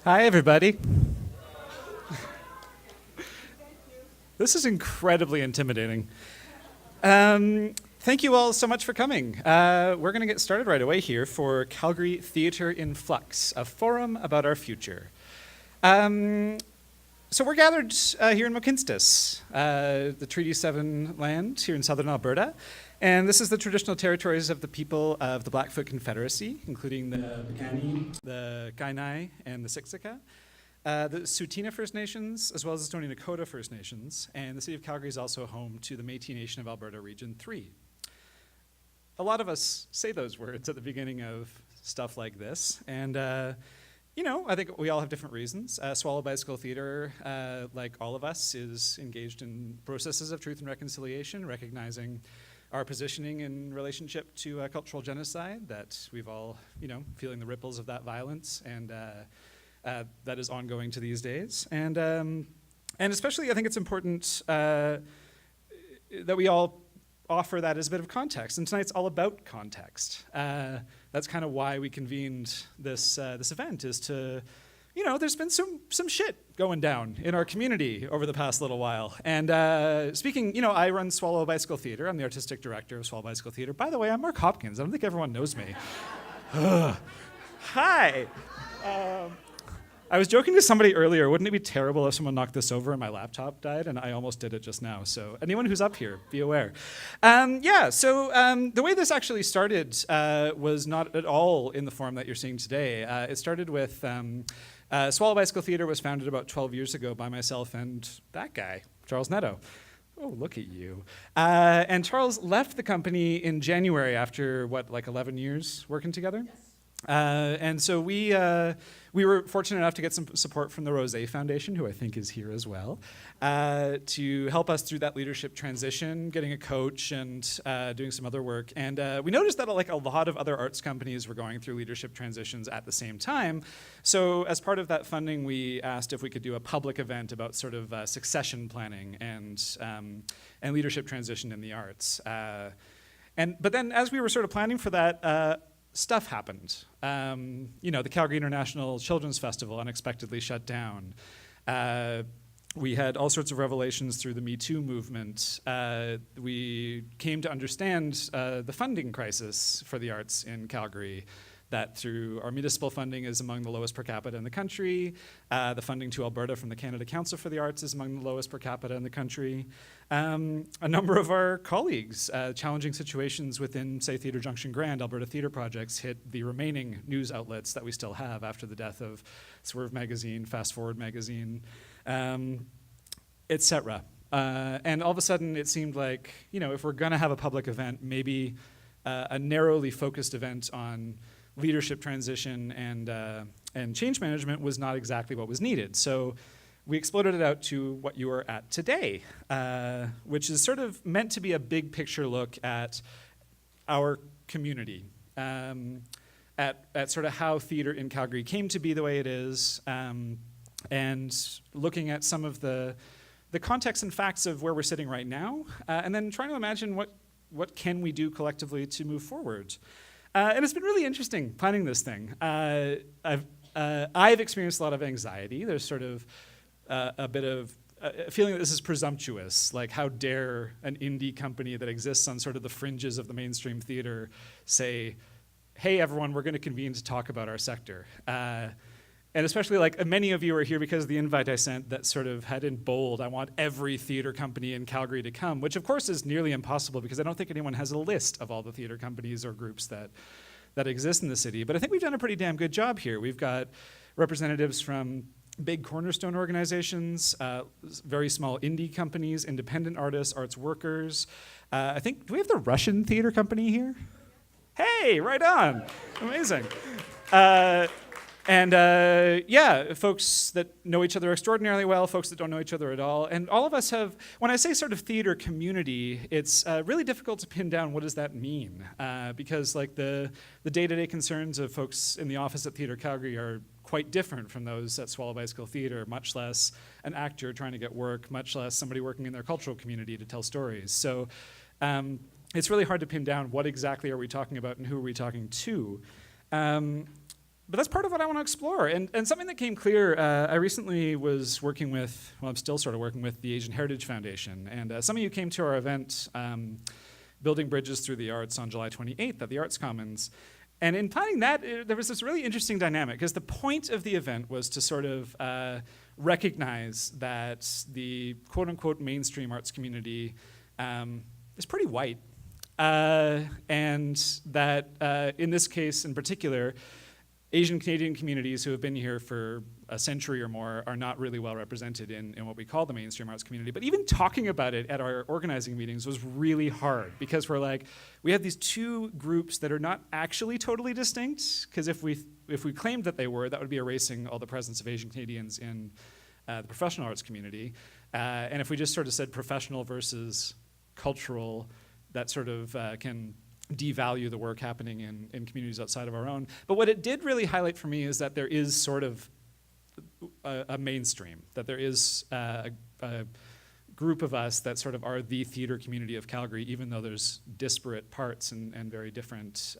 Hi, everybody. This is incredibly intimidating. Thank you all so much for coming. We're going to get started right away here for Calgary Theatre in Flux, a forum about our future. So we're gathered here in Mohkinstsis, the Treaty 7 land here in southern Alberta. And this is the traditional territories of the people of the Blackfoot Confederacy, including the Piikani, the Kainai, and the Siksika, the Tsuut'ina First Nations, as well as the Stoney Nakoda First Nations. And the city of Calgary is also home to the Métis Nation of Alberta Region 3. A lot of us say those words at the beginning of stuff like this. And I think we all have different reasons. Swallow Bicycle Theatre, like all of us, is engaged in processes of truth and reconciliation, recognizing our positioning in relationship to cultural genocide, that we've all, feeling the ripples of that violence, and that is ongoing to these days. And especially, I think it's important that we all offer that as a bit of context. And tonight's all about context. That's kind of why we convened this event, is to, there's been some shit going down in our community over the past little while. And speaking, I run Swallow Bicycle Theatre. I'm the artistic director of Swallow Bicycle Theatre. By the way, I'm Mark Hopkins. I don't think everyone knows me. Hi. I was joking to somebody earlier, wouldn't it be terrible if someone knocked this over and my laptop died? And I almost did it just now. So anyone who's up here, be aware. The way this actually started was not at all in the form that you're seeing today. It started with Swallow Bicycle Theatre was founded about 12 years ago by myself and that guy, Charles Netto. Oh, look at you. And Charles left the company in January after, 11 years working together? Yes. And so we were fortunate enough to get some support from the Rosé Foundation, who I think is here as well, to help us through that leadership transition, getting a coach and doing some other work. And we noticed that a lot of other arts companies were going through leadership transitions at the same time. So as part of that funding, we asked if we could do a public event about sort of succession planning and leadership transition in the arts. But then as we were sort of planning for that, stuff happened. The Calgary International Children's Festival unexpectedly shut down. We had all sorts of revelations through the Me Too movement. We came to understand the funding crisis for the arts in Calgary, that through our municipal funding is among the lowest per capita in the country. The funding to Alberta from the Canada Council for the Arts is among the lowest per capita in the country. A number of our colleagues, challenging situations within, say, Theatre Junction Grand, Alberta Theatre Projects, hit the remaining news outlets that we still have after the death of Swerve Magazine, Fast Forward Magazine, etc. And all of a sudden, it seemed like, if we're going to have a public event, maybe a narrowly focused event on leadership transition and change management was not exactly what was needed. So we exploded it out to what you are at today, which is sort of meant to be a big picture look at our community, at sort of how theater in Calgary came to be the way it is, and looking at some of the context and facts of where we're sitting right now, and then trying to imagine what can we do collectively to move forward. And it's been really interesting planning this thing. I've experienced a lot of anxiety. There's sort of a bit of a feeling that this is presumptuous, like how dare an indie company that exists on sort of the fringes of the mainstream theater say, hey everyone, we're going to convene to talk about our sector. And especially many of you are here because of the invite I sent that sort of had in bold, I want every theater company in Calgary to come, which of course is nearly impossible because I don't think anyone has a list of all the theater companies or groups that exist in the city. But I think we've done a pretty damn good job here. We've got representatives from big cornerstone organizations, very small indie companies, independent artists, arts workers. Do we have the Russian theater company here? Hey, right on. Amazing. Folks that know each other extraordinarily well, folks that don't know each other at all. And all of us have, when I say sort of theater community, it's really difficult to pin down what does that mean. Because the day-to-day concerns of folks in the office at Theatre Calgary are quite different from those at Swallow Bicycle Theatre, much less an actor trying to get work, much less somebody working in their cultural community to tell stories. So it's really hard to pin down what exactly are we talking about and who are we talking to. but that's part of what I want to explore. And something that came clear, I recently was working with, well, I'm still sort of working with the Asian Heritage Foundation. And some of you came to our event, Building Bridges Through the Arts, on July 28th at the Arts Commons. And in planning that, there was this really interesting dynamic, because the point of the event was to sort of recognize that the quote-unquote mainstream arts community is pretty white. And that in this case in particular, Asian Canadian communities who have been here for a century or more are not really well represented in what we call the mainstream arts community. But even talking about it at our organizing meetings was really hard, because we're like, we have these two groups that are not actually totally distinct, because if we claimed that they were, that would be erasing all the presence of Asian Canadians in the professional arts community. And if we just sort of said professional versus cultural, that sort of can devalue the work happening in communities outside of our own. But what it did really highlight for me is that there is sort of a mainstream, that there is a group of us that sort of are the theater community of Calgary, even though there's disparate parts and very different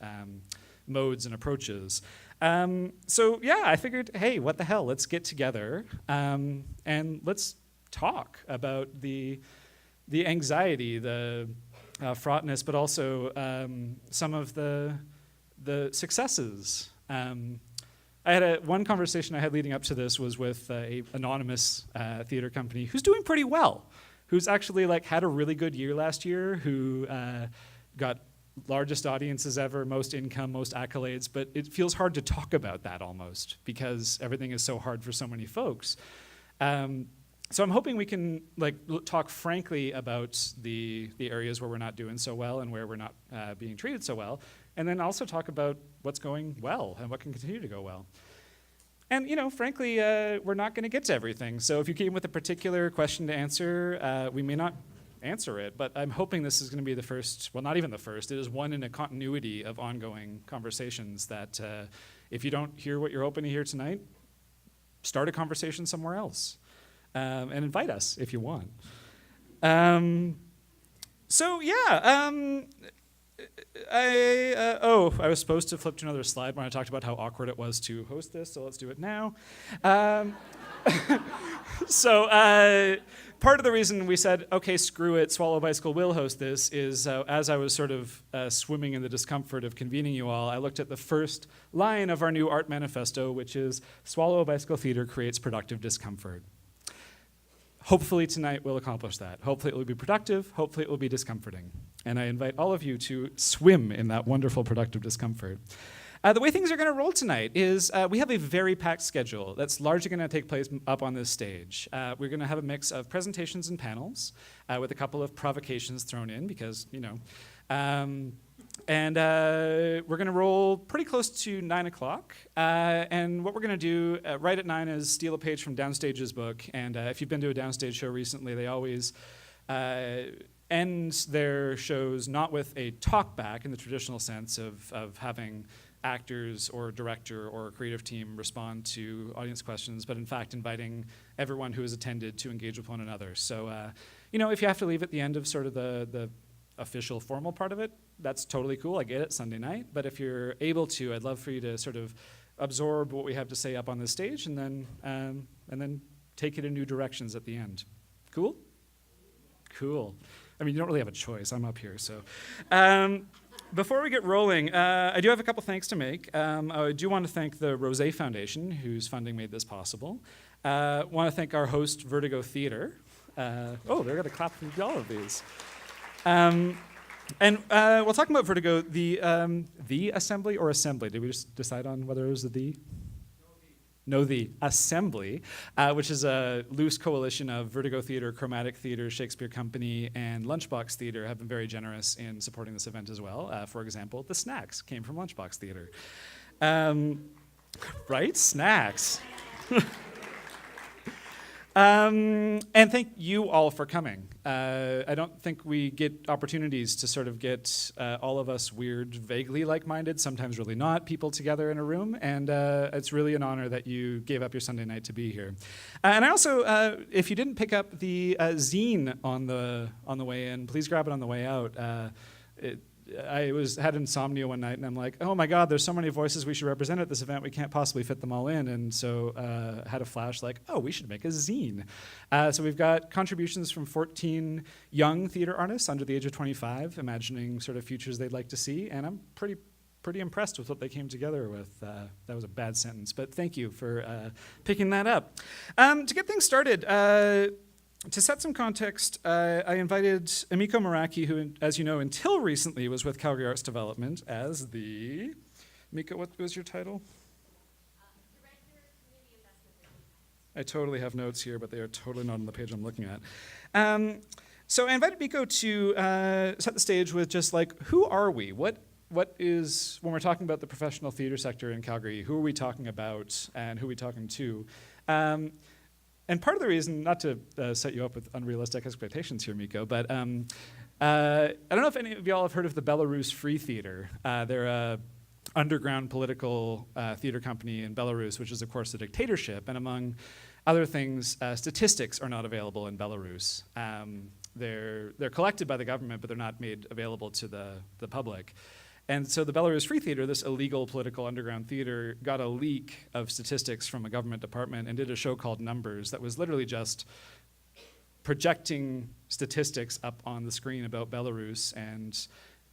modes and approaches. So yeah, I figured, hey, what the hell, let's get together and let's talk about the anxiety, the fraughtness, but also some of the successes. I had one conversation I had leading up to this was with an anonymous theater company who's doing pretty well, who's actually like had a really good year last year, who got largest audiences ever, most income, most accolades, but it feels hard to talk about that almost, because everything is so hard for so many folks. So I'm hoping we can talk frankly about the areas where we're not doing so well and where we're not being treated so well, and then also talk about what's going well and what can continue to go well. And frankly, we're not going to get to everything. So if you came with a particular question to answer, we may not answer it, but I'm hoping this is going to be the first, well, not even the first, it is one in a continuity of ongoing conversations that if you don't hear what you're hoping to hear tonight, start a conversation somewhere else. And invite us if you want. So yeah, I was supposed to flip to another slide when I talked about how awkward it was to host this, so let's do it now. So part of the reason we said, okay, screw it, Swallow Bicycle will host this, is as I was sort of swimming in the discomfort of convening you all, I looked at the first line of our new art manifesto, which is, Swallow Bicycle Theater creates productive discomfort. Hopefully tonight we'll accomplish that. Hopefully it will be productive, hopefully it will be discomforting. And I invite all of you to swim in that wonderful productive discomfort. The way things are going to roll tonight is we have a very packed schedule that's largely going to take place up on this stage. We're going to have a mix of presentations and panels with a couple of provocations thrown in because, and we're going to roll pretty close to 9 o'clock. And what we're going to do right at 9 is steal a page from Downstage's book. And if you've been to a Downstage show recently, they always end their shows not with a talk back in the traditional sense of having actors or director or creative team respond to audience questions, but in fact inviting everyone who has attended to engage with one another. So, if you have to leave at the end of sort of the official formal part of it, that's totally cool. I get it, Sunday night. But if you're able to, I'd love for you to sort of absorb what we have to say up on this stage and then take it in new directions at the end. Cool? Cool. I mean, you don't really have a choice. I'm up here, so. Before we get rolling, I do have a couple thanks to make. I do want to thank the Rosé Foundation, whose funding made this possible. Want to thank our host, Vertigo Theatre. They're going to clap for all of these. And we'll talk about Vertigo, the Assembly or Assembly? Did we just decide on whether it was the? No, the Assembly, which is a loose coalition of Vertigo Theatre, Chromatic Theatre, Shakespeare Company, and Lunchbox Theatre have been very generous in supporting this event as well. For example, the snacks came from Lunchbox Theatre. Right? Snacks. And thank you all for coming. I don't think we get opportunities to sort of get all of us weird, vaguely like-minded, sometimes really not, people together in a room, and it's really an honor that you gave up your Sunday night to be here. And I also, if you didn't pick up the zine on the way in, please grab it on the way out. had insomnia one night, and I'm like, oh my God, there's so many voices we should represent at this event. We can't possibly fit them all in. And so had a flash like, oh, we should make a zine. So we've got contributions from 14 young theater artists under the age of 25, imagining sort of futures they'd like to see. And I'm pretty impressed with what they came together with. That was a bad sentence, but thank you for picking that up. To get things started, to set some context, I invited Emiko Muraki, who, as you know, until recently was with Calgary Arts Development as the... Emiko, what was your title? Director of Community Investment. I totally have notes here, but they are totally not on the page I'm looking at. So I invited Emiko to set the stage with just like, who are we? What is, when we're talking about the professional theater sector in Calgary, who are we talking about and who are we talking to? And part of the reason, not to set you up with unrealistic expectations here, Emiko, but I don't know if any of y'all have heard of the Belarus Free Theater. They're an underground political theater company in Belarus, which is, of course, a dictatorship. And among other things, statistics are not available in Belarus. They're collected by the government, but they're not made available to the public. And so the Belarus Free Theater, this illegal political underground theater, got a leak of statistics from a government department and did a show called Numbers that was literally just projecting statistics up on the screen about Belarus and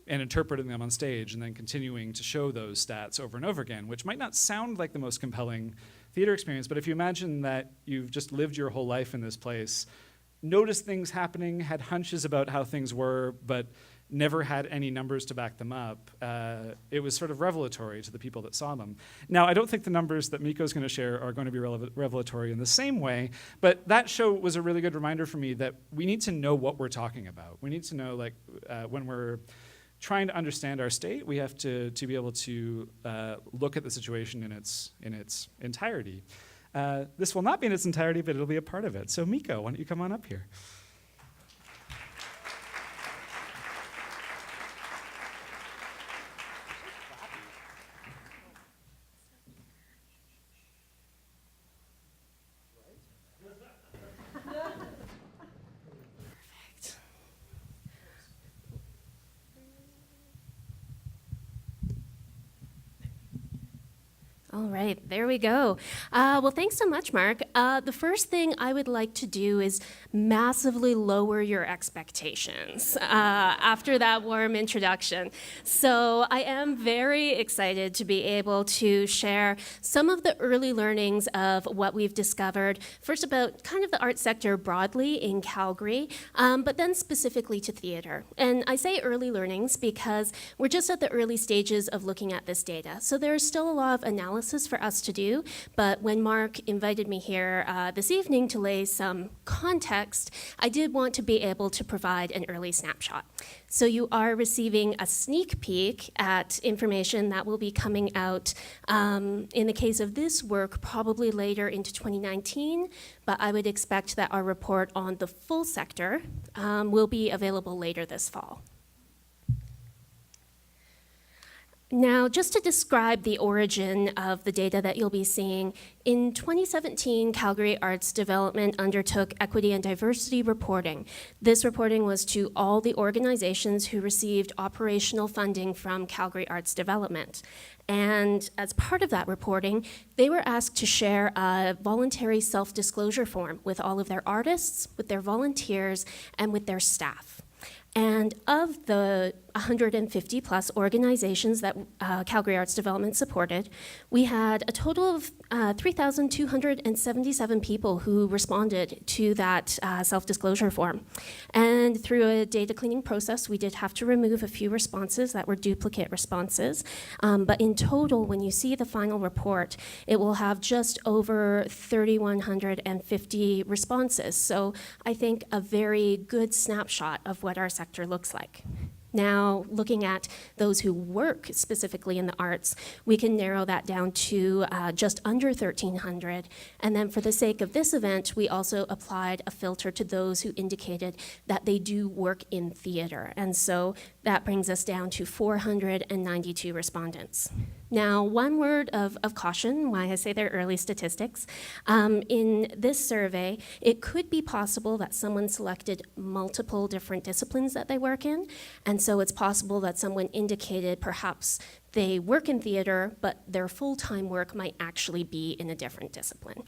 interpreting them on stage and then continuing to show those stats over and over again, which might not sound like the most compelling theater experience, but if you imagine that you've just lived your whole life in this place, noticed things happening, had hunches about how things were, but never had any numbers to back them up, it was sort of revelatory to the people that saw them. Now, I don't think the numbers that Miko's going to share are going to be revelatory in the same way, but that show was a really good reminder for me that we need to know what we're talking about. We need to know, like, when we're trying to understand our state, we have to be able to look at the situation in its entirety. This will not be in its entirety, but it'll be a part of it. So Emiko, why don't you come on up here? All right, there we go. Well, thanks so much, Mark. The first thing I would like to do is massively lower your expectations after that warm introduction. So I am very excited to be able to share some of the early learnings of what we've discovered, first about kind of the art sector broadly in Calgary, but then specifically to theater. And I say early learnings because we're just at the early stages of looking at this data. So there's still a lot of analysis for us to do, but when Mark invited me here this evening to lay some context, I did want to be able to provide an early snapshot. So you are receiving a sneak peek at information that will be coming out in the case of this work probably later into 2019, but I would expect that our report on the full sector will be available later this fall. Now, just to describe the origin of the data that you'll be seeing, in 2017, Calgary Arts Development undertook equity and diversity reporting. This reporting was to all the organizations who received operational funding from Calgary Arts Development. And as part of that reporting, they were asked to share a voluntary self-disclosure form with all of their artists, with their volunteers, and with their staff. And of the 150 plus organizations that Calgary Arts Development supported, we had a total of 3,277 people who responded to that self-disclosure form. And through a data cleaning process, we did have to remove a few responses that were duplicate responses. But in total, when you see the final report, it will have just over 3,150 responses. So I think a very good snapshot of what our sector looks like. Now, looking at those who work specifically in the arts, we can narrow that down to just under 1,300. And then for the sake of this event, we also applied a filter to those who indicated that they do work in theater. And so that brings us down to 492 respondents. Now, one word of caution, why I say they're early statistics. In this survey, it could be possible that someone selected multiple different disciplines that they work in, and so it's possible that someone indicated perhaps they work in theater, but their full-time work might actually be in a different discipline.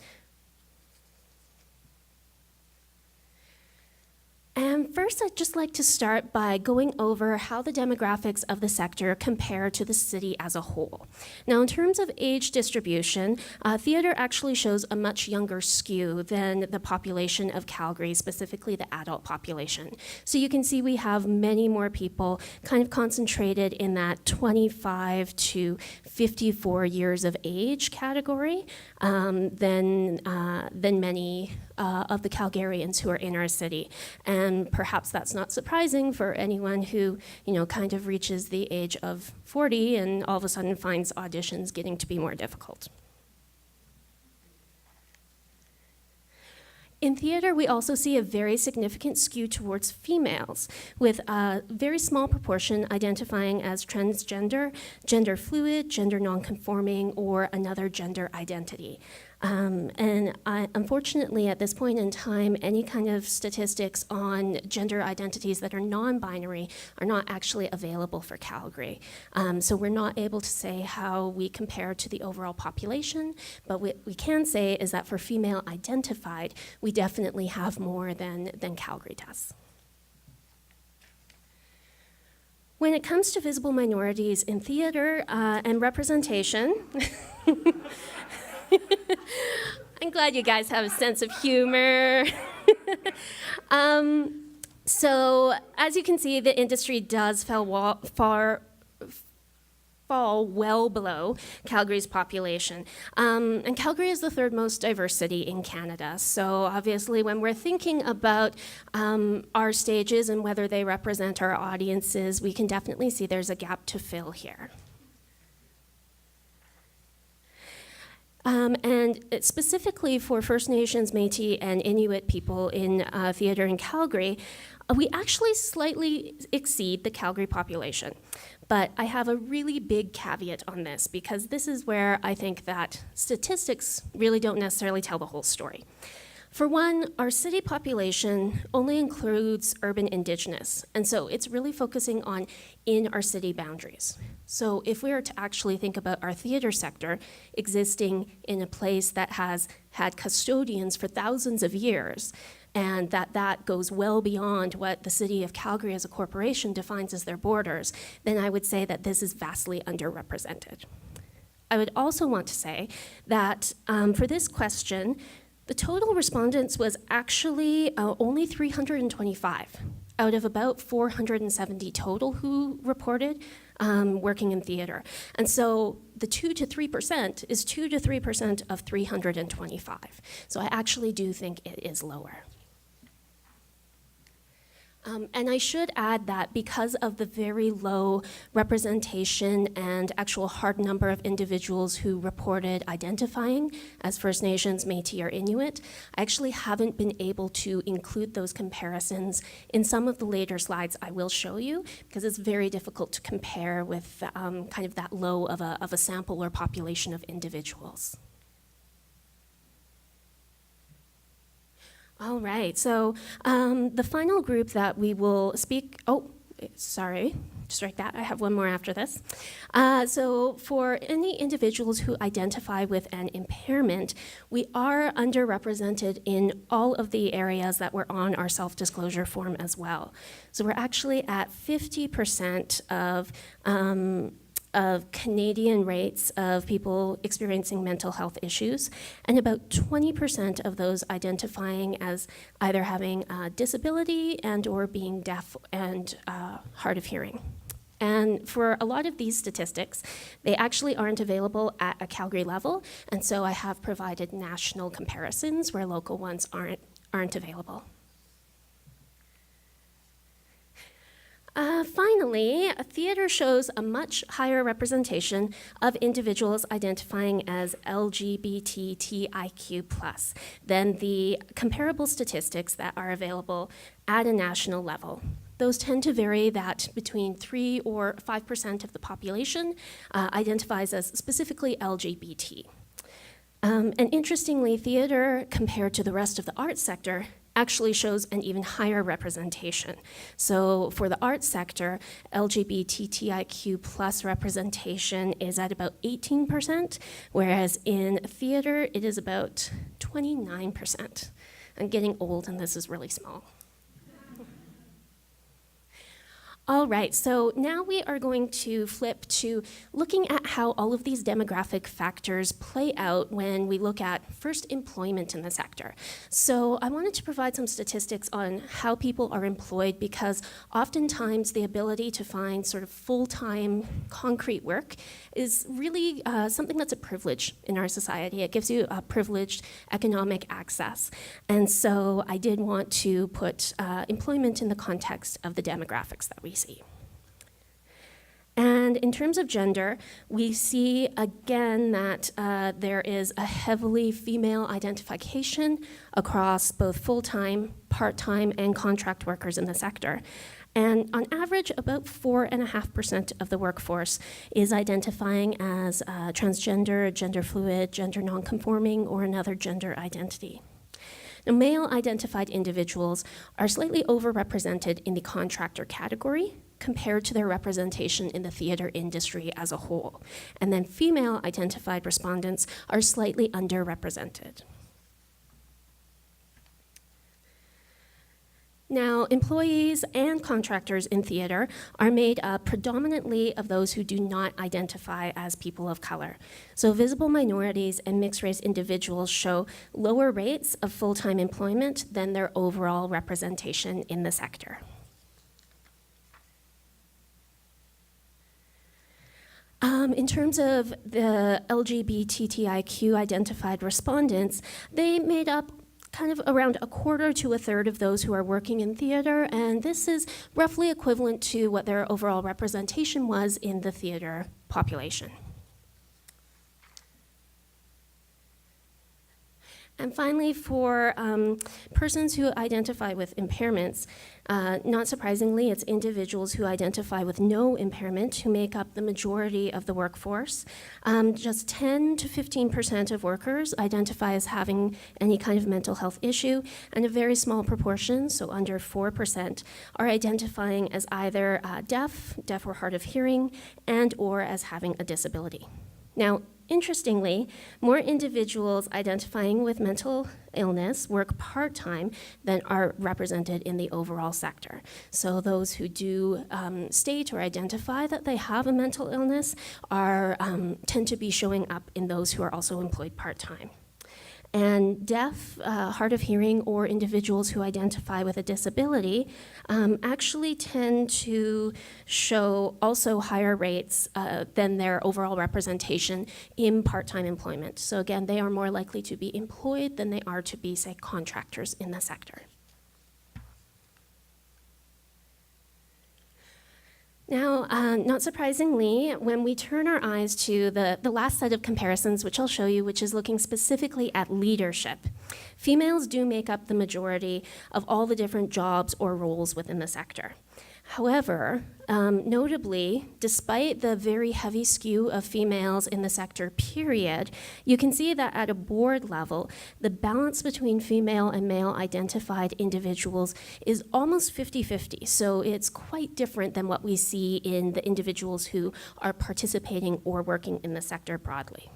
And first, I'd just like to start by going over how the demographics of the sector compare to the city as a whole. Now, in terms of age distribution, theater actually shows a much younger skew than the population of Calgary, specifically the adult population. So you can see we have many more people kind of concentrated in that 25 to 54 years of age category than many of the Calgarians who are in our city. And perhaps that's not surprising for anyone who, kind of reaches the age of 40 and all of a sudden finds auditions getting to be more difficult. In theater, we also see a very significant skew towards females, with a very small proportion identifying as transgender, gender fluid, gender nonconforming, or another gender identity. Unfortunately, at this point in time, any kind of statistics on gender identities that are non-binary are not actually available for Calgary. So we're not able to say how we compare to the overall population, but what we can say is that for female identified, we definitely have more than Calgary does. When it comes to visible minorities in theater and representation, I'm glad you guys have a sense of humor. So as you can see, the industry does fall well below Calgary's population. And Calgary is the third most diverse city in Canada. So obviously when we're thinking about our stages and whether they represent our audiences, we can definitely see there's a gap to fill here. And specifically for First Nations, Métis, and Inuit people in theater in Calgary, we actually slightly exceed the Calgary population. But I have a really big caveat on this, because this is where I think that statistics really don't necessarily tell the whole story. For one, our city population only includes urban Indigenous, and so it's really focusing on in our city boundaries. So if we were to actually think about our theater sector existing in a place that has had custodians for thousands of years, and that goes well beyond what the city of Calgary as a corporation defines as their borders, then I would say that this is vastly underrepresented. I would also want to say that for this question, the total respondents was actually only 325 out of about 470 total who reported working in theater. And so the 2 to 3% is 2 to 3% of 325. So I actually do think it is lower. And I should add that because of the very low representation and actual hard number of individuals who reported identifying as First Nations, Métis, or Inuit, I actually haven't been able to include those comparisons in some of the later slides I will show you, because it's very difficult to compare with kind of that low of a sample or population of individuals. All right, so the final group that we will speak, sorry, strike that, I have one more after this. So for any individuals who identify with an impairment, we are underrepresented in all of the areas that were on our self-disclosure form as well. So we're actually at 50% of Canadian rates of people experiencing mental health issues, and about 20% of those identifying as either having a disability and or being deaf and hard of hearing. And for a lot of these statistics, they actually aren't available at a Calgary level, and so I have provided national comparisons where local ones aren't available. Finally, theater shows a much higher representation of individuals identifying as LGBTIQ+ than the comparable statistics that are available at a national level. those tend to vary that between 3 or 5% of the population identifies as specifically LGBT. And interestingly, theater, compared to the rest of the arts sector, actually shows an even higher representation. So for the arts sector, LGBTIQ plus representation is at about 18%, whereas in theater, it is about 29%. I'm getting old and this is really small. All right, so now we are going to flip to looking at how all of these demographic factors play out when we look at first employment in the sector. So I wanted to provide some statistics on how people are employed, because oftentimes the ability to find sort of full-time concrete work is really something that's a privilege in our society. It gives you a privileged economic access. And so I did want to put employment in the context of the demographics that we see. And in terms of gender, we see again that there is a heavily female identification across both full-time, part-time, and contract workers in the sector. And on average, about 4.5% of the workforce is identifying as transgender, gender fluid, gender nonconforming, or another gender identity. Now, male-identified individuals are slightly overrepresented in the contractor category compared to their representation in the theater industry as a whole. And then female-identified respondents are slightly underrepresented. Now, employees and contractors in theater are made up predominantly of those who do not identify as people of color. So visible minorities and mixed-race individuals show lower rates of full-time employment than their overall representation in the sector. In terms of the LGBTIQ identified respondents, they made up kind of around a quarter to a third of those who are working in theater, and this is roughly equivalent to what their overall representation was in the theater population. And finally, for persons who identify with impairments, not surprisingly, it's individuals who identify with no impairment who make up the majority of the workforce. Just 10 to 15% of workers identify as having any kind of mental health issue, and a very small proportion, so under 4%, are identifying as either deaf or hard of hearing, and or as having a disability. Now, interestingly, more individuals identifying with mental illness work part-time than are represented in the overall sector. So those who do state or identify that they have a mental illness tend to be showing up in those who are also employed part-time. And deaf, hard of hearing, or individuals who identify with a disability actually tend to show also higher rates than their overall representation in part-time employment. So again, they are more likely to be employed than they are to be, say, contractors in the sector. Now, not surprisingly, when we turn our eyes to the last set of comparisons, which I'll show you, which is looking specifically at leadership, females do make up the majority of all the different jobs or roles within the sector. However, notably, despite the very heavy skew of females in the sector, period, you can see that at a board level, the balance between female and male identified individuals is almost 50-50. So it's quite different than what we see in the individuals who are participating or working in the sector broadly.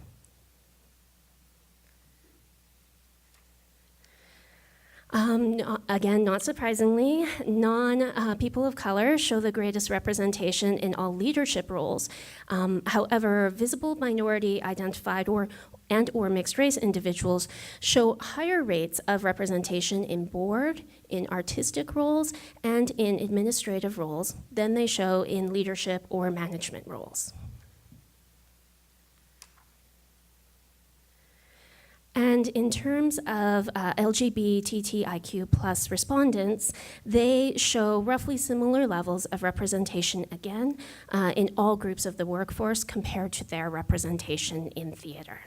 Again, not surprisingly, people of color show the greatest representation in all leadership roles. However, visible minority identified or mixed race individuals show higher rates of representation in board, in artistic roles, and in administrative roles than they show in leadership or management roles. And in terms of LGBTIQ plus respondents, they show roughly similar levels of representation, again, in all groups of the workforce compared to their representation in theater.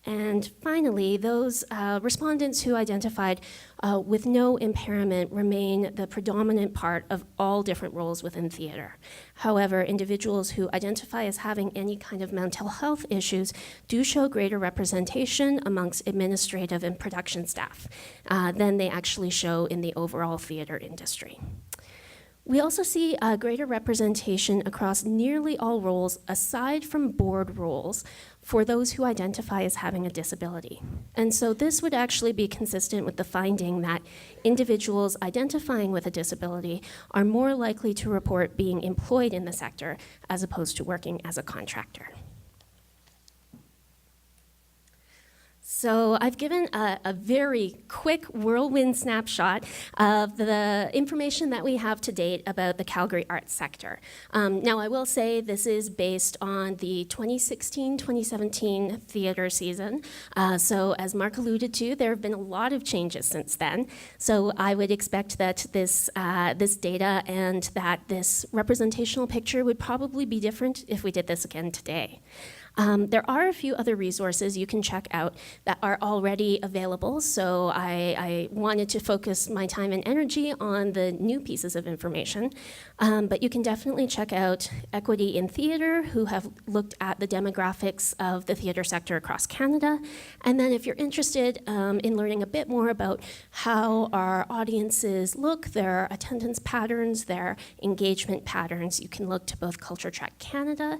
And finally, those respondents who identified with no impairment remain the predominant part of all different roles within theater. However, individuals who identify as having any kind of mental health issues do show greater representation amongst administrative and production staff than they actually show in the overall theater industry. We also see greater representation across nearly all roles aside from board roles for those who identify as having a disability. And so this would actually be consistent with the finding that individuals identifying with a disability are more likely to report being employed in the sector as opposed to working as a contractor. So I've given a very quick whirlwind snapshot of the information that we have to date about the Calgary arts sector. Now I will say this is based on the 2016-2017 theater season. So as Mark alluded to, there have been a lot of changes since then. So I would expect that this data and that this representational picture would probably be different if we did this again today. There are a few other resources you can check out that are already available, so I wanted to focus my time and energy on the new pieces of information. But you can definitely check out Equity in Theatre, who have looked at the demographics of the theatre sector across Canada. And then if you're interested in learning a bit more about how our audiences look, their attendance patterns, their engagement patterns, you can look to both Culture Track Canada,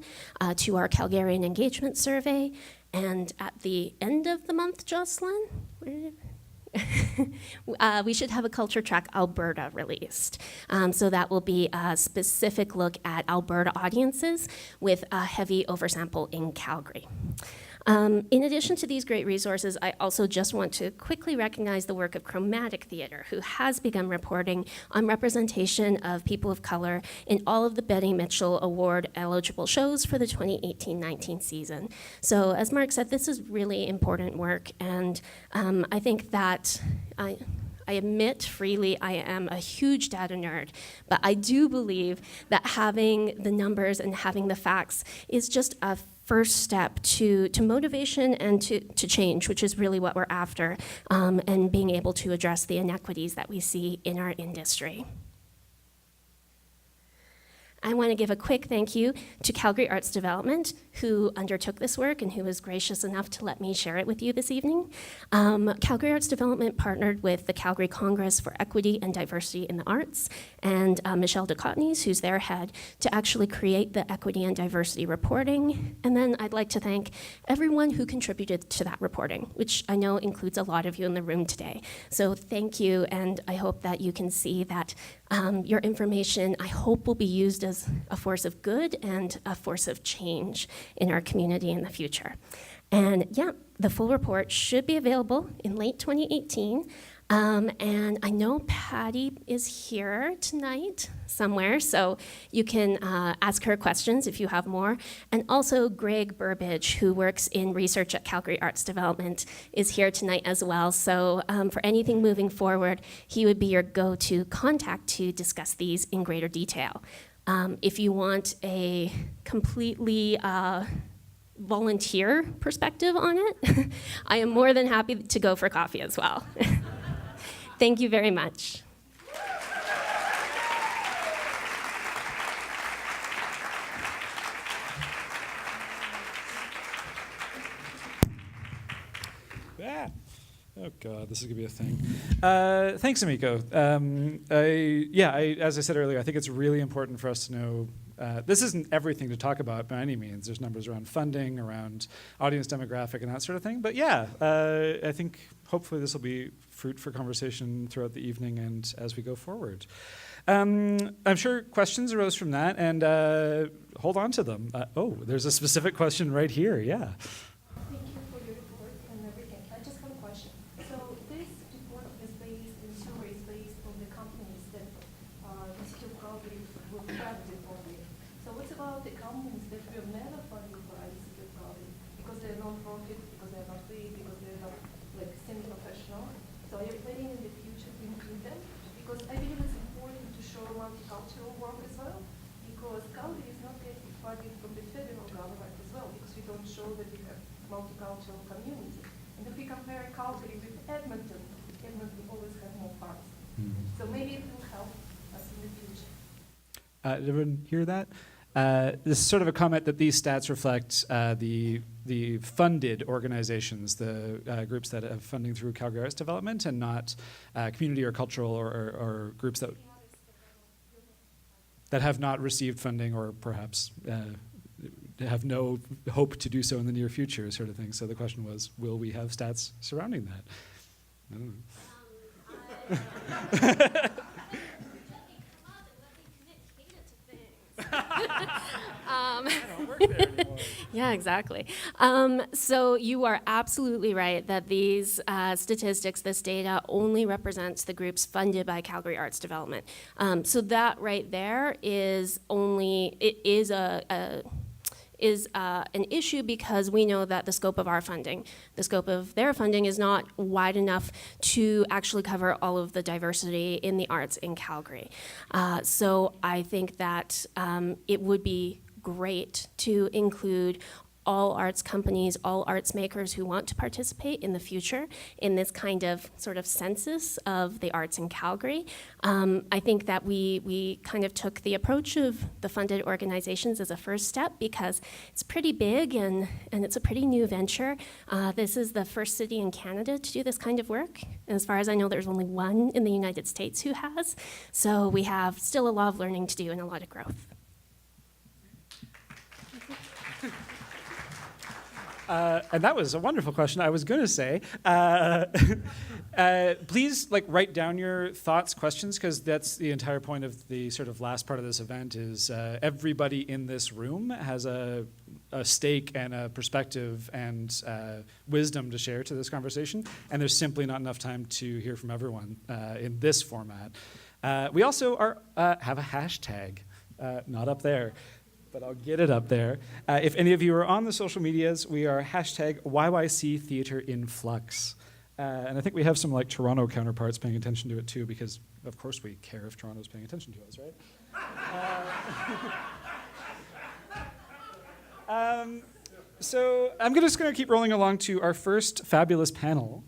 to our Calgarian Engagement Survey, and at the end of the month, Jocelyn, we should have a Culture Track Alberta released. So that will be a specific look at Alberta audiences with a heavy oversample in Calgary. In addition to these great resources, I also just want to quickly recognize the work of Chromatic Theatre, who has begun reporting on representation of people of color in all of the Betty Mitchell Award eligible shows for the 2018-19 season. So as Mark said, this is really important work, and I think that I admit freely I am a huge data nerd, but I do believe that having the numbers and having the facts is just a first step to motivation and to change, which is really what we're after, and being able to address the inequities that we see in our industry. I want to give a quick thank you to Calgary Arts Development, who undertook this work and who was gracious enough to let me share it with you this evening. Calgary Arts Development partnered with the Calgary Congress for Equity and Diversity in the Arts and Michelle Ducotnes, who's their head, to actually create the equity and diversity reporting. And then I'd like to thank everyone who contributed to that reporting, which I know includes a lot of you in the room today. So thank you, and I hope that you can see that your information, I hope, will be used as a force of good and a force of change in our community in the future. And yeah, the full report should be available in late 2018. And I know Patty is here tonight somewhere, so you can ask her questions if you have more. And also Greg Burbidge, who works in research at Calgary Arts Development, is here tonight as well. So for anything moving forward, he would be your go-to contact to discuss these in greater detail. If you want a completely volunteer perspective on it, I am more than happy to go for coffee as well. Thank you very much. Ah. Oh God, this is gonna be a thing. Thanks, Emiko. As I said earlier, I think it's really important for us to know. This isn't everything to talk about by any means. There's numbers around funding, around audience demographic, and that sort of thing. But yeah, I think hopefully this will be fruit for conversation throughout the evening and as we go forward. I'm sure questions arose from that, and hold on to them. There's a specific question right here. Yeah. Thank you for your report and everything. I just have a question. So this report is based, the survey is based on the companies that the City of Calgary will target only. So what's about the companies that were never funded by the City of Calgary because they're non-profit, because they're not paid, because they're not like semi-professional? So are you planning in the future to include them? Because I believe it's important to show multicultural work as well, because Calgary is not getting funding from the federal government as well, because we don't show that we have multicultural community. And if we compare Calgary with Edmonton, Edmonton always has more arts. So maybe it will help us in the future. Did everyone hear that? This is sort of a comment that these stats reflect the funded organizations, the groups that have funding through Calgary Arts Development, and not community or cultural or groups that have not received funding or perhaps have no hope to do so in the near future, sort of thing. So the question was, will we have stats surrounding that? I don't know. I don't work there anymore. Yeah, exactly. So you are absolutely right that these statistics, this data, only represents the groups funded by Calgary Arts Development. So that right there is an issue because we know that the scope of our funding, the scope of their funding is not wide enough to actually cover all of the diversity in the arts in Calgary. So I think that it would be great to include all arts companies, all arts makers who want to participate in the future in this kind of sort of census of the arts in Calgary. I think that we kind of took the approach of the funded organizations as a first step because it's pretty big and it's a pretty new venture. This is the first city in Canada to do this kind of work. And as far as I know, there's only one in the United States who has. So we have still a lot of learning to do and a lot of growth. And that was a wonderful question. I was going to say, please write down your thoughts, questions, because that's the entire point of the sort of last part of this event is everybody in this room has a stake and a perspective and wisdom to share to this conversation, and there's simply not enough time to hear from everyone in this format. We also have a hashtag, not up there, but I'll get it up there. If any of you are on the social medias, we are hashtag YYC Theatre in Flux. And I think we have some Toronto counterparts paying attention to it too, because of course we care if Toronto's paying attention to us, right? So I'm just going to keep rolling along to our first fabulous panel.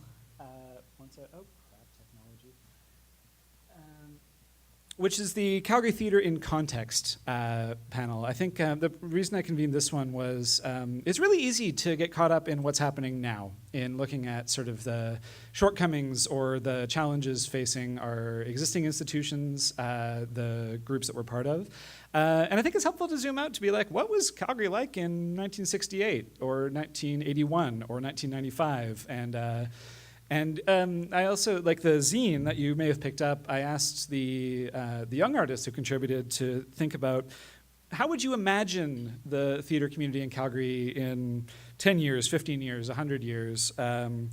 Which is the Calgary Theatre in Context panel. I think the reason I convened this one was it's really easy to get caught up in what's happening now, in looking at sort of the shortcomings or the challenges facing our existing institutions, the groups that we're part of. And I think it's helpful to zoom out to be like, what was Calgary like in 1968 or 1981 or 1995? And I also, like the zine that you may have picked up, I asked the young artists who contributed to think about how would you imagine the theater community in Calgary in 10 years, 15 years, 100 years? And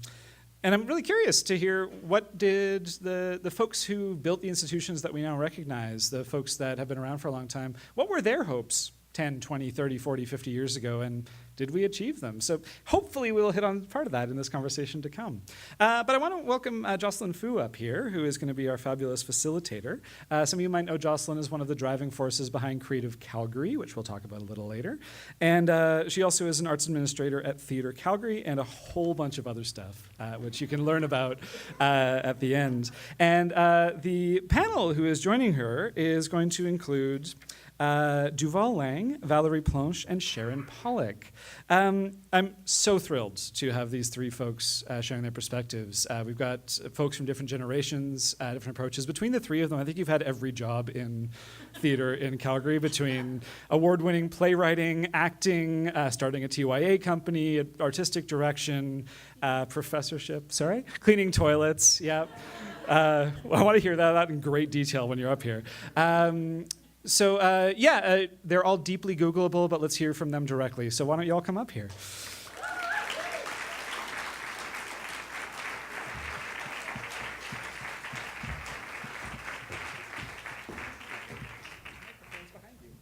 I'm really curious to hear what did the folks who built the institutions that we now recognize, the folks that have been around for a long time, what were their hopes 10, 20, 30, 40, 50 years ago, and did we achieve them? So hopefully we'll hit on part of that in this conversation to come. But I want to welcome Jocelyn Phu up here, who is going to be our fabulous facilitator. Some of you might know Jocelyn is one of the driving forces behind Creative Calgary, which we'll talk about a little later. And she also is an arts administrator at Theatre Calgary and a whole bunch of other stuff, which you can learn about at the end. And the panel who is joining her is going to include Duval Lang, Valerie, Planche, and Sharon, Pollock. I'm so thrilled to have these three folks sharing their perspectives. We've got folks from different generations, different approaches. Between the three of them, I think you've had every job in theater in Calgary, between award-winning playwriting, acting, starting a TYA company, artistic direction, professorship, cleaning toilets, I want to hear that in great detail when you're up here. So they're all deeply Googleable, but let's hear from them directly. So why don't you all come up here?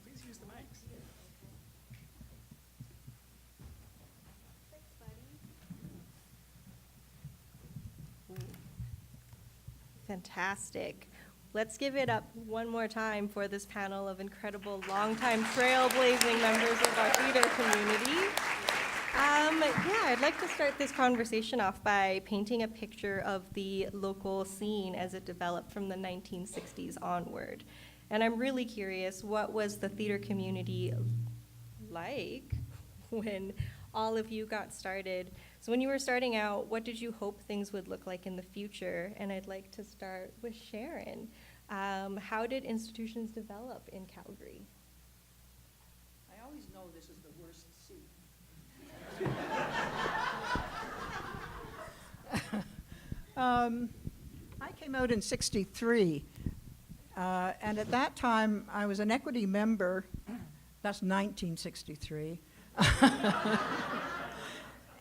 Please use the mics. Thanks, buddy. Fantastic. Let's give it up one more time for this panel of incredible, longtime trailblazing members of our theater community. Yeah, I'd like to start this conversation off by painting a picture of the local scene as it developed from the 1960s onward. And I'm really curious, what was the theater community like when all of you got started? So when you were starting out, what did you hope things would look like in the future? And I'd like to start with Sharon. How did institutions develop in Calgary? I always know this is the worst seat. I came out in '63, and at that time I was an equity member. That's 1963.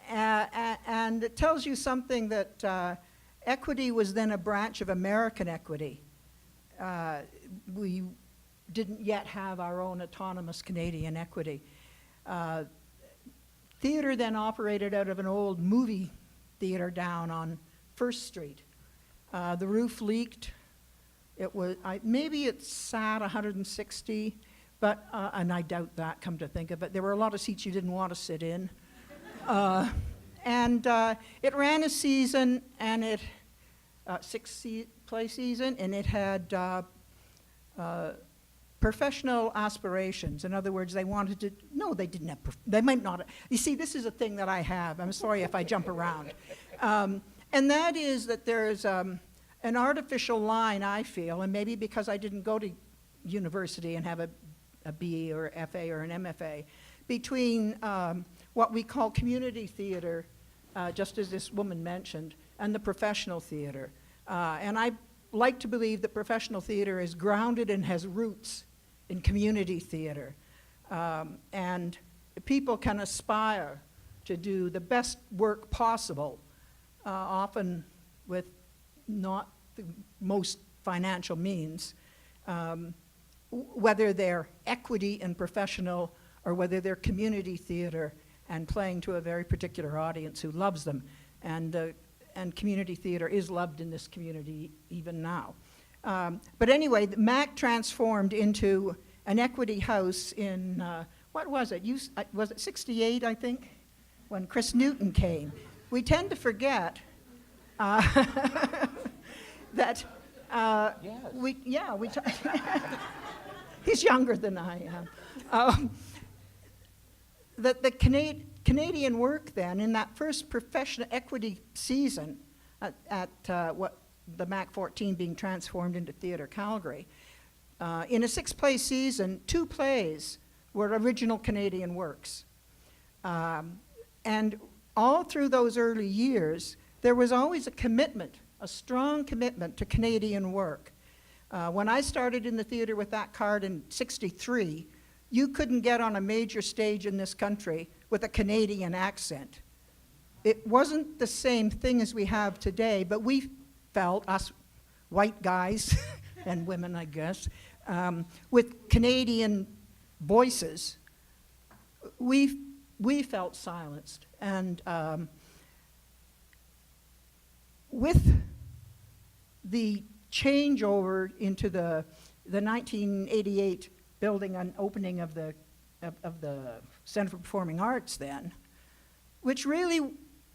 And it tells you something that equity was then a branch of American equity. We didn't yet have our own autonomous Canadian equity. Theater then operated out of an old movie theater down on First Street. The roof leaked. It was maybe it sat 160, but and I doubt that. Come to think of it, there were a lot of seats you didn't want to sit in, and it ran a season, and it play season, and it had professional aspirations. In other words, they wanted to, no, they didn't have, they might not, you see, this is a thing that I have. I'm sorry if I jump around. And that is that there's an artificial line, I feel, and maybe because I didn't go to university and have a BE or FA or an MFA, between what we call community theater, just as this woman mentioned, and the professional theater. And I like to believe that professional theater is grounded and has roots in community theater. And people can aspire to do the best work possible, often with not the most financial means, whether they're equity and professional or whether they're community theater and playing to a very particular audience who loves them. And community theater is loved in this community even now. But anyway, the MAC transformed into an equity house in, what was it? Was it 68, I think, when Chris Newton came? We tend to forget that he's younger than I am. That the Canadian work then, in that first professional equity season at what the MAC 14 being transformed into Theatre Calgary, in a 6-play season, 2 plays were original Canadian works. And all through those early years, there was always a commitment, a strong commitment to Canadian work. When I started in the theater with that card in '63, you couldn't get on a major stage in this country with a Canadian accent. It wasn't the same thing as we have today, but we felt, us white guys and women, I guess, with Canadian voices, we felt silenced. And with the changeover into the 1988 building and opening of the Centre for Performing Arts then, which really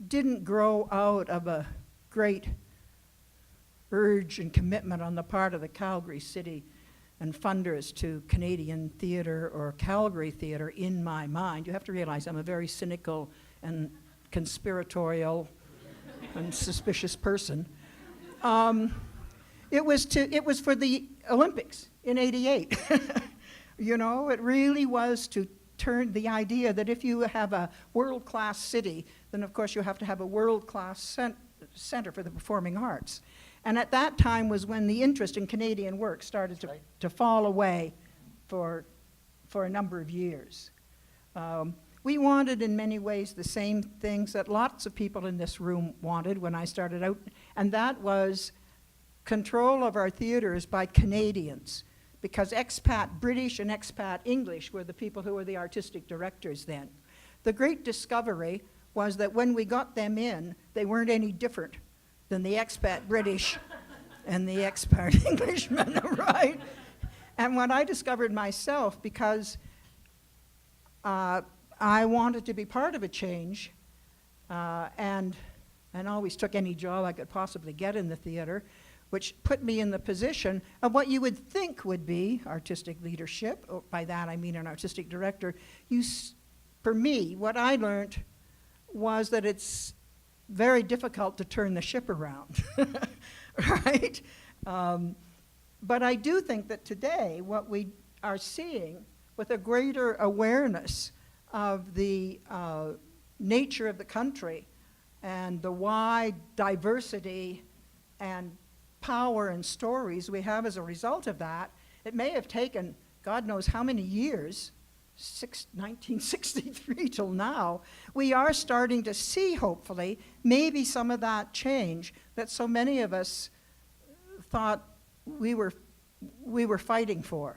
didn't grow out of a great urge and commitment on the part of the Calgary City and funders to Canadian theatre or Calgary theatre in my mind. You have to realize I'm a very cynical and conspiratorial and suspicious person. It was for the Olympics in '88. You know, it really was to turn the idea that if you have a world-class city, then of course you have to have a world-class center for the performing arts. And at that time was when the interest in Canadian work started to fall away for a number of years. We wanted in many ways the same things that lots of people in this room wanted when I started out, and that was control of our theaters by Canadians, because expat British and expat English were the people who were the artistic directors then. The great discovery was that when we got them in, they weren't any different than the expat British and the expat Englishmen, right? And what I discovered myself, because I wanted to be part of a change, and always took any job I could possibly get in the theater, which put me in the position of what you would think would be artistic leadership. By that I mean an artistic director. For me, what I learned was that it's very difficult to turn the ship around, right? But I do think that today what we are seeing, with a greater awareness of the nature of the country and the wide diversity and power and stories we have as a result of that, it may have taken God knows how many years, 1963 till now, we are starting to see, hopefully, maybe some of that change that so many of us thought we were fighting for.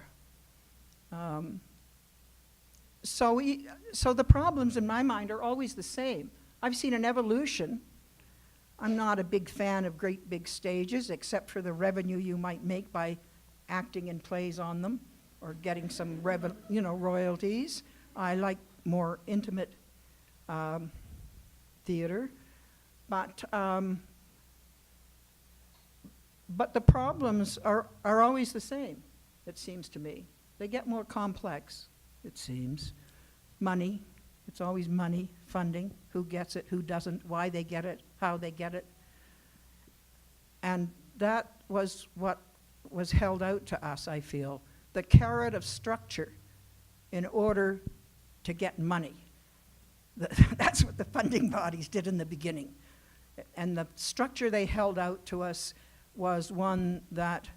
So the problems in my mind are always the same. I've seen an evolution. I'm not a big fan of great big stages, except for the revenue you might make by acting in plays on them or getting some royalties. I like more intimate theater. But the problems are always the same, it seems to me. They get more complex, it seems. Money, it's always money, funding, who gets it, who doesn't, why they get it, how they get it. And that was what was held out to us, I feel. The carrot of structure in order to get money. That's what the funding bodies did in the beginning. And the structure they held out to us was one that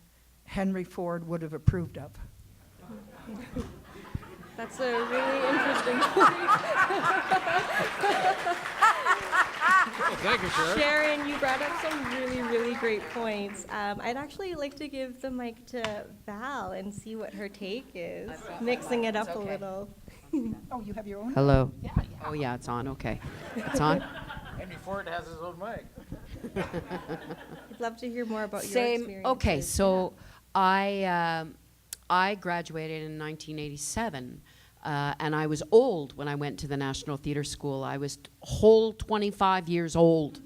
Henry Ford would have approved of. That's a really interesting point. Well, thank you, Sharon. Sharon, you brought up some really, really great points. I'd actually like to give the mic to Val and see what her take is, mixing it up a little. Oh, you have your own? Hello? Oh, yeah, it's on, okay. It's on? Henry Ford has his own mic. I'd love to hear more about your Same, experience. okay, so I graduated in 1987, and I was old when I went to the National Theatre School. I was whole 25 years old,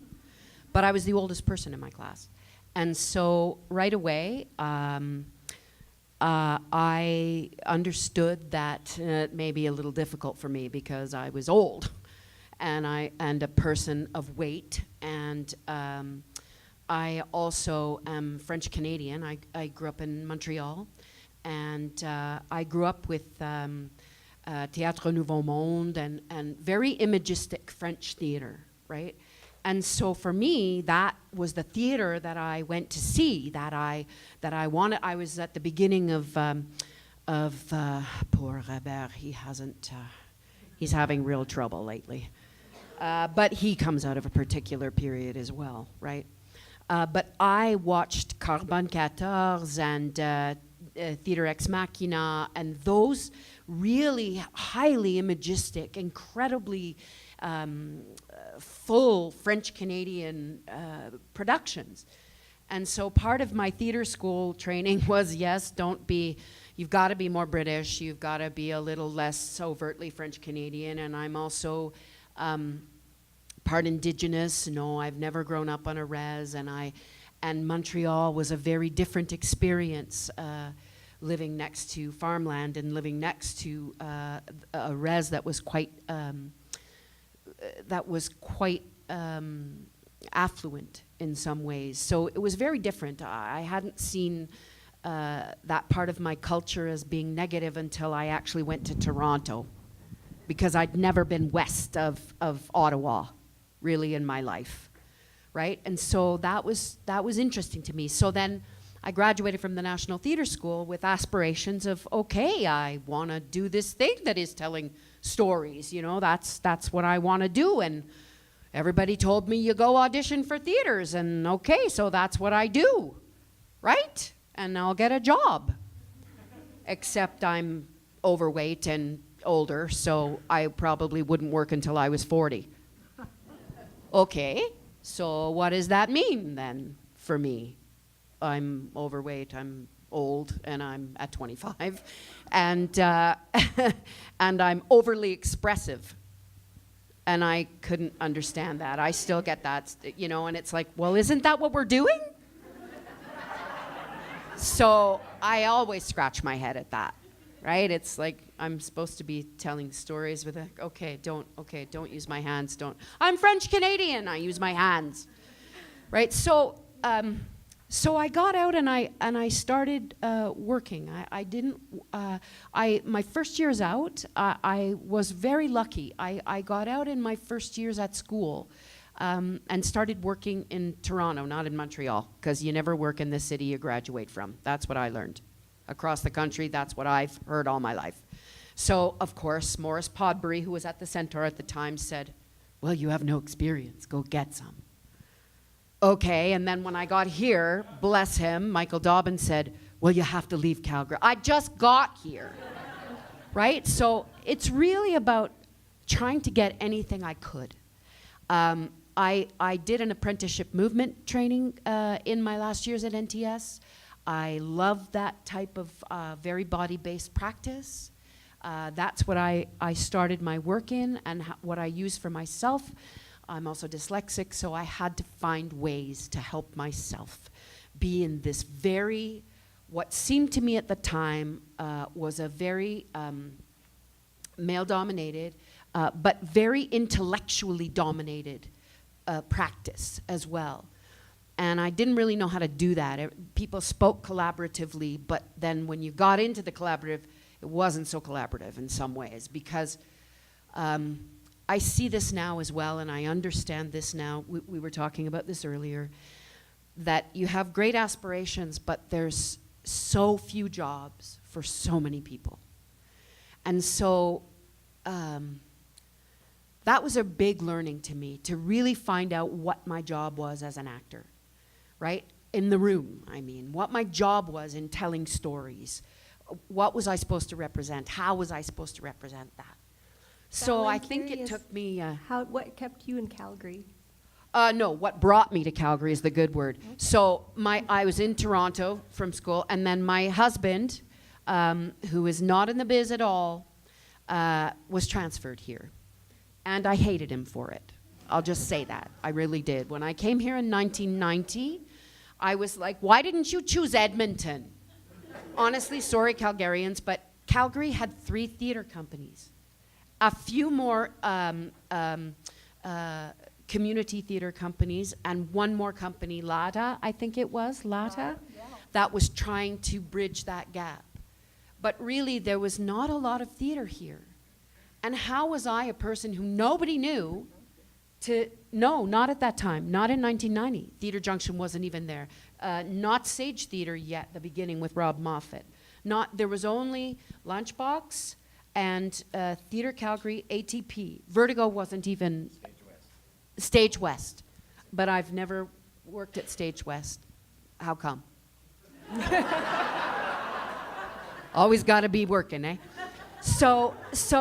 but I was the oldest person in my class. And so right away, I understood that it may be a little difficult for me because I was old and a person of weight, and I also am French Canadian. I grew up in Montreal, and I grew up with Théâtre Nouveau Monde and very imagistic French theater, right? And so for me, that was the theater that I went to see, that I wanted. I was at the beginning of poor Robert. He's having real trouble lately. But he comes out of a particular period as well, right? But I watched Carbone 14 and Theater Ex Machina, and those really highly imagistic, incredibly full French-Canadian productions. And so part of my theater school training was, yes, you've got to be more British, you've got to be a little less overtly French-Canadian, and I'm also part Indigenous. No, I've never grown up on a res, and Montreal was a very different experience, living next to farmland and living next to a res that was quite affluent in some ways. So it was very different. I hadn't seen that part of my culture as being negative until I actually went to Toronto, because I'd never been west of Ottawa, really, in my life, right? And so that was interesting to me. So then I graduated from the National Theatre School with aspirations of, okay, I want to do this thing that is telling stories, that's what I want to do. And everybody told me, you go audition for theaters, and okay, so that's what I do, right? And I'll get a job. Except I'm overweight and older, so I probably wouldn't work until I was 40. Okay, so what does that mean then for me? I'm overweight, I'm old and I'm at 25. And, and I'm overly expressive. And I couldn't understand that. I still get that, you know, and it's like, well, isn't that what we're doing? So I always scratch my head at that, right? It's like I'm supposed to be telling stories with a, okay, don't use my hands, don't. I'm French Canadian, I use my hands, right? So, so I got out and I started working. My first years out, I was very lucky. I got out in my first years at school and started working in Toronto, not in Montreal, because you never work in the city you graduate from. That's what I learned. Across the country, that's what I've heard all my life. So, of course, Maurice Podbury, who was at the Centaur at the time, said, well, you have no experience, go get some. Okay, and then when I got here, bless him, Michael Dobbin said, well, you have to leave Calgary. I just got here, right? So it's really about trying to get anything I could. I did an apprenticeship movement training in my last years at NTS. I love that type of very body-based practice. That's what I started my work in and what I use for myself. I'm also dyslexic, so I had to find ways to help myself be in this very, what seemed to me at the time was a very male-dominated, but very intellectually dominated practice as well. And I didn't really know how to do that. People spoke collaboratively, but then when you got into the collaborative, it wasn't so collaborative in some ways because I see this now as well, and I understand this now. We were talking about this earlier, that you have great aspirations, but there's so few jobs for so many people. And so that was a big learning to me, to really find out what my job was as an actor, right? In the room, I mean, what my job was in telling stories. What was I supposed to represent? How was I supposed to represent that? So I think it took me... what kept you in Calgary? No, what brought me to Calgary is the good word. Okay. So I was in Toronto from school, and then my husband, who is not in the biz at all, was transferred here. And I hated him for it. I'll just say that. I really did. When I came here in 1990, I was like, why didn't you choose Edmonton? Honestly, sorry, Calgarians, but Calgary had 3 theater companies. A few more community theater companies, and one more company, LATA, I think it was, LATA, that was trying to bridge that gap. But really, there was not a lot of theater here. And how was I, a person who nobody knew, no, not at that time, not in 1990. Theatre Junction wasn't even there. Not Sage Theatre yet, the beginning with Rob Moffat. There was only Lunchbox, and Theatre Calgary, ATP. Vertigo wasn't even... Stage West. But I've never worked at Stage West. How come? Always got to be working, eh? So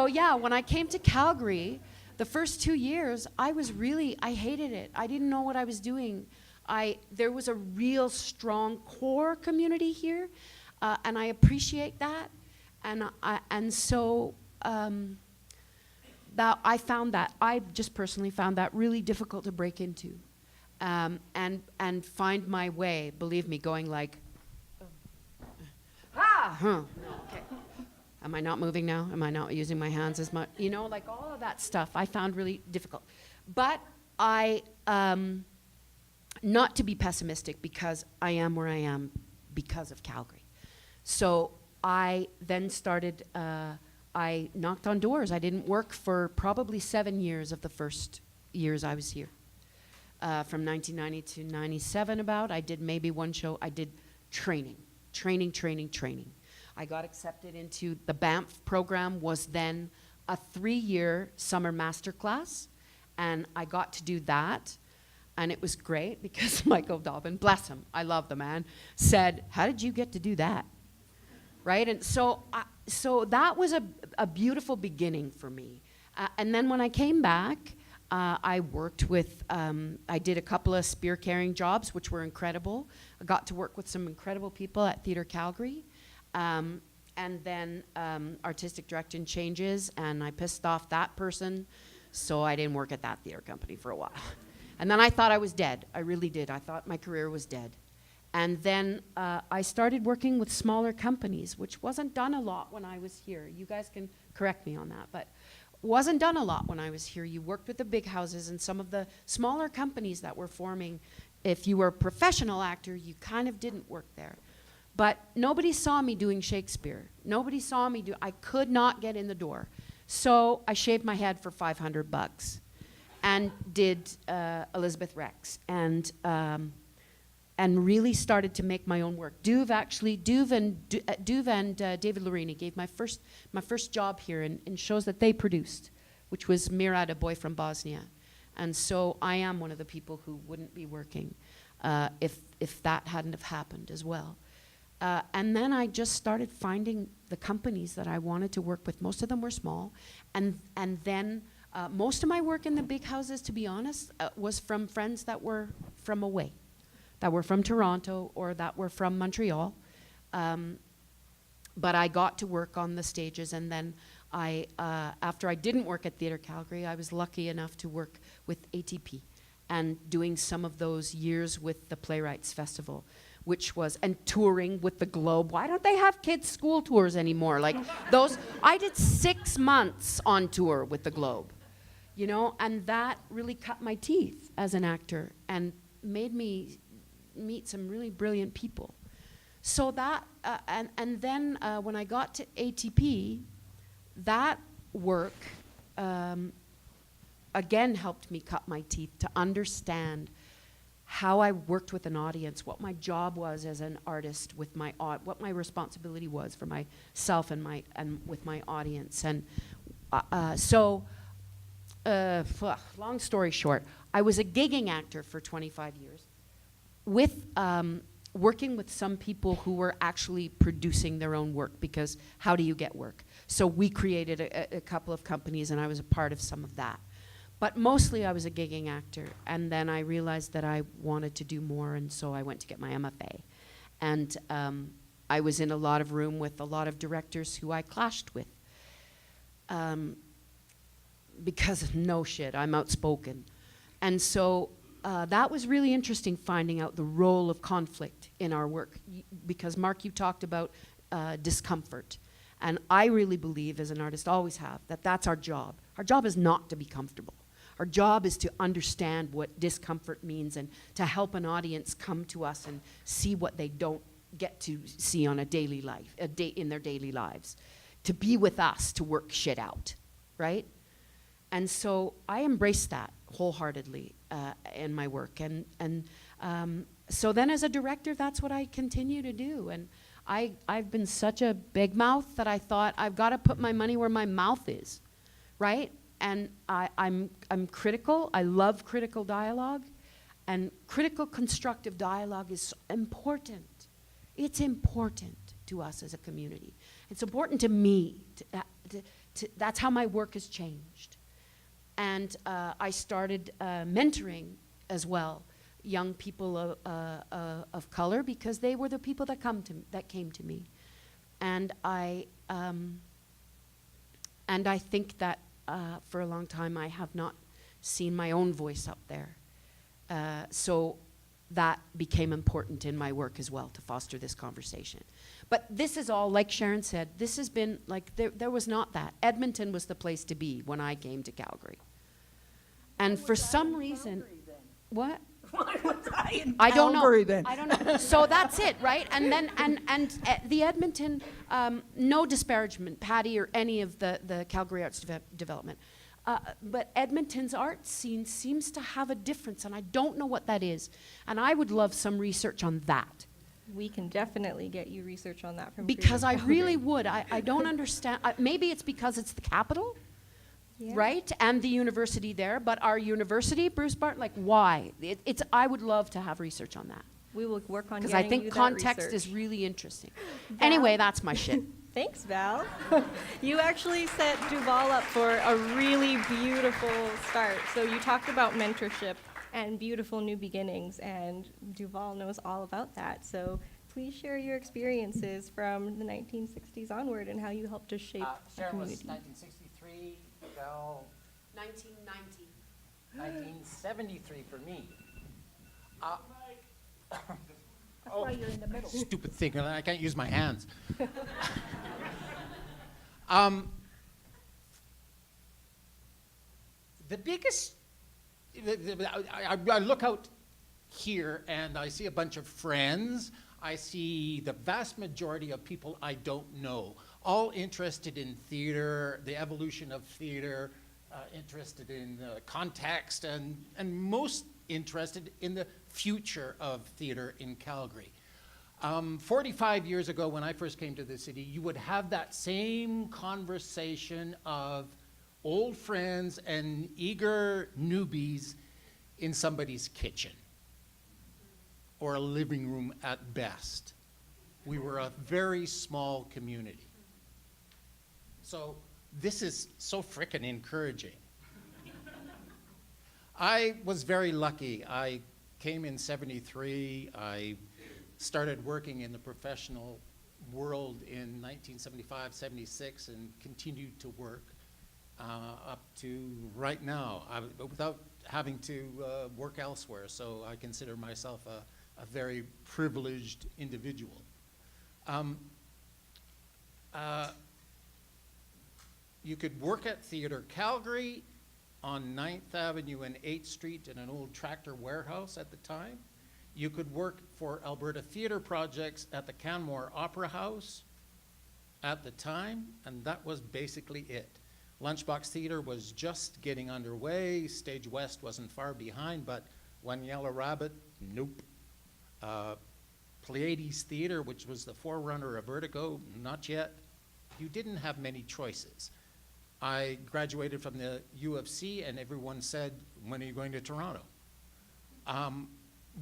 yeah, when I came to Calgary, the first 2 years, I hated it. I didn't know what I was doing. There was a real strong core community here, and I appreciate that. And so that I just personally found that really difficult to break into, and find my way. Believe me, going like, okay. Am I not moving now? Am I not using my hands as much? You know, like all of that stuff I found really difficult. But not to be pessimistic, because I am where I am because of Calgary. So I then started, I knocked on doors. I didn't work for probably 7 years of the first years I was here. From 1990 to 97 about, I did maybe one show. I did training. I got accepted into the Banff program, was then a 3-year summer master class, and I got to do that. And it was great because Michael Dobbin, bless him, I love the man, said, how did you get to do that? Right? And so that was a beautiful beginning for me. And then when I came back, I worked with, I did a couple of spear carrying jobs, which were incredible. I got to work with some incredible people at Theatre Calgary. And then artistic direction changes, and I pissed off that person, so I didn't work at that theater company for a while. And then I thought I was dead. I really did. I thought my career was dead. And then I started working with smaller companies, which wasn't done a lot when I was here. You guys can correct me on that, but wasn't done a lot when I was here. You worked with the big houses and some of the smaller companies that were forming. If you were a professional actor, you kind of didn't work there. But nobody saw me doing Shakespeare. Nobody saw me I could not get in the door. So I shaved my head for $500 and did Elizabeth Rex and really started to make my own work. Duv and David Lorini gave my first job here in shows that they produced, which was Mirad, a Boy from Bosnia. And so I am one of the people who wouldn't be working if that hadn't have happened as well. And then I just started finding the companies that I wanted to work with. Most of them were small. And then most of my work in the big houses, to be honest, was from friends that were from away, that were from Toronto or that were from Montreal. But I got to work on the stages, and then after I didn't work at Theatre Calgary, I was lucky enough to work with ATP and doing some of those years with the Playwrights Festival, which was, and touring with the Globe. Why don't they have kids' school tours anymore? Like those, I did 6 months on tour with the Globe, you know, and that really cut my teeth as an actor and made me meet some really brilliant people. So that, and then when I got to ATP, that work again helped me cut my teeth to understand how I worked with an audience, what my job was as an artist, with my what my responsibility was for myself and with my audience. And long story short, I was a gigging actor for 25 years, with working with some people who were actually producing their own work, because how do you get work? So we created a couple of companies, and I was a part of some of that. But mostly I was a gigging actor, and then I realized that I wanted to do more, and so I went to get my MFA. And I was in a lot of room with a lot of directors who I clashed with. Because no shit, I'm outspoken. And so that was really interesting, finding out the role of conflict in our work. Because Mark, you talked about discomfort. And I really believe, as an artist, always have, that that's our job. Our job is not to be comfortable. Our job is to understand what discomfort means and to help an audience come to us and see what they don't get to see on a daily life, in their daily lives. To be with us, to work shit out, right? And so I embraced that wholeheartedly in my work. And so then as a director, that's what I continue to do. And I've been such a big mouth that I thought I've got to put my money where my mouth is, right? And I'm critical. I love critical dialogue, and critical constructive dialogue is important. It's important to us as a community. It's important to me. That's how my work has changed. And I started mentoring as well young people of color, because they were the people that came to me, and I think that for a long time I have not seen my own voice up there, so that became important in my work as well, to foster this conversation. But this is all, like Sharon said, this has been like there was not that. Edmonton was the place to be when I came to Calgary, and for some reason, what? Why was I in I don't know. Calgary then? I don't know. So that's it, right? And then the Edmonton, no disparagement, Patty or any of the Calgary Arts Development, but Edmonton's art scene seems to have a difference, and I don't know what that is. And I would love some research on that. We can definitely get you research on that from Because I Calgary. really would. I don't understand. Maybe it's because it's the capital. Yeah. Right, and the university there, but our university, Bruce Bart, like why? I would love to have research on that, We will work on because getting I think you that context research. is really interesting. Anyway, that's my shit. Thanks, Val. You actually set Duval up for a really beautiful start. So you talked about mentorship and beautiful new beginnings, and Duval knows all about that. So please share your experiences from the 1960s onward and how you helped to shape the Sharon was community. 1963, Val 1990. 1973 for me. That's why you're in the middle. Stupid thing, I can't use my hands. The biggest, I look out here and I see a bunch of friends. I see the vast majority of people I don't know, all interested in theater, the evolution of theater, interested in context, and most interested in the future of theater in Calgary. 45 years ago, when I first came to the city, you would have that same conversation of old friends and eager newbies in somebody's kitchen or a living room at best. We were a very small community. So this is so frickin' encouraging. I was very lucky. I came in '73. I started working in the professional world in 1975, '76, and continued to work up to right now, without having to work elsewhere. So I consider myself a very privileged individual. You could work at Theatre Calgary on 9th Avenue and 8th Street in an old tractor warehouse at the time. You could work for Alberta Theatre Projects at the Canmore Opera House at the time, and that was basically it. Lunchbox Theatre was just getting underway. Stage West wasn't far behind, but One Yellow Rabbit, nope. Pleiades Theatre, which was the forerunner of Vertigo, not yet. You didn't have many choices. I graduated from the U of C, and everyone said, when are you going to Toronto?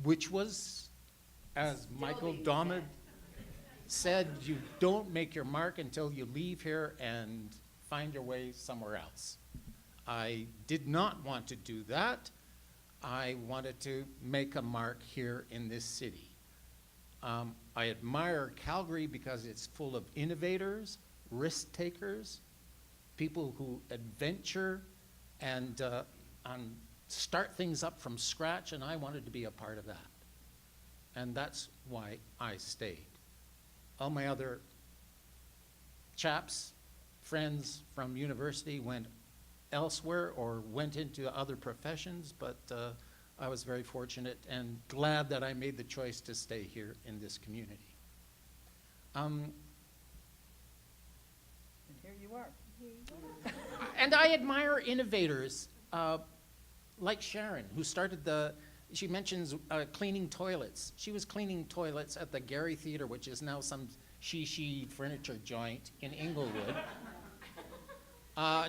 Which was, as Michael Dommett said, you don't make your mark until you leave here and find your way somewhere else. I did not want to do that. I wanted to make a mark here in this city. I admire Calgary because it's full of innovators, risk takers, people who adventure and start things up from scratch, and I wanted to be a part of that. And that's why I stayed. All my other chaps, friends from university went elsewhere or went into other professions, but I was very fortunate and glad that I made the choice to stay here in this community. And here you are. And I admire innovators like Sharon, who started she mentions cleaning toilets. She was cleaning toilets at the Gary Theatre, which is now some she furniture joint in Inglewood.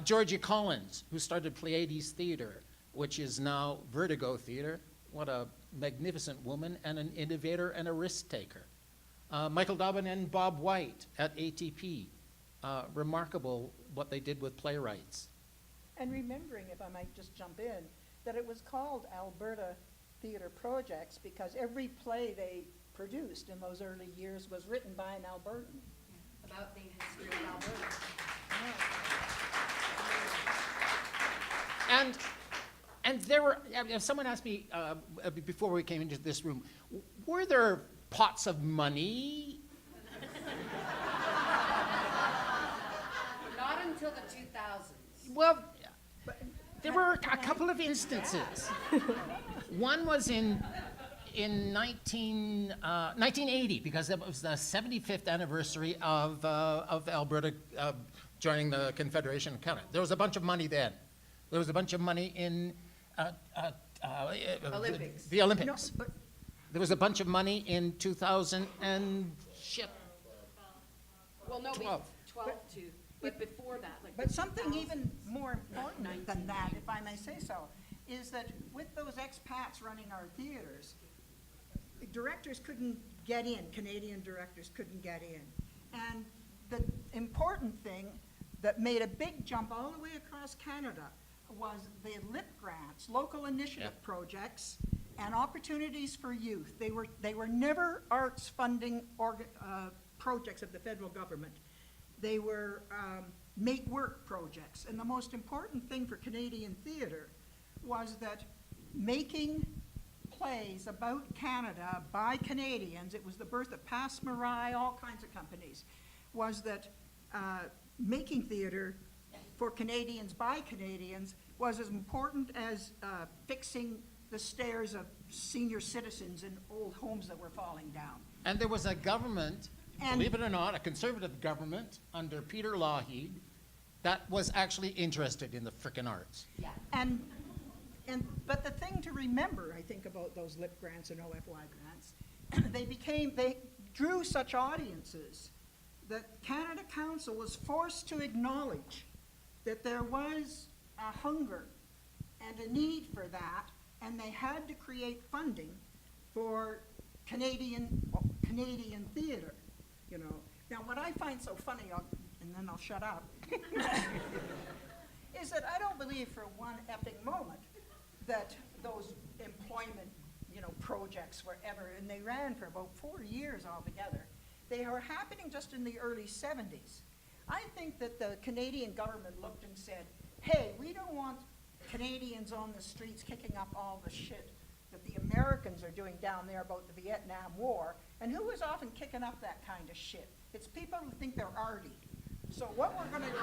Georgia Collins, who started Pleiades Theatre, which is now Vertigo Theatre. What a magnificent woman and an innovator and a risk taker. Michael Dobbin and Bob White at ATP. Remarkable what they did with playwrights. And remembering, if I might just jump in, that it was called Alberta Theatre Projects because every play they produced in those early years was written by an Albertan. About the history of Alberta. And there were, someone asked me before we came into this room, were there pots of money? Not until the 2000s. Well, there were a couple of instances. One was in 1980, because it was the 75th anniversary of Alberta joining the Confederation of Canada. There was a bunch of money then. There was a bunch of money in Olympics. The Olympics. No, but There was a bunch of money in 2000 and shit. Well, no, 12. 12 to, but before that, like. But something even more important than that, if I may say so, is that with those expats running our theaters, directors couldn't get in, Canadian directors couldn't get in. And important thing that made a big jump all the way across Canada was the LIP grants, local initiative Yeah. projects, and opportunities for youth. They were never arts funding projects of the federal government. They were make work projects. And the most important thing for Canadian theatre was that making plays about Canada by Canadians, it was the birth of Pass Marai, all kinds of companies, was that making theatre for Canadians by Canadians was as important as fixing the stairs of senior citizens in old homes that were falling down. And there was a government, And- believe it or not, a conservative government under Peter Lougheed that was actually interested in the frickin' arts. But the thing to remember, I think, about those LIP grants and OFY grants, they drew such audiences that Canada Council was forced to acknowledge that there was a hunger and a need for that, and they had to create funding for Canadian theatre, you know. Now, what I find so funny, and then I'll shut up, is that I don't believe for one effing moment that those employment, you know, projects were ever, and they ran for about 4 years altogether. They were happening just in the early 70s. I think that the Canadian government looked and said, hey, we don't want Canadians on the streets kicking up all the shit that the Americans are doing down there about the Vietnam War. And who is often kicking up that kind of shit? It's people who think they're arty. So what we're gonna do,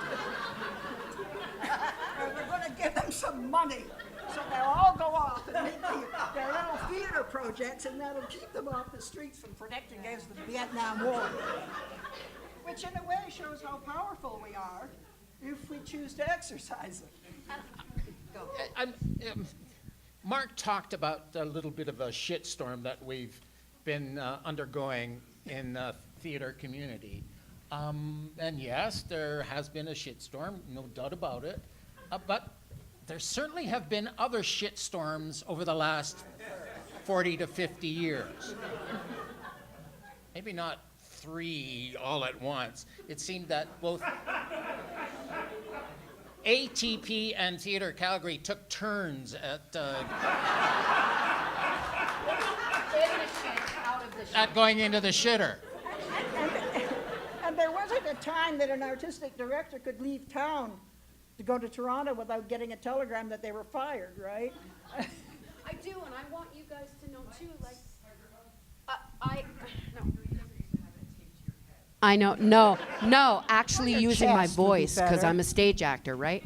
we're gonna give them some money, so they'll all go off and make their little theater projects, and that'll keep them off the streets from protecting against the Vietnam War. Which in a way shows how powerful we are if we choose to exercise it. Mark talked about a little bit of a shitstorm that we've been undergoing in the theater community. And yes, there has been a shitstorm, no doubt about it. But there certainly have been other shitstorms over the last 40 to 50 years. Maybe not 3 all at once. It seemed that both ATP and Theatre Calgary took turns at going into the shitter. And there wasn't a time that an artistic director could leave town to go to Toronto without getting a telegram that they were fired, right? I do, and I want you guys to know too, like, I know, no, actually Your using my chest would be voice, because better. I'm a stage actor, right?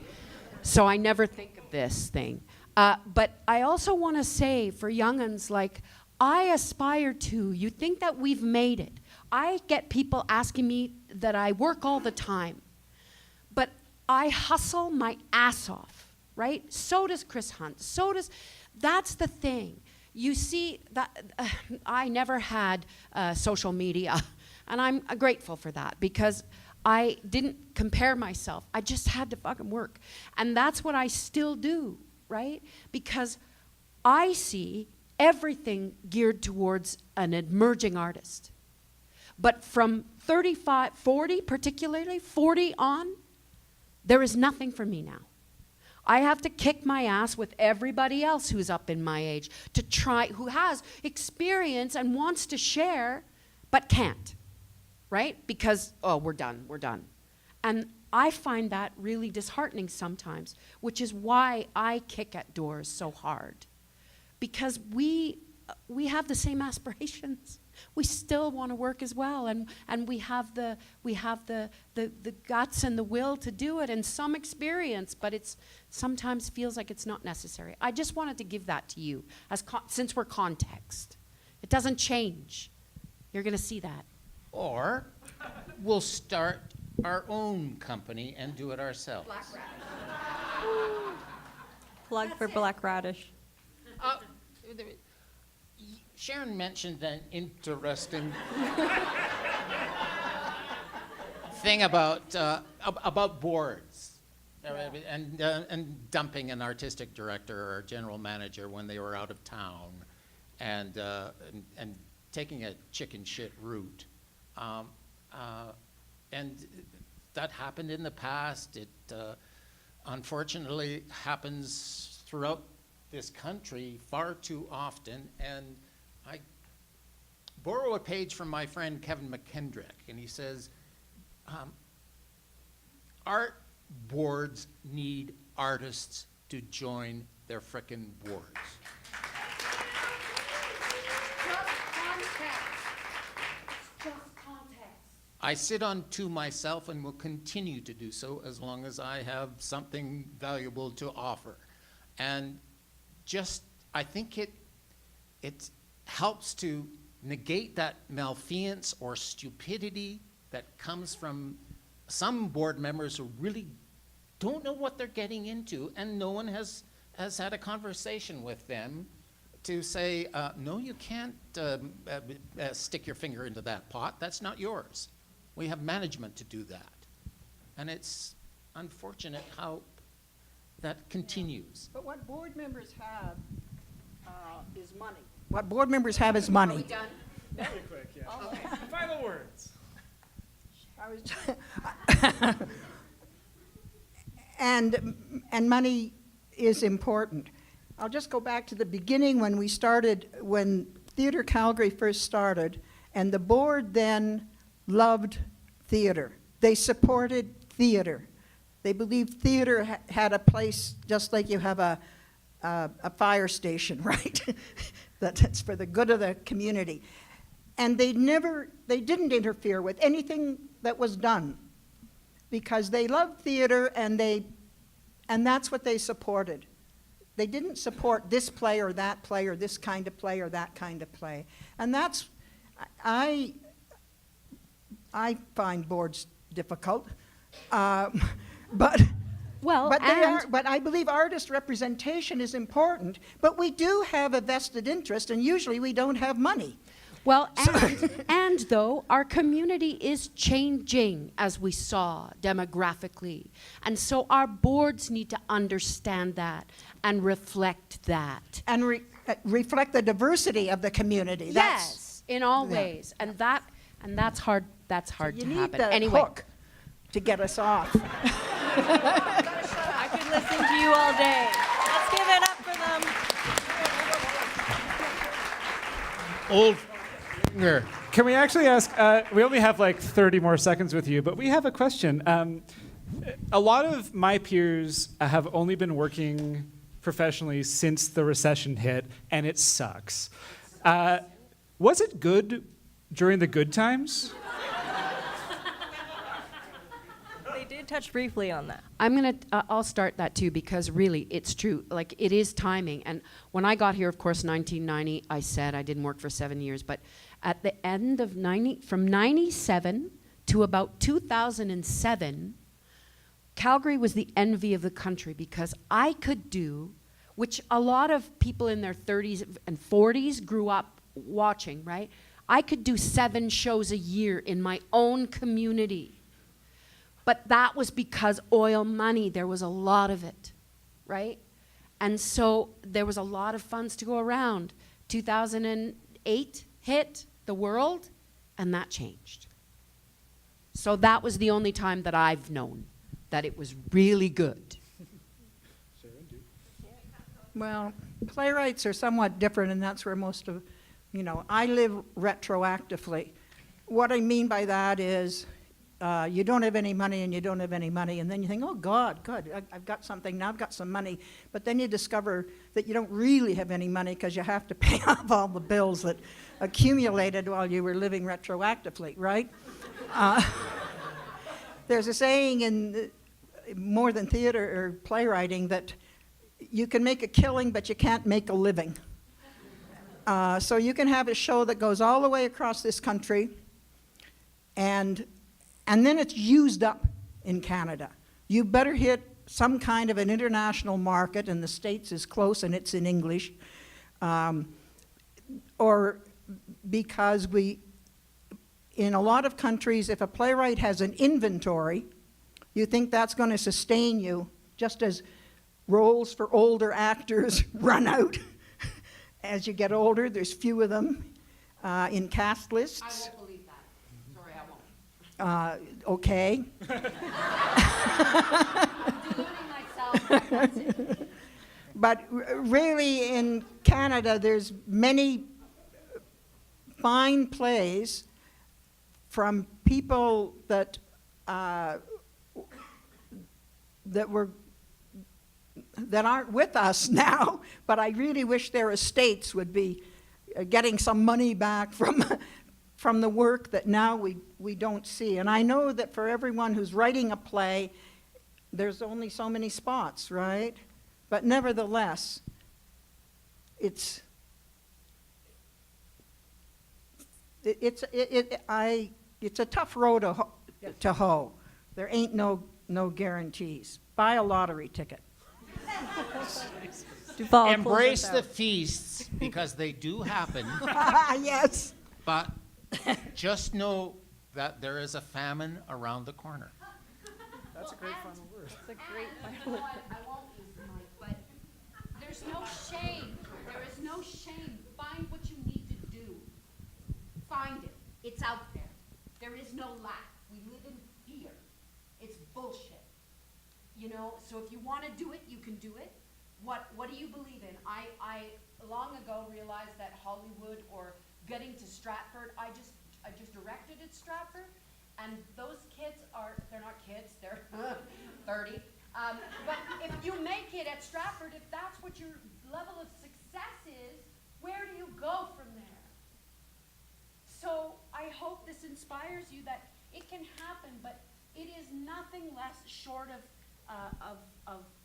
So I never think of this thing. But I also want to say for young'uns, like, I aspire to, you think that we've made it. I get people asking me that I work all the time, but I hustle my ass off, right? So does Chris Hunt, that's the thing. You see, that I never had social media, and I'm grateful for that, because I didn't compare myself. I just had to fucking work. And that's what I still do, right? Because I see everything geared towards an emerging artist. But from 35, 40, particularly 40 on, there is nothing for me now. I have to kick my ass with everybody else who's up in my age to try, who has experience and wants to share, but can't, right? Because, oh, we're done. And I find that really disheartening sometimes, which is why I kick at doors so hard. Because we have the same aspirations. We still want to work as well, and we have the guts and the will to do it, and some experience, but it's sometimes feels like it's not necessary. I just wanted to give that to you, since we're context. It doesn't change. You're going to see that. Or we'll start our own company and do it ourselves. Plug for Black Radish. Sharon mentioned an interesting thing about boards and dumping an artistic director or a general manager when they were out of town, and taking a chicken shit route. And that happened in the past. It unfortunately happens throughout this country far too often. And I borrow a page from my friend Kevin McKendrick, and he says, art boards need artists to join their frickin' boards. I sit on two myself and will continue to do so as long as I have something valuable to offer. And just, I think it helps to negate that malfeasance or stupidity that comes from some board members who really don't know what they're getting into, and no one has had a conversation with them to say, no, you can't stick your finger into that pot. That's not yours. We have management to do that. And it's unfortunate how that continues. But what board members have is money. What board members have is money. Very quick, yeah. Final words. I was and money is important. I'll just go back to the beginning when we started, when Theatre Calgary first started, and the board then loved theatre. They supported theatre. They believed theatre had a place just like you have a fire station, right? That's for the good of the community. And they didn't interfere with anything that was done because they loved theatre and that's what they supported. They didn't support this play or that play or this kind of play or that kind of play. And that's, I find boards difficult, but I believe artist representation is important, but we do have a vested interest, and usually we don't have money. Well, and though our community is changing, as we saw demographically, and so our boards need to understand that and reflect that. And reflect the diversity of the community. Yes, in all ways, and that's hard. That's hard you to need happen. the Anyway, hook to get us off. I could listen to you all day. Let's give it up for them. Old finger. Can we actually ask, we only have like 30 more seconds with you, but we have a question. A lot of my peers have only been working professionally since the recession hit, and it sucks. Was it good during the good times? They did touch briefly on that. I'll start that too, because really it's true. Like, it is timing. And when I got here, of course, 1990, I said I didn't work for 7 years, but at the end of from 97 to about 2007, Calgary was the envy of the country because I could do, which a lot of people in their 30s and 40s grew up watching, right? I could do 7 shows a year in my own community. But that was because oil money, there was a lot of it, right? And so there was a lot of funds to go around. 2008 hit the world, and that changed. So that was the only time that I've known that it was really good. Well, playwrights are somewhat different, and that's where most of, I live retroactively. What I mean by that is you don't have any money and you don't have any money, and then you think, oh God, good, I've got something, now I've got some money. But then you discover that you don't really have any money because you have to pay off all the bills that accumulated while you were living retroactively, right? There's a saying in more than theater or playwriting that you can make a killing, but you can't make a living. So you can have a show that goes all the way across this country, and then it's used up in Canada. You better hit some kind of an international market, and the States is close and it's in English, or because in a lot of countries, if a playwright has an inventory, you think that's going to sustain you, just as roles for older actors run out. As you get older, there's few of them in cast lists. I won't believe that. Sorry, I won't. Okay. But really, in Canada, there's many fine plays from people that aren't with us now, but I really wish their estates would be getting some money back from the work that now we don't see. And I know that for everyone who's writing a play, there's only so many spots, right? But nevertheless, it's a tough road to hoe. There ain't no guarantees. Buy a lottery ticket. Duval, Embrace close the us out. feasts because they do happen, Yes. but just know that there is a famine around the corner. That's a great final word. It's a great You know what? I won't use the mic, but there's no shame. There is no shame. Find what you need to do. Find it. It's out there. There is no lack. We live in fear. It's bullshit. You know, so if you want to do it, you can do it. What do you believe in? I long ago realized that Hollywood or getting to Stratford, I just directed at Stratford, and those kids they're not kids, they're 30. But if you make it at Stratford, if that's what your level of success is, where do you go from there? So I hope this inspires you that it can happen, but it is nothing less short of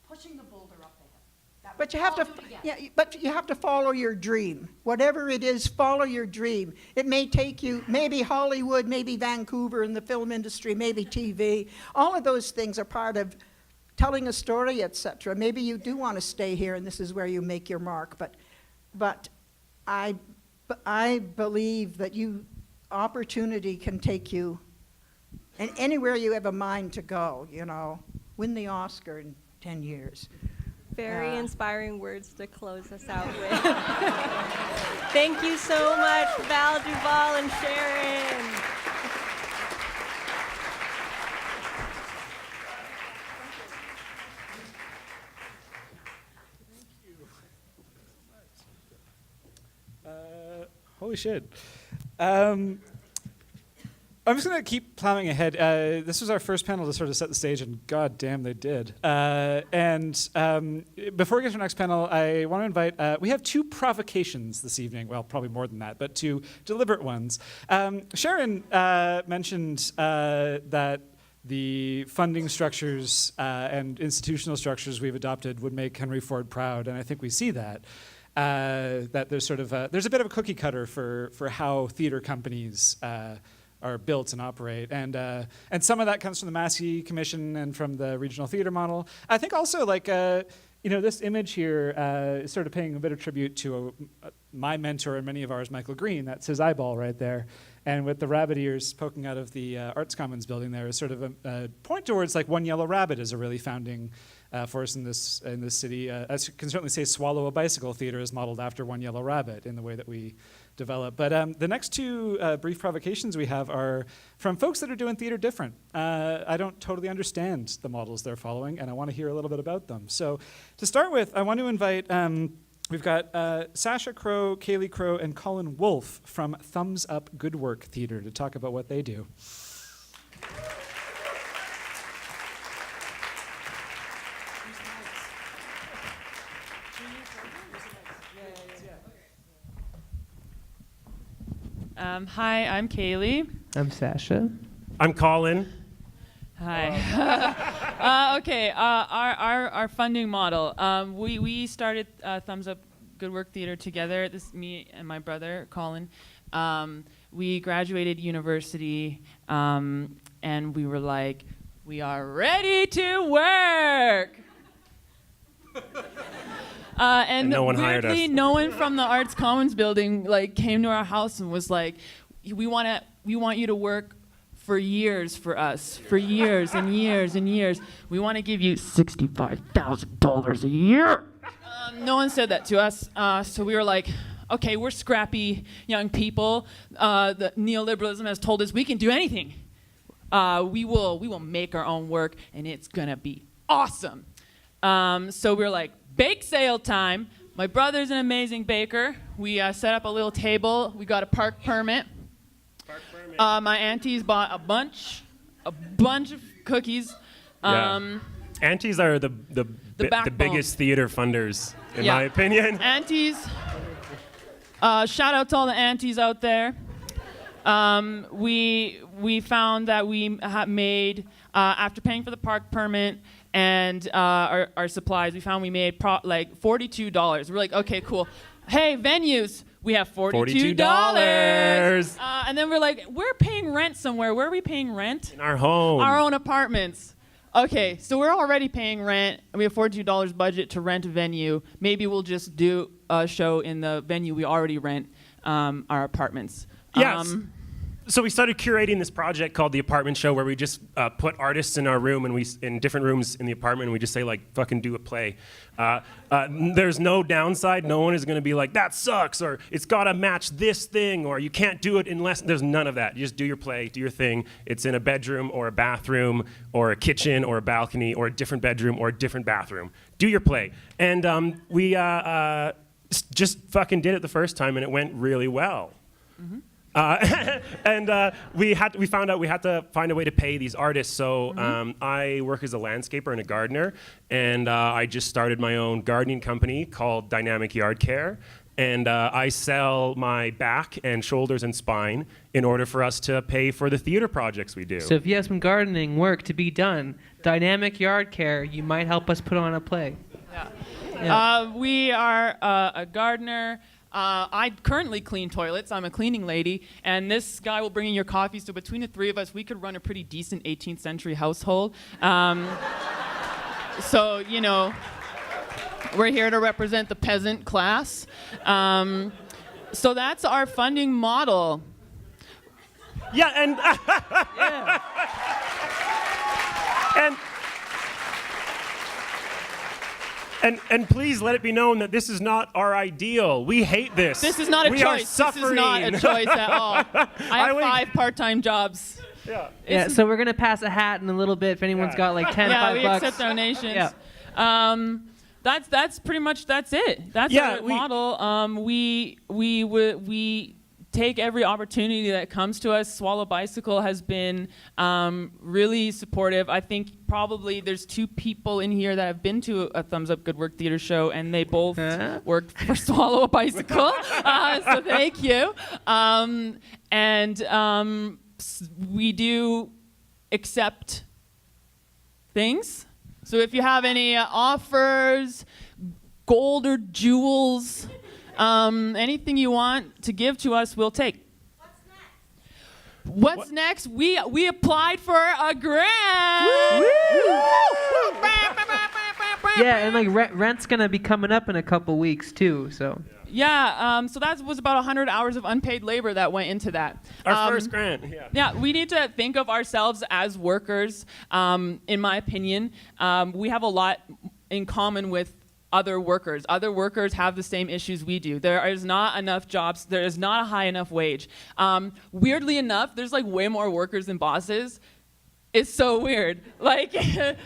pushing the boulder up the hill. That But we you have all to, do together. yeah, but you have to follow your dream. Whatever it is, follow your dream. It may take you, maybe Hollywood, maybe Vancouver in the film industry, maybe TV. All of those things are part of telling a story, etc. Maybe you do want to stay here and this is where you make your mark. But I believe that opportunity can take you, and anywhere you have a mind to go, you know, win the Oscar in 10 years. Very inspiring words to close us out with. Thank you so much, Val, Duval, and Sharon. Holy shit. I'm just going to keep plowing ahead. This was our first panel to sort of set the stage, and god damn, they did. Before we get to our next panel, I want to invite, we have 2 provocations this evening. Well, probably more than that, but 2 deliberate ones. Sharon mentioned that the funding structures and institutional structures we've adopted would make Henry Ford proud, and I think we see that. That there's sort of there's a bit of a cookie cutter for how theater companies are built and operate, and some of that comes from the Massey Commission and from the regional theater model. I think also this image here is sort of paying a bit of tribute to my mentor and many of ours, Michael Green. That's his eyeball right there, and with the rabbit ears poking out of the Arts Commons building there is sort of a point towards One Yellow Rabbit is a really founding force in this city. As you can certainly say, Swallow a Bicycle Theater is modeled after One Yellow Rabbit in the way that we develop. But the next 2 brief provocations we have are from folks that are doing theater different. I don't totally understand the models they're following, and I want to hear a little bit about them. So to start with, I want to invite, we've got Sasha Crow, Kaylee Crow, and Colin Wolfe from Thumbs Up Good Work Theater to talk about what they do. Hi, I'm Kaylee. I'm Sasha. I'm Colin. Hi. Okay, our funding model. We started Thumbs Up Good Work Theater together. This is me and my brother, Colin. We graduated university, and we were like, we are ready to work. And no one hired weirdly, us. no one from the Arts Commons building came to our house and was like, we want you to work for years for us, for years and years and years. We want to give you $65,000 a year. No one said that to us, so we were like, okay, we're scrappy young people. The neoliberalism has told us we can do anything. we will make our own work, and it's gonna be awesome. So we're like, bake sale time. My brother's an amazing baker. We set up a little table. We got a park permit. My aunties bought a bunch of cookies. Aunties are the biggest theater funders, in my opinion. Aunties. Shout out to all the aunties out there. We found that we made, after paying for the park permit and our supplies, we found we made like $42. We're like, okay, cool. Hey, venues, we have $42. And then we're like, we're paying rent somewhere. Where are we paying rent? In our home. Our own apartments. Okay, so we're already paying rent. We have $42 budget to rent a venue. Maybe we'll just do a show in the venue we already rent, our apartments. Yes. So we started curating this project called The Apartment Show, where we just put artists in our room and in different rooms in the apartment, and we just say, like, fucking do a play. There's no downside. No one is going to be like, that sucks, or it's got to match this thing, or you can't do it unless. There's none of that. You just do your play, do your thing. It's in a bedroom or a bathroom or a kitchen or a balcony or a different bedroom or a different bathroom. Do your play. And we just fucking did it the first time, and it went really well. Mm-hmm. We found out we had to find a way to pay these artists. So I work as a landscaper and a gardener, and I just started my own gardening company called Dynamic Yard Care. And I sell my back and shoulders and spine in order for us to pay for the theater projects we do. So if you have some gardening work to be done, Dynamic Yard Care, you might help us put on a play. Yeah. We are a gardener. I currently clean toilets. I'm a cleaning lady, and this guy will bring in your coffee. So between the three of us, we could run a pretty decent 18th century household. So, you know, we're here to represent the peasant class. So that's our funding model. Yeah, and And please let it be known that this is not our ideal. We hate this. This is not a choice. This is not a choice at all. I have 5 part-time jobs. Yeah, so we're going to pass a hat in a little bit if anyone's got like 10, yeah, $5 we bucks. accept donations. Yeah. That's pretty much, that's it. That's our model. We take every opportunity that comes to us. Swallow Bicycle has been really supportive. I think probably there's 2 people in here that have been to a Thumbs Up Good Work Theater show, and they both worked for Swallow a Bicycle. So thank you. We do accept things. So if you have any offers, gold or jewels, anything you want to give to us, we'll take. What's next? We applied for a grant. Yeah, and like rent's gonna be coming up in a couple weeks too. So yeah, so that was about 100 hours of unpaid labor that went into that. Our first grant. Yeah, we need to think of ourselves as workers. In my opinion, we have a lot in common with other workers. Other workers have the same issues we do. There is not enough jobs. There is not a high enough wage. Weirdly enough, there's like way more workers than bosses. It's so weird. Like, we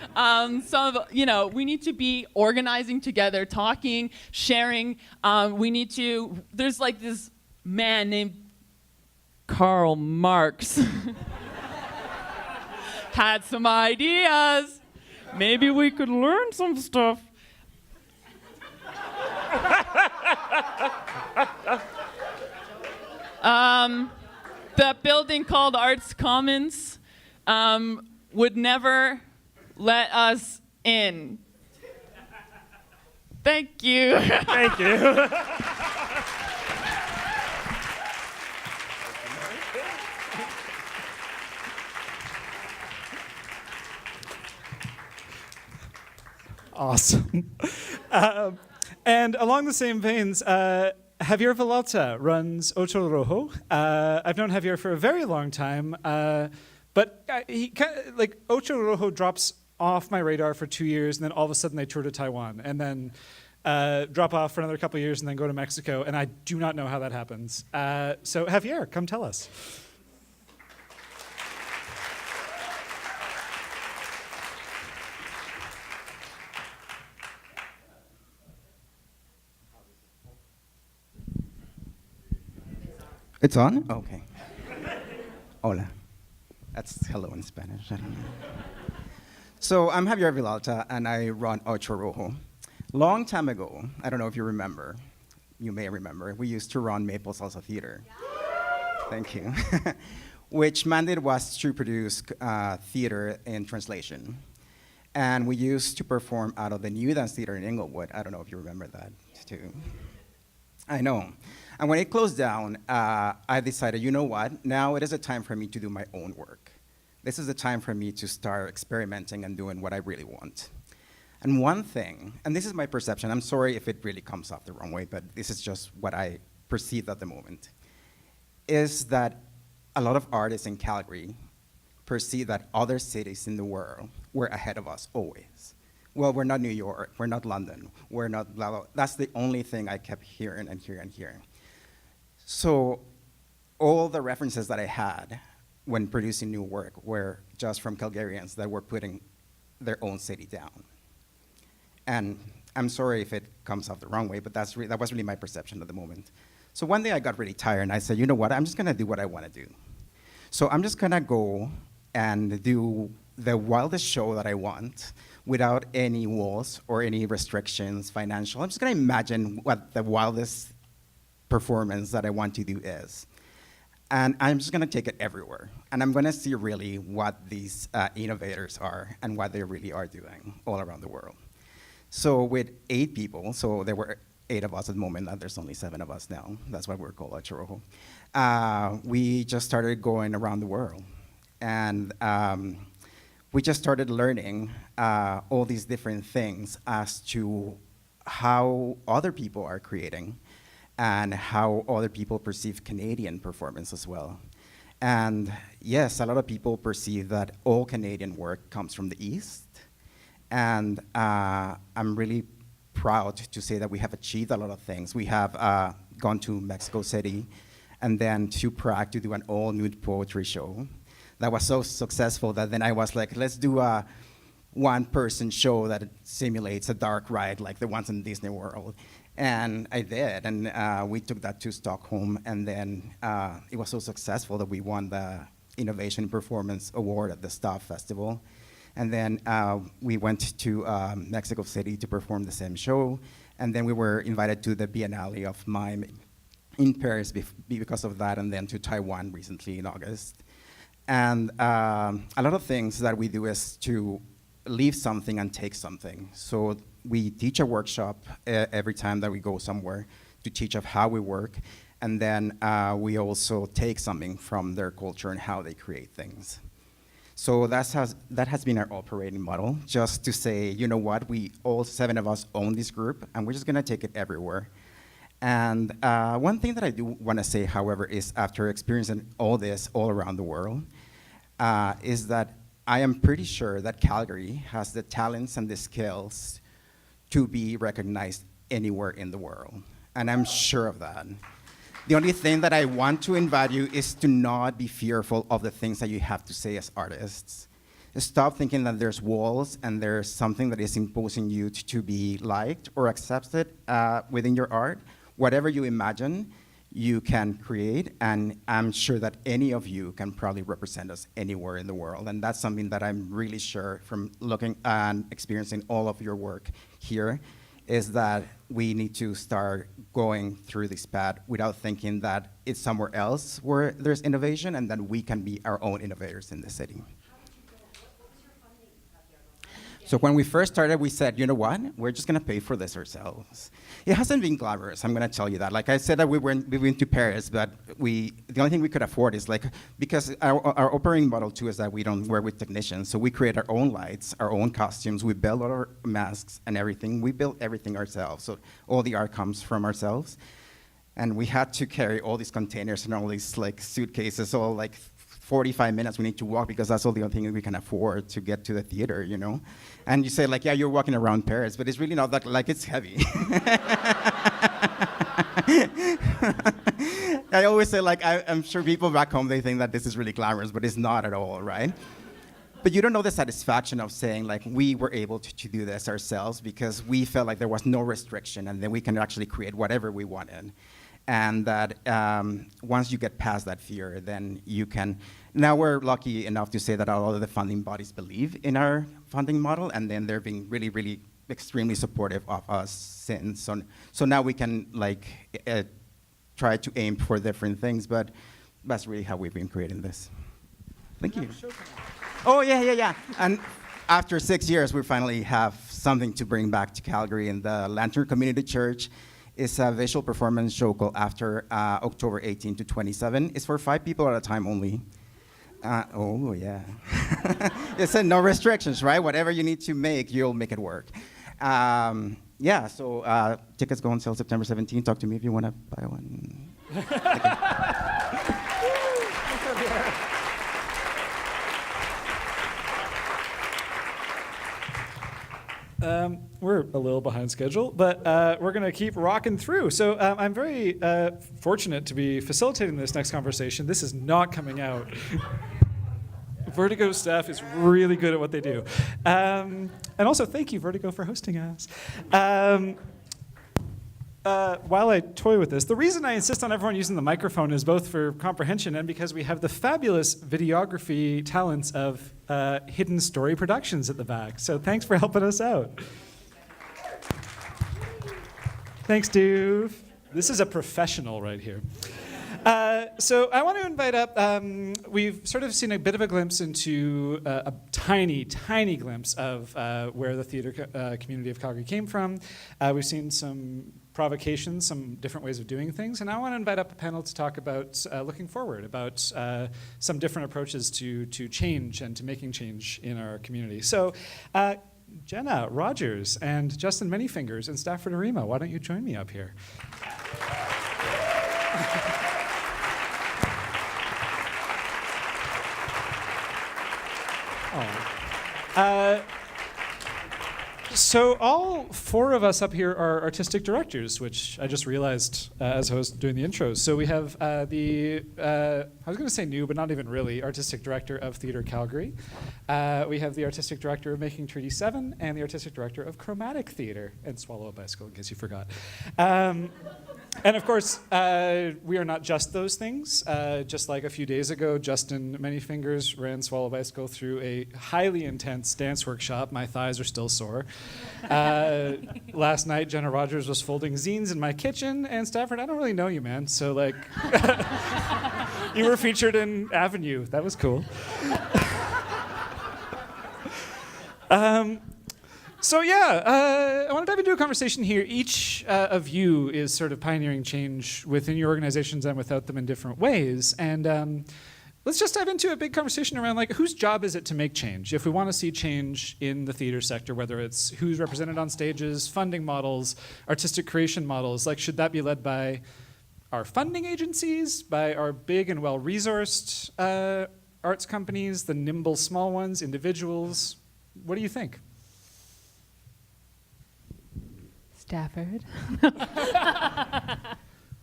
need to be organizing together, talking, sharing. There's like this man named Karl Marx had some ideas. Maybe we could learn some stuff. The building called Arts Commons would never let us in. Thank you. Thank you. Awesome. And along the same veins, Javier Villalta runs Ocho Rojo. I've known Javier for a very long time, but Ocho Rojo drops off my radar for 2 years, and then all of a sudden they tour to Taiwan, and then drop off for another couple of years, and then go to Mexico, and I do not know how that happens. So Javier, come tell us. It's on? Okay. Hola. That's hello in Spanish. I don't know. So I'm Javier Villalta, and I run Ocho Rojo. Long time ago, I don't know if you remember, you may remember, we used to run Maple Salsa Theater. Thank you. Which mandate was to produce theater in translation. And we used to perform out of the New Dance Theater in Inglewood. I don't know if you remember that, too. I know. And when it closed down, I decided, you know what? Now it is a time for me to do my own work. This is the time for me to start experimenting and doing what I really want. And one thing, and this is my perception, I'm sorry if it really comes off the wrong way, but this is just what I perceive at the moment, is that a lot of artists in Calgary perceive that other cities in the world were ahead of us always. Well, we're not New York, we're not London, we're not blah, blah. That's the only thing I kept hearing and hearing and hearing. So all the references that I had when producing new work were just from Calgarians that were putting their own city down. And I'm sorry if it comes off the wrong way, but that was really my perception at the moment. So one day I got really tired and I said, you know what, I'm just gonna do what I wanna do. So I'm just gonna go and do the wildest show that I want without any walls or any restrictions, financial. I'm just gonna imagine what the wildest performance that I want to do is. And I'm just gonna take it everywhere. And I'm gonna see really what these innovators are and what they really are doing all around the world. So with 8 people, so there were 8 of us at the moment, and there's only 7 of us now. That's why we're called Ocho Rojo. We just started going around the world. And we just started learning all these different things as to how other people are creating and how other people perceive Canadian performance as well. And yes, a lot of people perceive that all Canadian work comes from the East. And I'm really proud to say that we have achieved a lot of things. We have gone to Mexico City and then to Prague to do an all-nude poetry show. That was so successful that then I was like, let's do a one-person show that simulates a dark ride like the ones in Disney World. And I did, and we took that to Stockholm, and then it was so successful that we won the Innovation Performance Award at the Staff Festival. And then we went to Mexico City to perform the same show, and then we were invited to the Biennale of Mime in Paris because of that, and then to Taiwan recently in August. And a lot of things that we do is to leave something and take something. So we teach a workshop every time that we go somewhere to teach of how we work, and then we also take something from their culture and how they create things. So that has been our operating model, just to say, you know what, we all 7 of us own this group, and we're just gonna take it everywhere. And one thing that I do wanna say, however, is after experiencing all this all around the world, is that I am pretty sure that Calgary has the talents and the skills to be recognized anywhere in the world. And I'm sure of that. The only thing that I want to invite you is to not be fearful of the things that you have to say as artists. Stop thinking that there's walls and there's something that is imposing you to be liked or accepted within your art. Whatever you imagine, you can create, and I'm sure that any of you can probably represent us anywhere in the world. And that's something that I'm really sure from looking and experiencing all of your work here, is that we need to start going through this path without thinking that it's somewhere else where there's innovation and that we can be our own innovators in the city. So when we first started, we said, you know what? We're just gonna pay for this ourselves. It hasn't been glamorous, I'm gonna tell you that. Like I said that we went to Paris, but the only thing we could afford is because our operating model too is that we don't work with technicians, so we create our own lights, our own costumes, we build all our masks and everything. We build everything ourselves, so all the art comes from ourselves. And we had to carry all these containers and all these suitcases, all 45 minutes we need to walk because that's all the only thing we can afford to get to the theater, you know? And you say yeah, you're walking around Paris, but it's really not that, it's heavy. I always say I'm sure people back home, they think that this is really glamorous, but it's not at all, right? But you don't know the satisfaction of saying we were able to do this ourselves because we felt like there was no restriction and then we can actually create whatever we wanted. and that once you get past that fear, then you can. Now we're lucky enough to say that a lot of the funding bodies believe in our funding model, and then they're being really, really extremely supportive of us since. So now we can like try to aim for different things, but that's really how we've been creating this. Thank you. Oh, yeah. And after 6 years, we finally have something to bring back to Calgary, and the Lantern Community Church is a visual performance show called After October 18 to 27. It's for 5 people at a time only. Oh, yeah. It said no restrictions, right? Whatever you need to make, you'll make it work. Yeah, so tickets go on sale September 17. Talk to me if you want to buy one. We're a little behind schedule, but we're going to keep rocking through. So I'm very fortunate to be facilitating this next conversation. This is not coming out. Vertigo staff is really good at what they do. And also, thank you, Vertigo, for hosting us. While I toy with this, the reason I insist on everyone using the microphone is both for comprehension and because we have the fabulous videography talents of Hidden Story Productions at the back. So thanks for helping us out. Thanks, Duve. This is a professional right here. So I want to invite up, we've sort of seen a bit of a glimpse into a tiny, tiny glimpse of where the theater community of Calgary came from. We've seen some provocations, some different ways of doing things, and I want to invite up a panel to talk about looking forward, about some different approaches to change and to making change in our community. So Jenna Rogers and Justin Manyfingers and Stafford Arima, why don't you join me up here? So all 4 of us up here are artistic directors, which I just realized as I was doing the intros. So we have I was going to say new, but not even really, artistic director of Theatre Calgary. We have the artistic director of Making Treaty 7 and the artistic director of Chromatic Theatre and Swallow a Bicycle, in case you forgot. And of course, we are not just those things. Just like a few days ago, Justin Manyfingers ran Swallow Bicycle through a highly intense dance workshop. My thighs are still sore. Last night, Jenna Rogers was folding zines in my kitchen, and Stafford, I don't really know you, man. So like, you were featured in Avenue. That was cool. So yeah, I want to dive into a conversation here. Each of you is sort of pioneering change within your organizations and without them in different ways. And let's just dive into a big conversation around like whose job is it to make change? If we want to see change in the theater sector, whether it's who's represented on stages, funding models, artistic creation models, like should that be led by our funding agencies, by our big and well-resourced arts companies, the nimble small ones, individuals? What do you think? Stafford.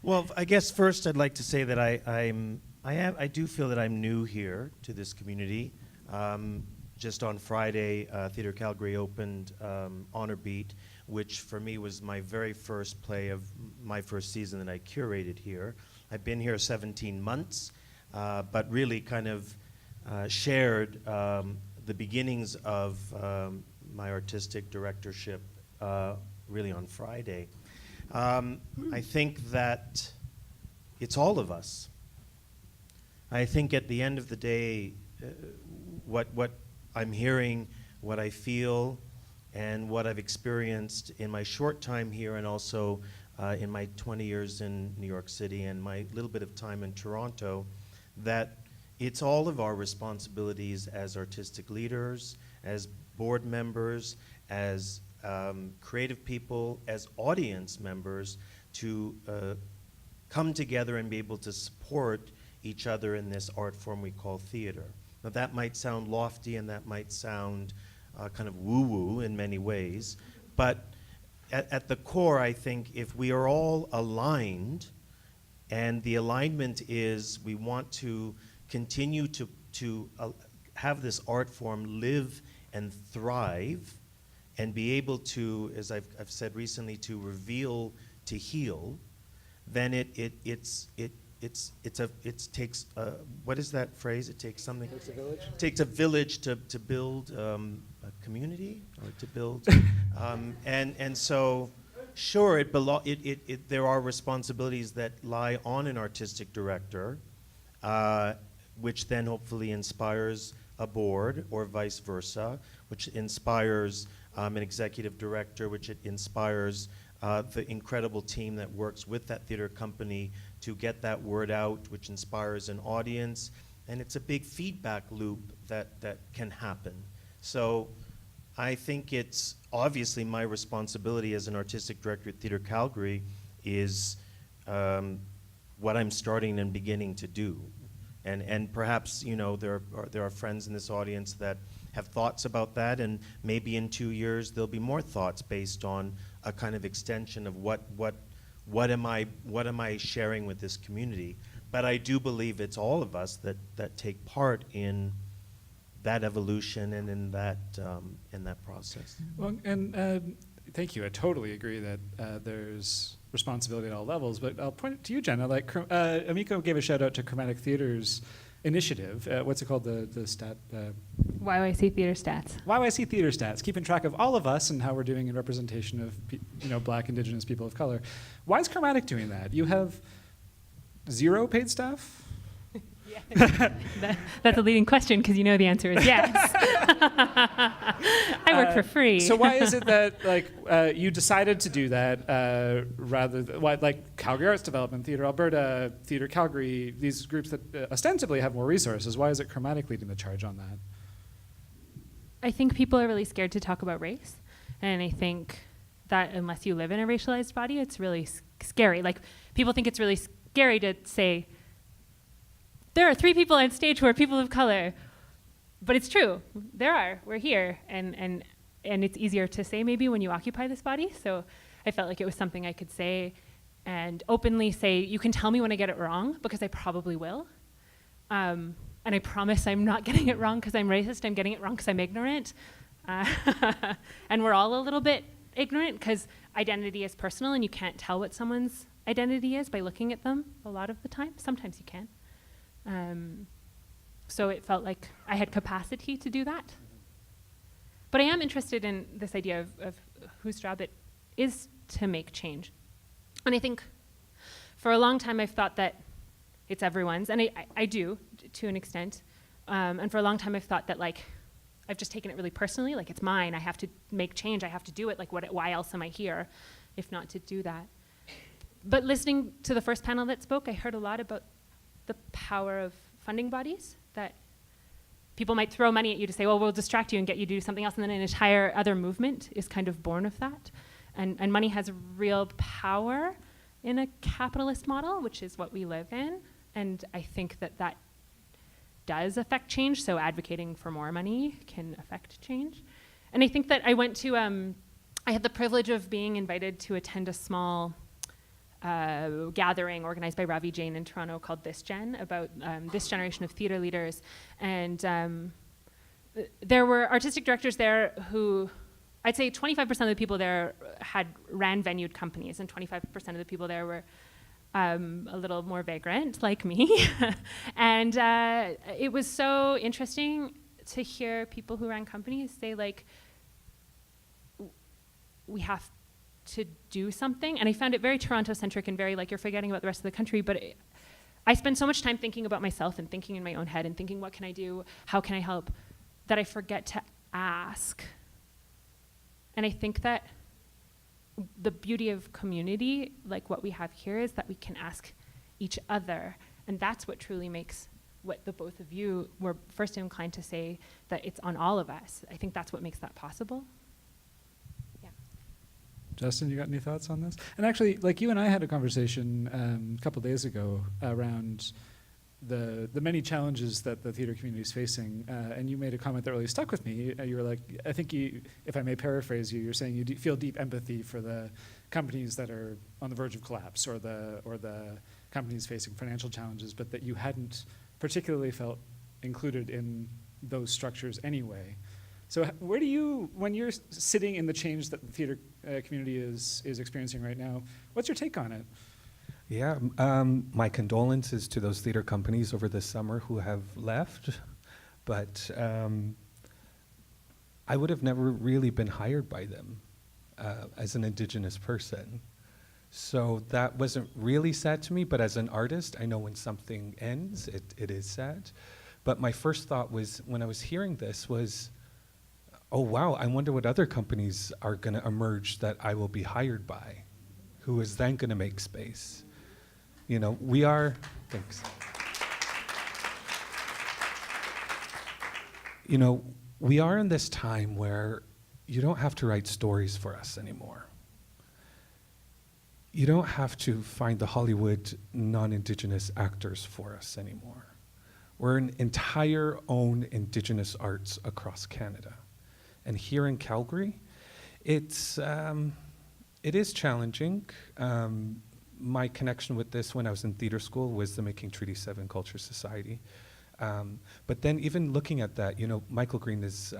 Well, I guess first I'd like to say that I do feel that I'm new here to this community. Just on Friday, Theatre Calgary opened Honor Beat, which for me was my very first play of my first season that I curated here. I've been here 17 months, but really kind of shared the beginnings of my artistic directorship really on Friday. I think that it's all of us. I think at the end of the day, what I'm hearing, what I feel, and what I've experienced in my short time here and also in my 20 years in New York City and my little bit of time in Toronto, that it's all of our responsibilities as artistic leaders, as board members, as creative people, as audience members to come together and be able to support each other in this art form we call theater. Now that might sound lofty and that might sound kind of woo-woo in many ways, but at the core, I think if we are all aligned, and the alignment is we want to continue to have this art form live and thrive, and be able to, as I've said recently, to reveal, to heal, then it takes what is that phrase? It takes something. Takes a village. Takes a village to build a community or to build, and so. Sure, there are responsibilities that lie on an artistic director, which then hopefully inspires a board, or vice versa, which inspires an executive director, which it inspires the incredible team that works with that theater company to get that word out, which inspires an audience. And it's a big feedback loop that can happen. So I think it's obviously my responsibility as an artistic director at Theatre Calgary is what I'm starting and beginning to do. And perhaps, you know, there are friends in this audience that have thoughts about that, and maybe in 2 years there'll be more thoughts based on a kind of extension of what am I sharing with this community. But I do believe it's all of us that take part in that evolution and in that process. Well, and thank you. I totally agree that there's responsibility at all levels. But I'll point it to you, Jenna. Like Emiko gave a shout out to Chromatic Theatre's initiative. What's it called? The stat. YYC Theater Stats. YYC Theater Stats, keeping track of all of us and how we're doing in representation of Black, Indigenous, people of color. Why is Chromatic doing that? You have 0 paid staff? That's a leading question because you know the answer is yes. I work for free. So why is it that you decided to do that rather than like Calgary Arts Development, Theatre Alberta, Theatre Calgary, these groups that ostensibly have more resources? Why is it Chromatic leading the charge on that? I think people are really scared to talk about race, and I think that unless you live in a racialized body, it's really scary. Like people think it's really scary to say, there are 3 people on stage who are people of color, but it's true. There are. We're here, and it's easier to say maybe when you occupy this body. So I felt like it was something I could say and openly say, you can tell me when I get it wrong, because I probably will. And I promise I'm not getting it wrong because I'm racist. I'm getting it wrong because I'm ignorant. And we're all a little bit ignorant because identity is personal, and you can't tell what someone's identity is by looking at them a lot of the time. Sometimes you can. So it felt like I had capacity to do that. But I am interested in this idea of whose job it is to make change. And I think for a long time I've thought that it's everyone's, and I do to an extent. And for a long time I've thought that like I've just taken it really personally, like it's mine, I have to make change, I have to do it, like why else am I here if not to do that? But listening to the first panel that spoke, I heard a lot about the power of funding bodies, that people might throw money at you to say, well, we'll distract you and get you to do something else, and then an entire other movement is kind of born of that. And money has real power in a capitalist model, which is what we live in, and I think that does affect change, so advocating for more money can affect change. And I think that I went to, I had the privilege of being invited to attend a small gathering organized by Ravi Jain in Toronto called This Gen, about this generation of theater leaders. And there were artistic directors there who, I'd say 25% of the people there ran venued companies, and 25% of the people there were a little more vagrant, like me. And it was so interesting to hear people who ran companies say, like, we have to do something. And I found it very Toronto-centric and very like, you're forgetting about the rest of the country. But I spend so much time thinking about myself and thinking in my own head and thinking, what can I do? How can I help? That I forget to ask. And I think that the beauty of community, like what we have here, is that we can ask each other. And that's what truly makes what the both of you were first inclined to say, that it's on all of us. I think that's what makes that possible. Justin, you got any thoughts on this? And actually, like you and I had a conversation a couple days ago around the many challenges that the theater community is facing, and you made a comment that really stuck with me. You were like, I think you, if I may paraphrase you, you're saying you feel deep empathy for the companies that are on the verge of collapse, or the companies facing financial challenges, but that you hadn't particularly felt included in those structures anyway. So where do you, when you're sitting in the change that the theater community is experiencing right now, what's your take on it? Yeah, my condolences to those theater companies over the summer who have left, but I would have never really been hired by them as an Indigenous person. So that wasn't really sad to me, but as an artist, I know when something ends, it is sad. But my first thought was, when I was hearing this, was, oh wow, I wonder what other companies are gonna emerge that I will be hired by, who is then gonna make space. You know, we are, thanks. You know, we are in this time where you don't have to write stories for us anymore. You don't have to find the Hollywood non-Indigenous actors for us anymore. We're an entire own Indigenous arts across Canada. And here in Calgary, it is challenging. My connection with this when I was in theater school was the Making Treaty 7 Culture Society. But then even looking at that, you know, Michael Green is,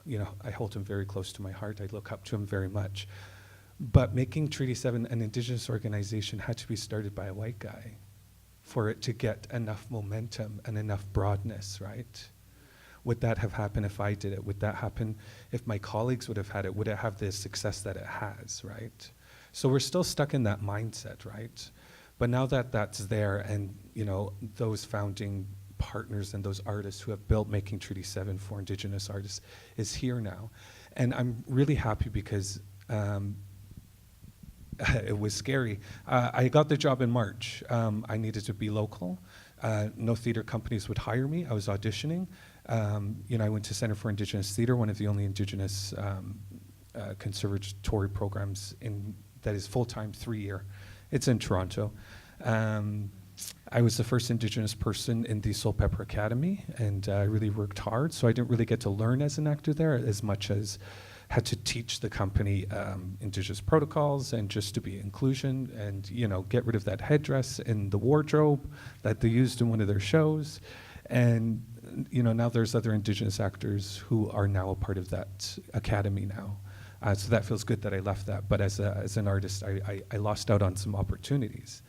you know, I hold him very close to my heart. I look up to him very much. But Making Treaty 7 an Indigenous organization had to be started by a white guy for it to get enough momentum and enough broadness, right? Would that have happened if I did it? Would that happen if my colleagues would have had it? Would it have the success that it has, right? So we're still stuck in that mindset, right? But now that that's there, and you know, those founding partners and those artists who have built Making Treaty 7 for Indigenous artists is here now. And I'm really happy because it was scary. I got the job in March. I needed to be local. No theater companies would hire me. I was auditioning. You know, I went to Center for Indigenous Theatre, one of the only Indigenous conservatory programs that is full-time 3-year. It's in Toronto. I was the first Indigenous person in the Soul Pepper Academy, and I really worked hard, so I didn't really get to learn as an actor there as much as had to teach the company Indigenous protocols and just to be inclusion and, you know, get rid of that headdress in the wardrobe that they used in one of their shows. And, you know, now there's other Indigenous actors who are now a part of that academy now. So that feels good that I left that. But as an artist, I lost out on some opportunities.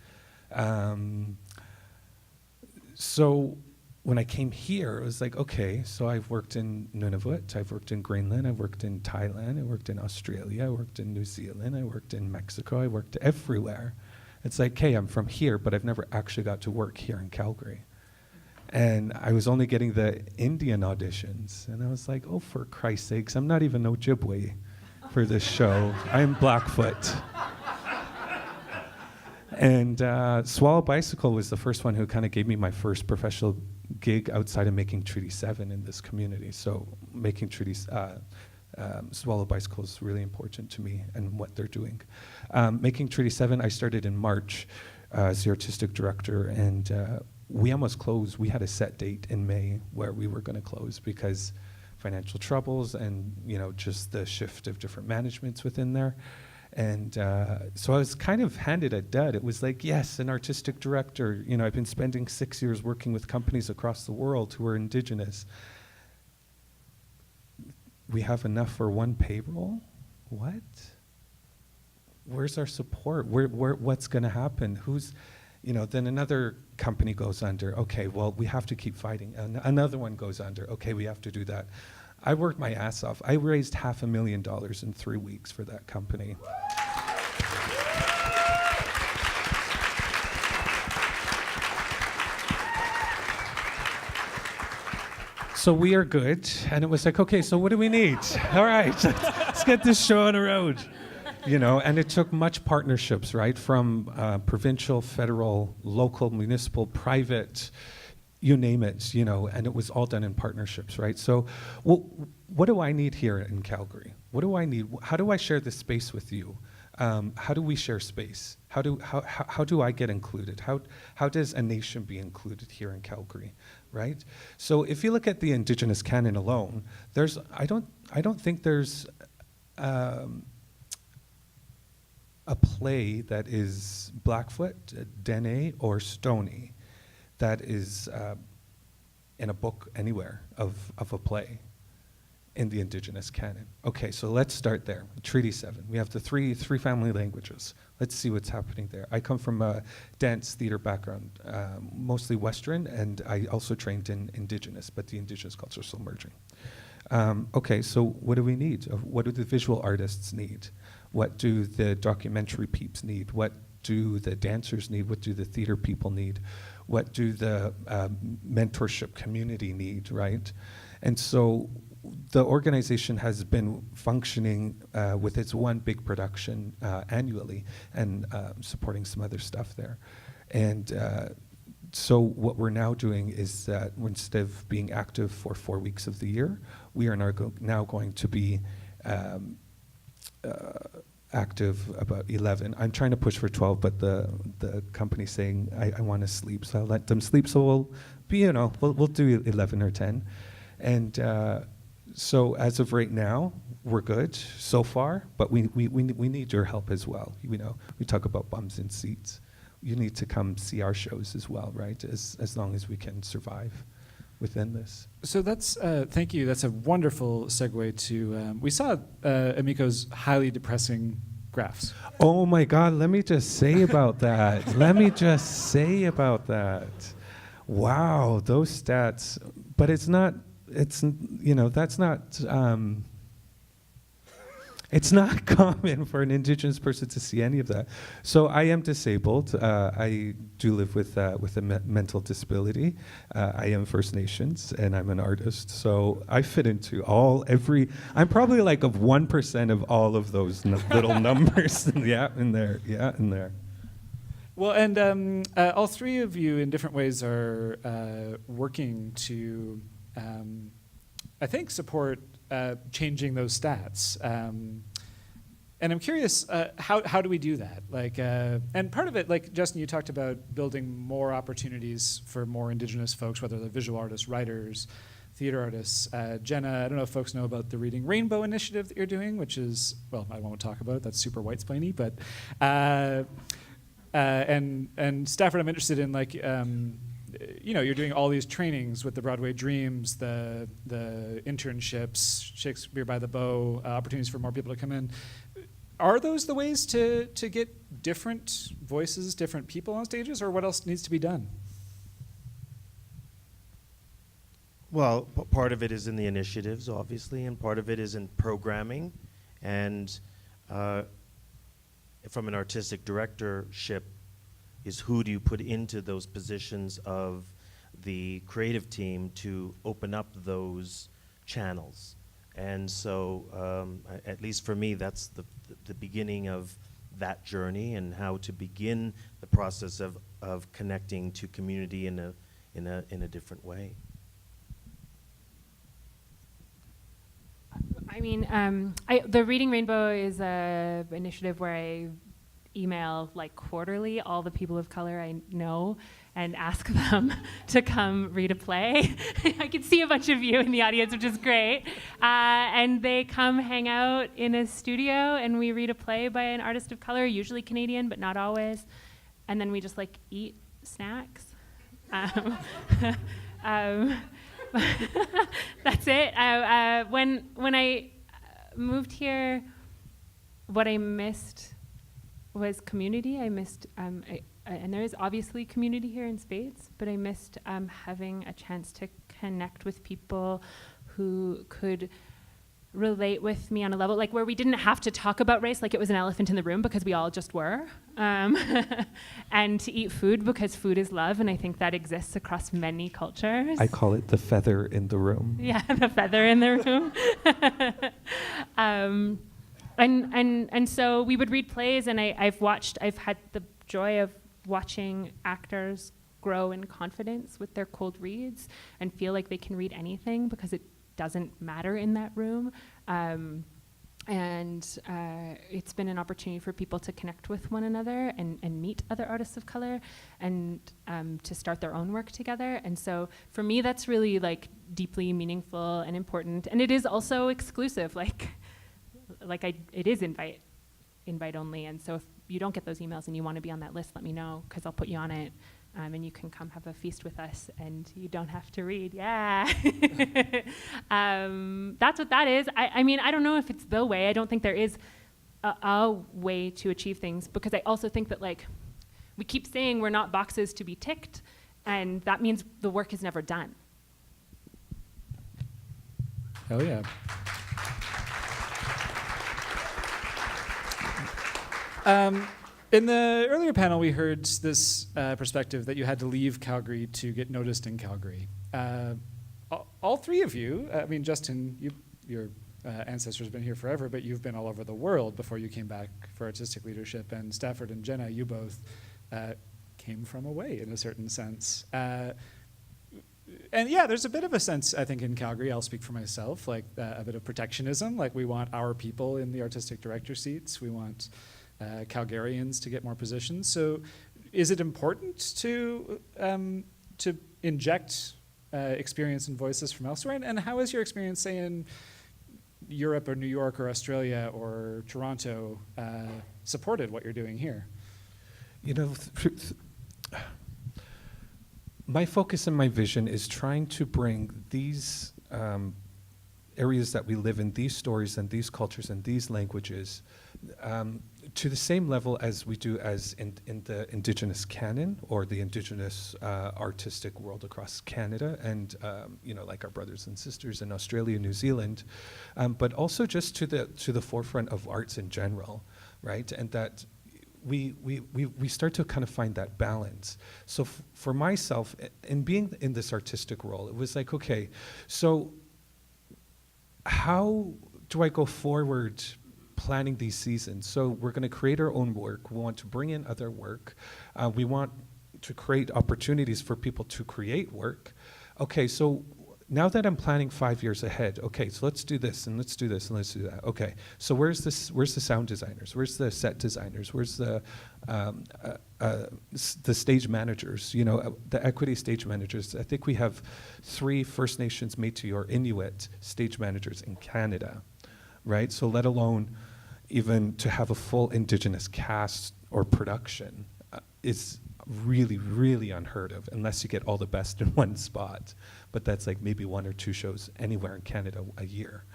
So when I came here, it was like, okay, so I've worked in Nunavut, I've worked in Greenland, I've worked in Thailand, I worked in Australia, I worked in New Zealand, I worked in Mexico, I worked everywhere. It's like, hey, I'm from here, but I've never actually got to work here in Calgary. And I was only getting the Indian auditions, and I was like, oh, for Christ's sakes, I'm not even Ojibwe for this show. I'm Blackfoot. And Swallow Bicycle was the first one who kind of gave me my first professional gig outside of Making Treaty 7 in this community. So Making Treaty, Swallow Bicycle is really important to me and what they're doing. Making Treaty 7, I started in March as the artistic director, and we almost closed. We had a set date in May where we were going to close because financial troubles and, you know, just the shift of different managements within there. And so I was kind of handed a dud. It was like, yes, an artistic director. You know, I've been spending 6 years working with companies across the world who are Indigenous. We have enough for one payroll? What? Where's our support? What's going to happen? Who's, you know, then another company goes under. Okay, well, we have to keep fighting. Another one goes under. Okay, we have to do that. I worked my ass off. I raised $500,000 in 3 weeks for that company. So we are good. And it was like, okay, so what do we need? All right, let's get this show on the road. You know, and it took much partnerships, right? From provincial, federal, local, municipal, private, you name it, you know, and it was all done in partnerships, right? So what do I need here in Calgary? What do I need? How do I share this space with you? How do we share space? How do I get included? How does a nation be included here in Calgary, right? So if you look at the Indigenous canon alone, I don't think there's a play that is Blackfoot, Dene, or Stoney that is in a book anywhere of a play. in the Indigenous canon. Okay, so let's start there. Treaty 7. We have the three family languages. Let's see what's happening there. I come from a dance theater background, mostly Western, and I also trained in Indigenous, but the Indigenous culture is still merging. Okay, so what do we need? What do the visual artists need? What do the documentary peeps need? What do the dancers need? What do the theater people need? What do the mentorship community need, right? And so the organization has been functioning with its one big production annually and supporting some other stuff there. And so what we're now doing is that instead of being active for 4 weeks of the year, we are now going to be active about 11. I'm trying to push for 12, but the company's saying I want to sleep, so I'll let them sleep. So we'll be, we'll do 11 or 10. And so as of right now, we're good so far, but we need your help as well. We talk about bums in seats. You need to come see our shows as well, right? As long as we can survive within this. So that's, thank you. That's a wonderful segue to, we saw Emiko's highly depressing graphs. Oh my God, let me just say about that. Wow, those stats, but it's not, that's not, it's not common for an Indigenous person to see any of that. So I am disabled. I do live with a mental disability. I am First Nations, and I'm an artist. So I fit into I'm probably like of 1% of all of those little numbers. in there. Well, and all three of you in different ways are working to, I think, support changing those stats. And I'm curious, how do we do that? And part of it, like Justin, you talked about building more opportunities for more Indigenous folks, whether they're visual artists, writers, theater artists. Jenna, I don't know if folks know about the Reading Rainbow initiative that you're doing, which is, well, I won't talk about it, that's super white-splainy, but, and Stafford, I'm interested in, you're doing all these trainings with the Broadway Dreams, the internships, Shakespeare by the Bow, opportunities for more people to come in. Are those the ways to get different voices, different people on stages, or what else needs to be done? Well, part of it is in the initiatives, obviously, and part of it is in programming. And from an artistic directorship, is who do you put into those positions of the creative team to open up those channels. And so, at least for me, that's the beginning of that journey and how to begin the process of connecting to community in a different way. I mean, the Reading Rainbow is an initiative where I email quarterly all the people of color I know and ask them to come read a play. I can see a bunch of you in the audience, which is great. And they come hang out in a studio and we read a play by an artist of color, usually Canadian, but not always. And then we just eat snacks. That's it. When I moved here, what I missed was community. I missed, and there is obviously community here in spades, but I missed having a chance to connect with people who could relate with me on a level where we didn't have to talk about race like it was an elephant in the room because we all just were, and to eat food because food is love, and I think that exists across many cultures. I call it the feather in the room. Yeah, the feather in the room. And so we would read plays, and I've had the joy of watching actors grow in confidence with their cold reads and feel like they can read anything because it doesn't matter in that room. And it's been an opportunity for people to connect with one another and meet other artists of color and to start their own work together. And so for me, that's really deeply meaningful and important. And it is also exclusive. It is invite only, and so if you don't get those emails and you want to be on that list, let me know, because I'll put you on it, and you can come have a feast with us, and you don't have to read. Yeah. That's what that is. I mean, I don't know if it's the way. I don't think there is a way to achieve things, because I also think that, like, we keep saying we're not boxes to be ticked, and that means the work is never done. Hell yeah. In the earlier panel, we heard this perspective that you had to leave Calgary to get noticed in Calgary. All three of you, I mean, Justin, your ancestors have been here forever, but you've been all over the world before you came back for artistic leadership. And Stafford and Jenna, you both came from away in a certain sense. And yeah, there's a bit of a sense, I think, in Calgary, I'll speak for myself, like a bit of protectionism. Like, we want our people in the artistic director seats. We want Calgarians to get more positions. So is it important to inject experience and voices from elsewhere? And how is your experience, say, in Europe or New York or Australia or Toronto supported what you're doing here? You know, my focus and my vision is trying to bring these areas that we live in, these stories and these cultures and these languages, to the same level as we do as in the Indigenous canon or the Indigenous artistic world across Canada and, you know, like our brothers and sisters in Australia, New Zealand, but also just to the forefront of arts in general, right? And that we start to kind of find that balance. So for myself, in being in this artistic role, it was like, okay, so how do I go forward planning these seasons? So we're going to create our own work. We want to bring in other work. We want to create opportunities for people to create work. Okay, so now that I'm planning 5 years ahead, okay, so let's do this and let's do this and let's do that. Okay, so where's the sound designers? Where's the set designers? Where's the stage managers? You know, the equity stage managers. I think we have 3 First Nations Métis or Inuit stage managers in Canada, right? So let alone even to have a full Indigenous cast or production is really, really unheard of unless you get all the best in one spot. But that's like maybe 1 or 2 shows anywhere in Canada a year.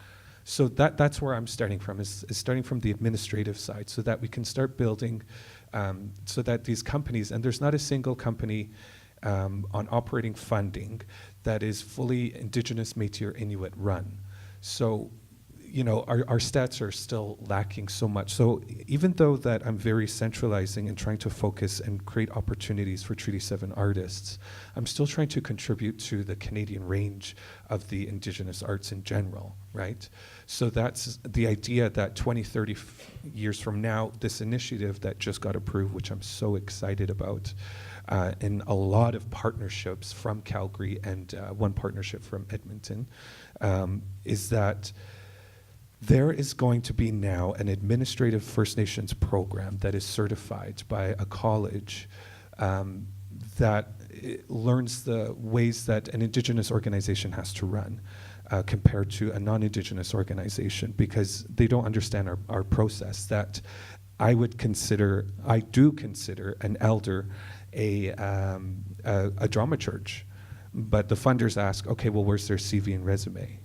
So that's where I'm starting from, is starting from the administrative side so that we can start building so that these companies, and there's not a single company on operating funding that is fully Indigenous, Métis, or Inuit run. So, you know, our stats are still lacking so much. So even though that I'm very centralizing and trying to focus and create opportunities for Treaty 7 artists, I'm still trying to contribute to the Canadian range of the Indigenous arts in general, right? So that's the idea that 20, 30 years from now, this initiative that just got approved, which I'm so excited about, and a lot of partnerships from Calgary and one partnership from Edmonton, is that there is going to be now an administrative First Nations program that is certified by a college that learns the ways that an Indigenous organization has to run compared to a non-Indigenous organization, because they don't understand our process. That I do consider an elder a dramaturge, but the funders ask, okay, well, where's their CV and resume?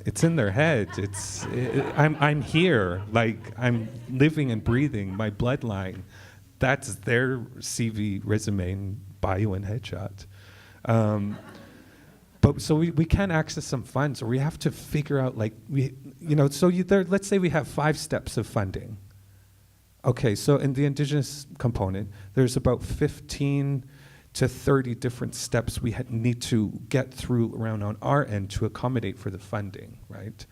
It's in their head. I'm here, like I'm living and breathing my bloodline. That's their CV, resume, and bio and headshot. But so we can't access some funds, or we have to figure out let's say we have 5 steps of funding. Okay, so in the Indigenous component, there's about 15 to 30 different steps we need to get through around on our end to accommodate for the funding, right?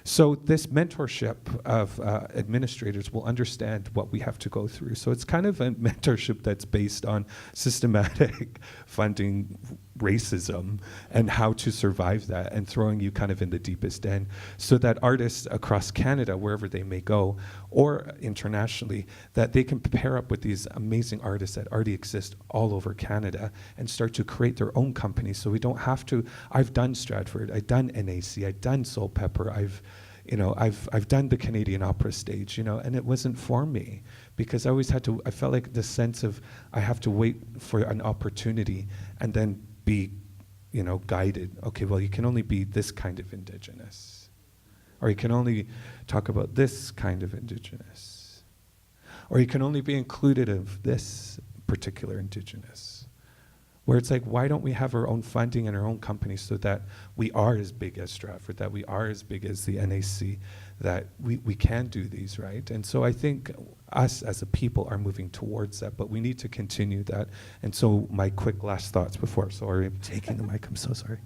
So this mentorship of administrators will understand what we have to go through. So it's kind of a mentorship that's based on systematic funding racism and how to survive that, and throwing you kind of in the deepest end so that artists across Canada, wherever they may go, or internationally, that they can pair up with these amazing artists that already exist all over Canada and start to create their own companies. So we don't have to, I've done Stratford, I've done NAC, I've done Soul Pepper, I've You know, I've done the Canadian Opera stage, you know, and it wasn't for me because I always had to, I felt like the sense of I have to wait for an opportunity and then be, you know, guided. Okay, well, you can only be this kind of Indigenous, or you can only talk about this kind of Indigenous, or you can only be included of this particular Indigenous. Where it's like, why don't we have our own funding and our own company so that we are as big as Stratford, that we are as big as the NAC, that we can do these, right? And so I think us as a people are moving towards that, but we need to continue that. And so my quick last thoughts before, sorry, I'm taking the mic, I'm so sorry.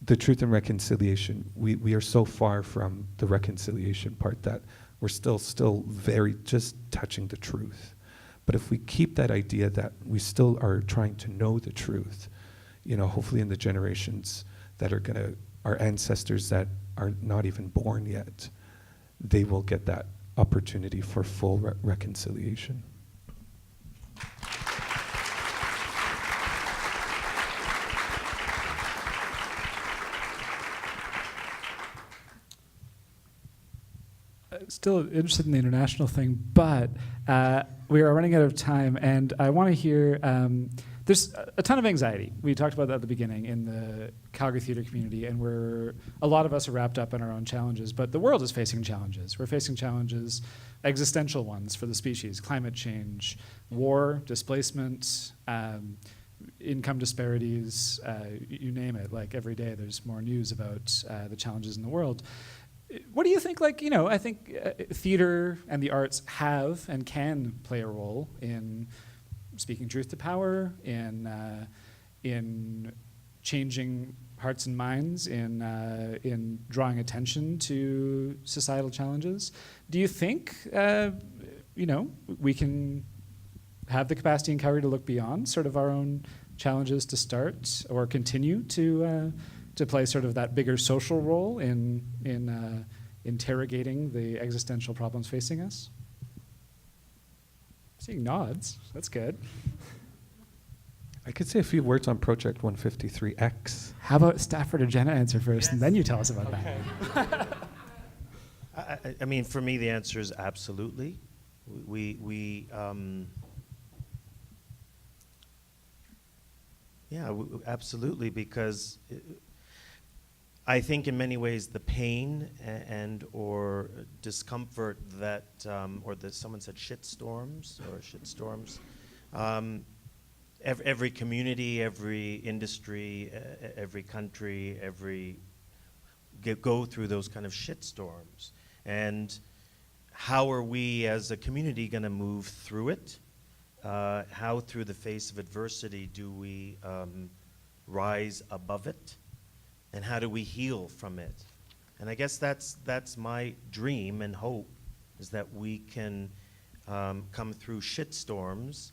The truth and reconciliation, we are so far from the reconciliation part that we're still very just touching the truth. But if we keep that idea that we still are trying to know the truth, you know, hopefully in the generations that are our ancestors that are not even born yet, they will get that opportunity for full reconciliation. Still interested in the international thing, but we are running out of time, and I want to hear, there's a ton of anxiety. We talked about that at the beginning in the Calgary theatre community, and a lot of us are wrapped up in our own challenges, but the world is facing challenges. We're facing challenges, existential ones for the species, climate change, war, displacement, income disparities, you name it. Like every day there's more news about the challenges in the world. What do you think, like, you know, I think theater and the arts have and can play a role in speaking truth to power, in changing hearts and minds, in drawing attention to societal challenges. Do you think, you know, we can have the capacity in Calgary to look beyond sort of our own challenges to start or continue to play sort of that bigger social role in interrogating the existential problems facing us? Seeing nods, that's good. I could say a few words on Project 153X. How about Stafford or Jenna answer first, and then you tell us about that. I mean, for me, the answer is absolutely. Absolutely, because I think in many ways the pain and or discomfort that, someone said shitstorms. Every community, every industry, every country, go through those kind of shitstorms. And how are we as a community going to move through it? How through the face of adversity do we rise above it? And how do we heal from it? And I guess that's my dream and hope, is that we can come through shitstorms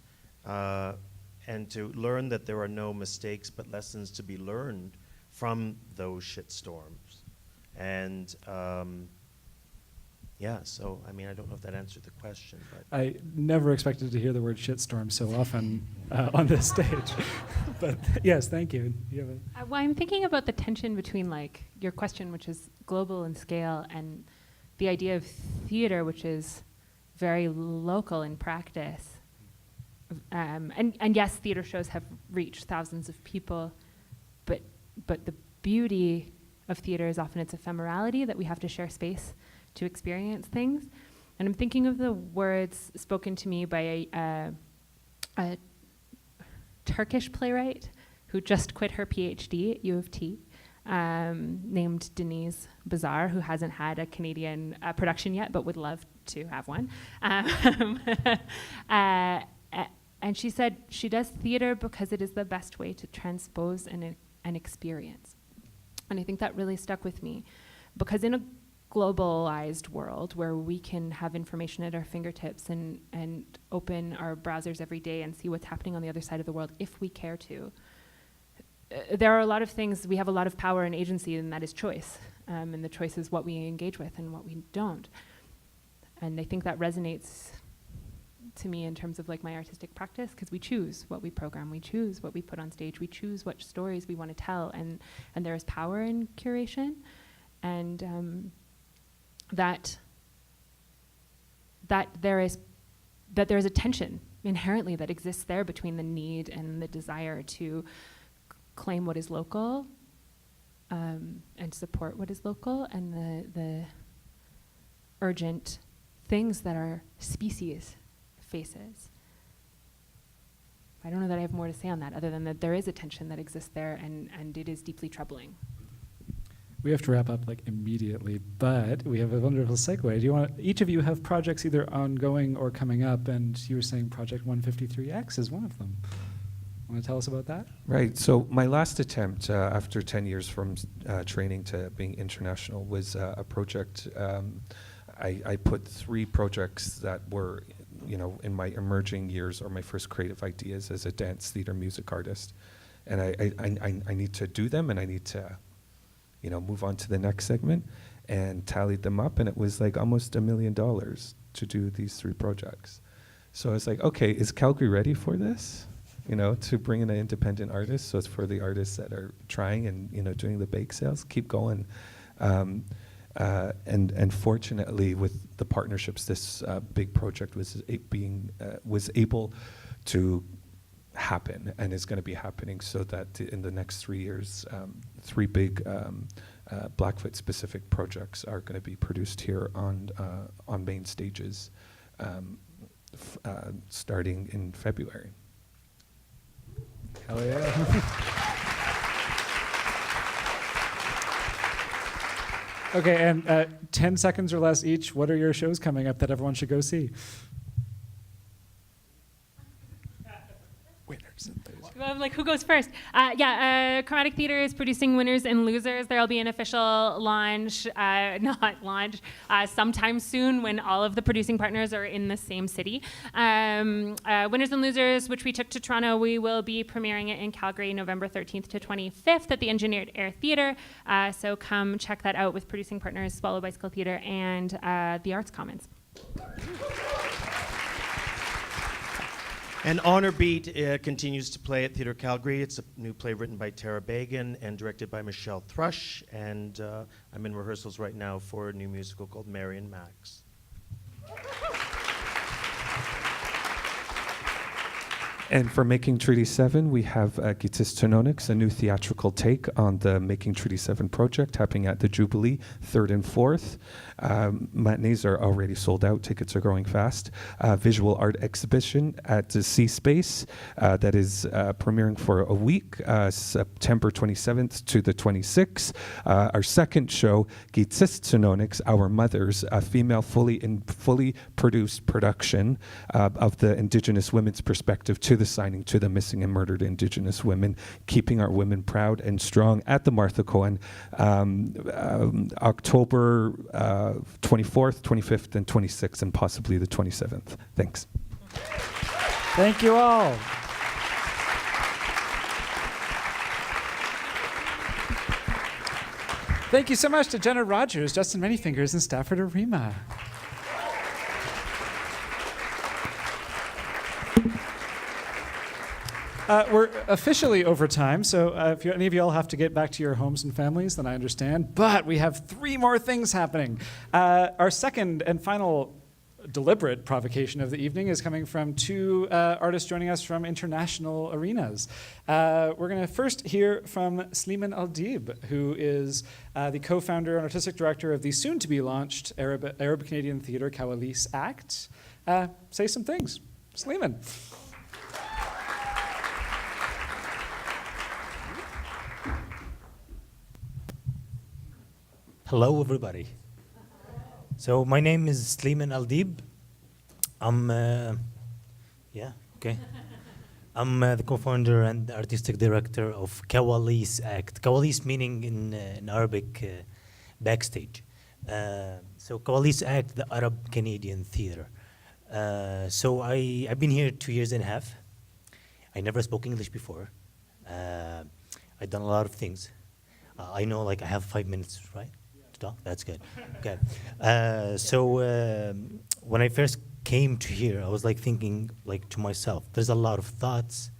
and to learn that there are no mistakes but lessons to be learned from those shitstorms. And so, I mean, I don't know if that answered the question, but. I never expected to hear the word shitstorm so often on this stage. But yes, thank you. You have Well, I'm thinking about the tension between, like, your question, which is global in scale, and the idea of theater, which is very local in practice. And yes, theater shows have reached thousands of people, but the beauty of theater is often its ephemerality, that we have to share space to experience things. And I'm thinking of the words spoken to me by a Turkish playwright who just quit her PhD at U of T, named Denise Bazar, who hasn't had a Canadian production yet, but would love to have one. And she said she does theater because it is the best way to transpose an experience. And I think that really stuck with me, because in a globalized world where we can have information at our fingertips and open our browsers every day and see what's happening on the other side of the world if we care to, there are a lot of things, we have a lot of power and agency, and that is choice. And the choice is what we engage with and what we don't. And I think that resonates to me in terms of like my artistic practice, because we choose what we program, we choose what we put on stage, we choose what stories we want to tell, and there is power in curation, and that there is a tension inherently that exists there between the need and the desire to claim what is local and support what is local, and the urgent things that our species faces. I don't know that I have more to say on that, other than that there is a tension that exists there, and it is deeply troubling. We have to wrap up like immediately, but we have a wonderful segue. Do you want, each of you have projects either ongoing or coming up, and you were saying Project 153X is one of them. Want to tell us about that? Right. So my last attempt after 10 years from training to being international was a project. I put 3 projects that were, you know, in my emerging years or my first creative ideas as a dance, theater, music artist, and I need to do them, and I need to, you know, move on to the next segment, and tallied them up, and it was like almost $1 million to do these 3 projects. So I was like, okay, is Calgary ready for this? You know, to bring in an independent artist. So it's for the artists that are trying and, you know, doing the bake sales, keep going. And fortunately, with the partnerships, this big project was able to happen, and is going to be happening, so that in the next 3 years, 3 big Blackfoot specific projects are going to be produced here on main stages, starting in February. Hell yeah. Okay, and 10 seconds or less each, what are your shows coming up that everyone should go see? Winners and losers. Like, who goes first? Chromatic Theatre is producing Winners and Losers. There'll be an official launch, sometime soon when all of the producing partners are in the same city. Winners and Losers, which we took to Toronto, we will be premiering it in Calgary November 13th to 25th at the Engineered Air Theatre. So come check that out with producing partners Swallow Bicycle Theatre and the Arts Commons. And Honor Beat continues to play at Theatre Calgary. It's a new play written by Tara Bagan and directed by Michelle Thrush. And I'm in rehearsals right now for a new musical called Mary and Max. And for Making Treaty 7, we have Gitis Tononix, a new theatrical take on the Making Treaty 7 project, happening at the Jubilee, 3rd and 4th. Matinees are already sold out. Tickets are going fast. Visual art exhibition at the Sea Space that is premiering for a week, September 27th to the 26th. Our second show, Gitis Tononix, Our Mothers, a female fully produced production of the Indigenous women's perspective to the signing to the missing and murdered Indigenous women, keeping our women proud and strong at the Martha Cohen, October 24th, 25th, and 26th, and possibly the 27th. Thanks. Thank you all. Thank you so much to Jenna Rogers, Justin Manyfingers, and Stafford Arima. We're officially over time, so if any of you all have to get back to your homes and families, then I understand. But we have 3 more things happening. Our second and final deliberate provocation of the evening is coming from 2 artists joining us from international arenas. We're going to first hear from Slimane Aldib, who is the co-founder and artistic director of the soon-to-be-launched Arab-Canadian theater Kawalis Act. Say some things. Slimane. Hello, everybody. So my name is Slimane Aldib. I'm the co-founder and artistic director of Kawalis Act. Kawalis meaning in Arabic backstage. So Kawalis Act, the Arab Canadian theater. So I've been here 2 years and a half. I never spoke English before. I've done a lot of things. I know, like, I have 5 minutes, right? That's good. Okay. So when I first came to here, I was like thinking like to myself, there's a lot of thoughts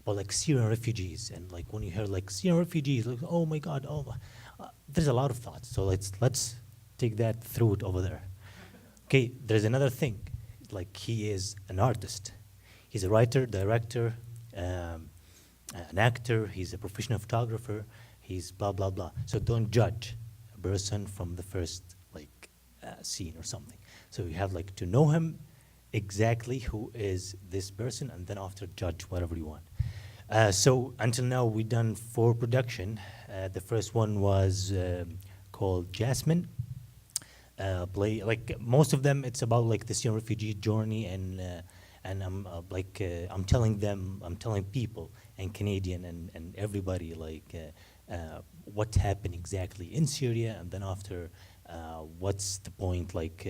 about like Syrian refugees, and like when you hear like Syrian refugees, like oh my God, there's a lot of thoughts. So let's take that through it over there. Okay, there's another thing, like he is an artist. He's a writer, director, an actor, he's a professional photographer, he's blah, blah, blah. So don't judge a person from the first like scene or something. So you have like to know him exactly who is this person, and then after judge whatever you want. So until now we've done 4 production. The first one was called Jasmine. Play like most of them, it's about like the Syrian refugee journey, and I'm telling people and Canadian and everybody like what's happened exactly in Syria, and then after what's the point like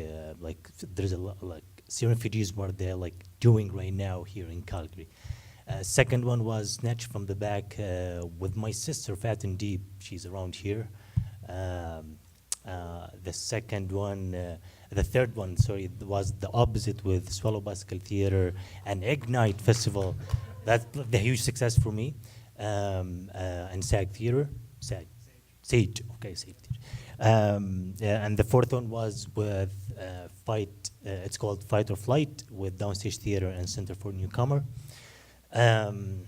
there's a lot like Syrian refugees what they're like doing right now here in Calgary. Second one was Snatched from the Back with my sister Fat and Deep. She's around here. The second one, the third one, sorry, was The Opposite with Swallow Bicycle Theatre and Ignite Festival. That's the huge success for me. And SAG Theatre, Sage, okay, Sage Theatre. And the fourth one was with Fight, it's called Fight or Flight with Downstage Theatre and Center for Newcomer. There's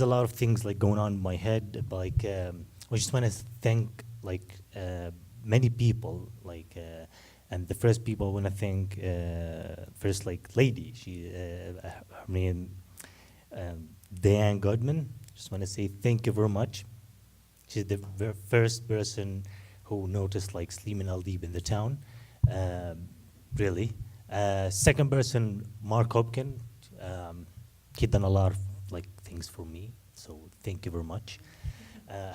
a lot of things like going on in my head, but like I just want to thank like many people, like and the first people I want to thank first like lady, she her name Diane Godman. Just want to say thank you very much. She's the first person who noticed like Sleeman Al-Deeb in the town, really. Second person, Mark Hopkin. He done a lot of like things for me, so thank you very much.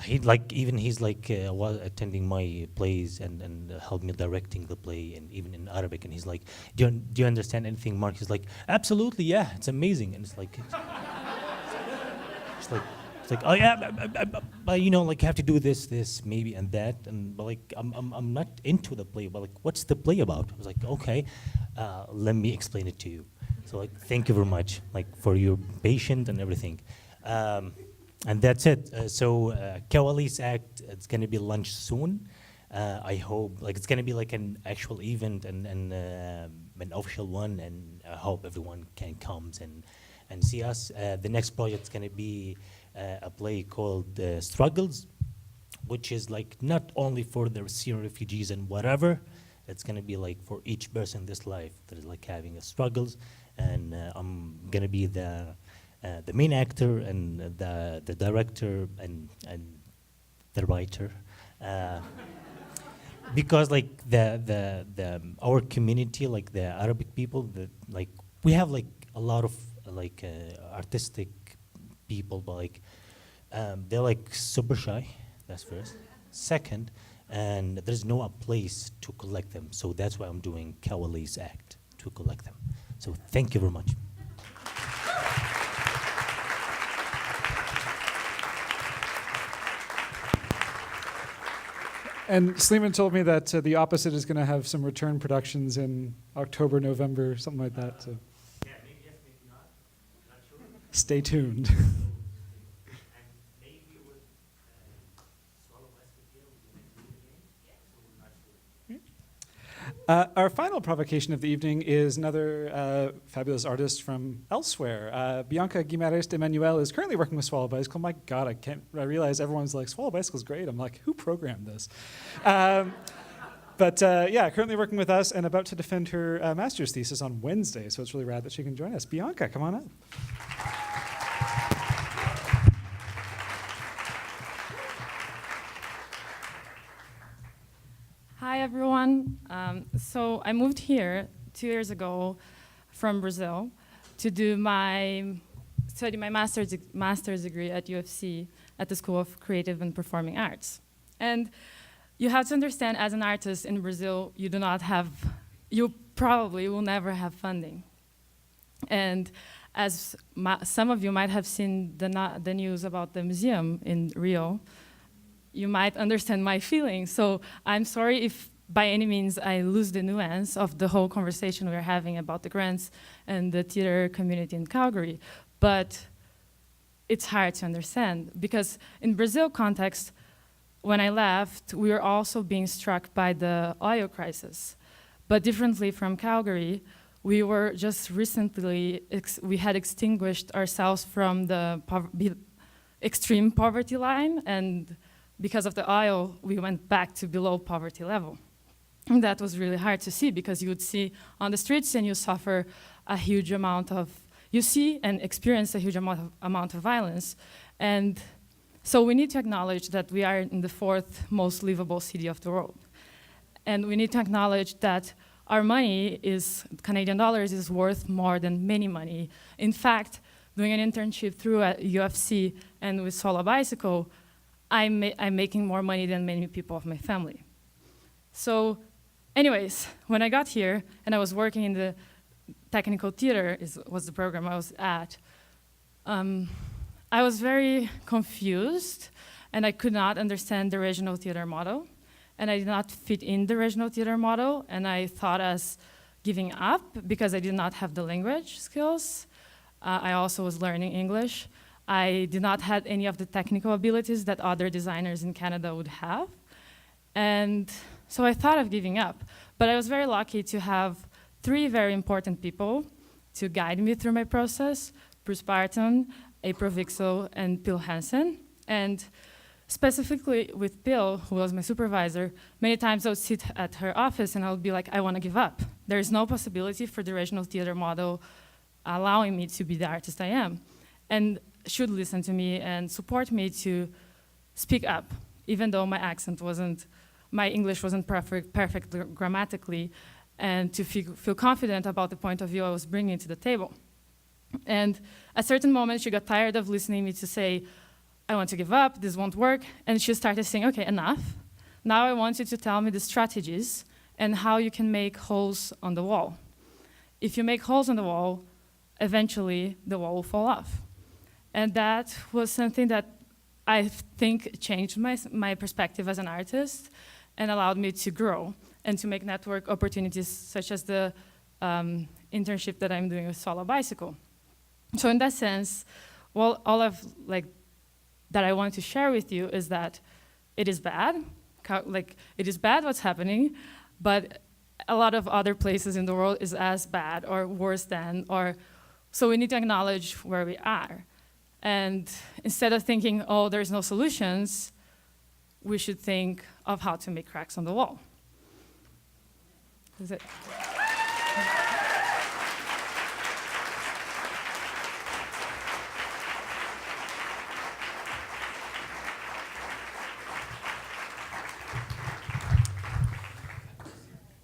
He's like was attending my plays and helped me directing the play, and even in Arabic. And he's like, do you understand anything, Mark? He's like, absolutely, yeah, it's amazing. And it's like, it's like, oh yeah, but you know, like you have to do this, maybe, and that, and but like I'm not into the play, but like, what's the play about? I was like, okay, let me explain it to you. So like, thank you very much, like for your patience and everything. And that's it. So Kawali's Act, it's going to be launched soon. I hope, like it's going to be like an actual event and an official one, and I hope everyone can come and see us. The next project is going to be a play called Struggles, which is like not only for the Syrian refugees and whatever, it's going to be like for each person in this life that is like having a struggles, and I'm going to be the main actor and the director and the writer, because like the our community, like the Arabic people, like we have like a lot of like artistic people, but like they're like super shy. That's first. Second, and there's no a place to collect them, so that's why I'm doing Kawali's Act to collect them. So thank you very much. And Sleeman told me that The Opposite is going to have some return productions in October, November, something like that. So Yeah, maybe yes, maybe not. Not sure. Stay tuned. And maybe with Swallow Bicycle Theatre, we can do it again. Yeah. So we're not sure. Our final provocation of the evening is another fabulous artist from elsewhere. Bianca Guimarães de Manuel is currently working with Swallow Bicycle. My God, I realize everyone's like, Swallow Bicycle's great. I'm like, who programmed this? But yeah, currently working with us and about to defend her master's thesis on Wednesday. So it's really rad that she can join us. Bianca, come on up. Hi, everyone. So I moved here 2 years ago from Brazil to study my master's degree at UFC at the School of Creative and Performing Arts. And you have to understand, as an artist in Brazil, you probably will never have funding. And as some of you might have seen the news about the museum in Rio, you might understand my feelings. So I'm sorry if by any means I lose the nuance of the whole conversation we're having about the grants and the theater community in Calgary. But it's hard to understand because in Brazil context, when I left, we were also being struck by the oil crisis. But differently from Calgary, we were just recently, we had extinguished ourselves from the extreme poverty line, and because of the oil, we went back to below poverty level. And that was really hard to see because you would see on the streets and you suffer a huge amount of, you see and experience a huge amount of violence. And so we need to acknowledge that we are in the 4th most livable city of the world. And we need to acknowledge that our money is, Canadian dollars, is worth more than many money. In fact, doing an internship through a UFC and with Solar Bicycle, I'm making more money than many people of my family. So anyways, when I got here and I was working in the technical theater, was the program I was at, I was very confused and I could not understand the regional theater model. And I did not fit in the regional theater model, and I thought as giving up because I did not have the language skills. I also was learning English. I did not have any of the technical abilities that other designers in Canada would have. And so I thought of giving up. But I was very lucky to have 3 very important people to guide me through my process: Bruce Barton, April Vixel, and Bill Hansen. And specifically with Bill, who was my supervisor, many times I would sit at her office and I would be like, I want to give up. There is no possibility for the regional theater model allowing me to be the artist I am. And should listen to me and support me to speak up, even though my accent wasn't, my English wasn't perfect grammatically, and to feel confident about the point of view I was bringing to the table. And at certain moments, she got tired of listening to me to say, I want to give up, this won't work. And she started saying, okay, enough. Now I want you to tell me the strategies and how you can make holes on the wall. If you make holes on the wall, eventually the wall will fall off. And that was something that I think changed my perspective as an artist and allowed me to grow and to make network opportunities such as the internship that I'm doing with Solar Bicycle. So in that sense, well, all of that I want to share with you is that it is bad, it is bad what's happening, but a lot of other places in the world is as bad or worse than, so we need to acknowledge where we are. And instead of thinking, oh, there's no solutions, we should think of how to make cracks on the wall. That's it.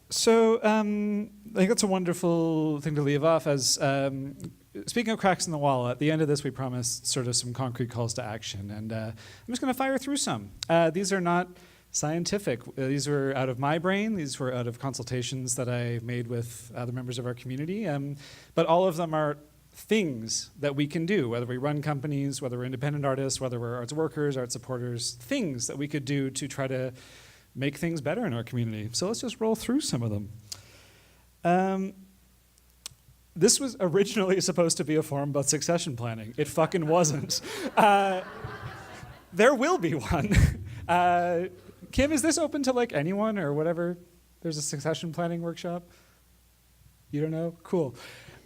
So I think that's a wonderful thing to leave off as, speaking of cracks in the wall, at the end of this we promised sort of some concrete calls to action, and I'm just going to fire through some. These are not scientific. These were out of my brain. These were out of consultations that I made with other members of our community, but all of them are things that we can do, whether we run companies, whether we're independent artists, whether we're arts workers, art supporters, things that we could do to try to make things better in our community. So let's just roll through some of them. This was originally supposed to be a forum about succession planning. It fucking wasn't. There will be one. Kim, is this open to anyone or whatever? There's a succession planning workshop? You don't know? Cool.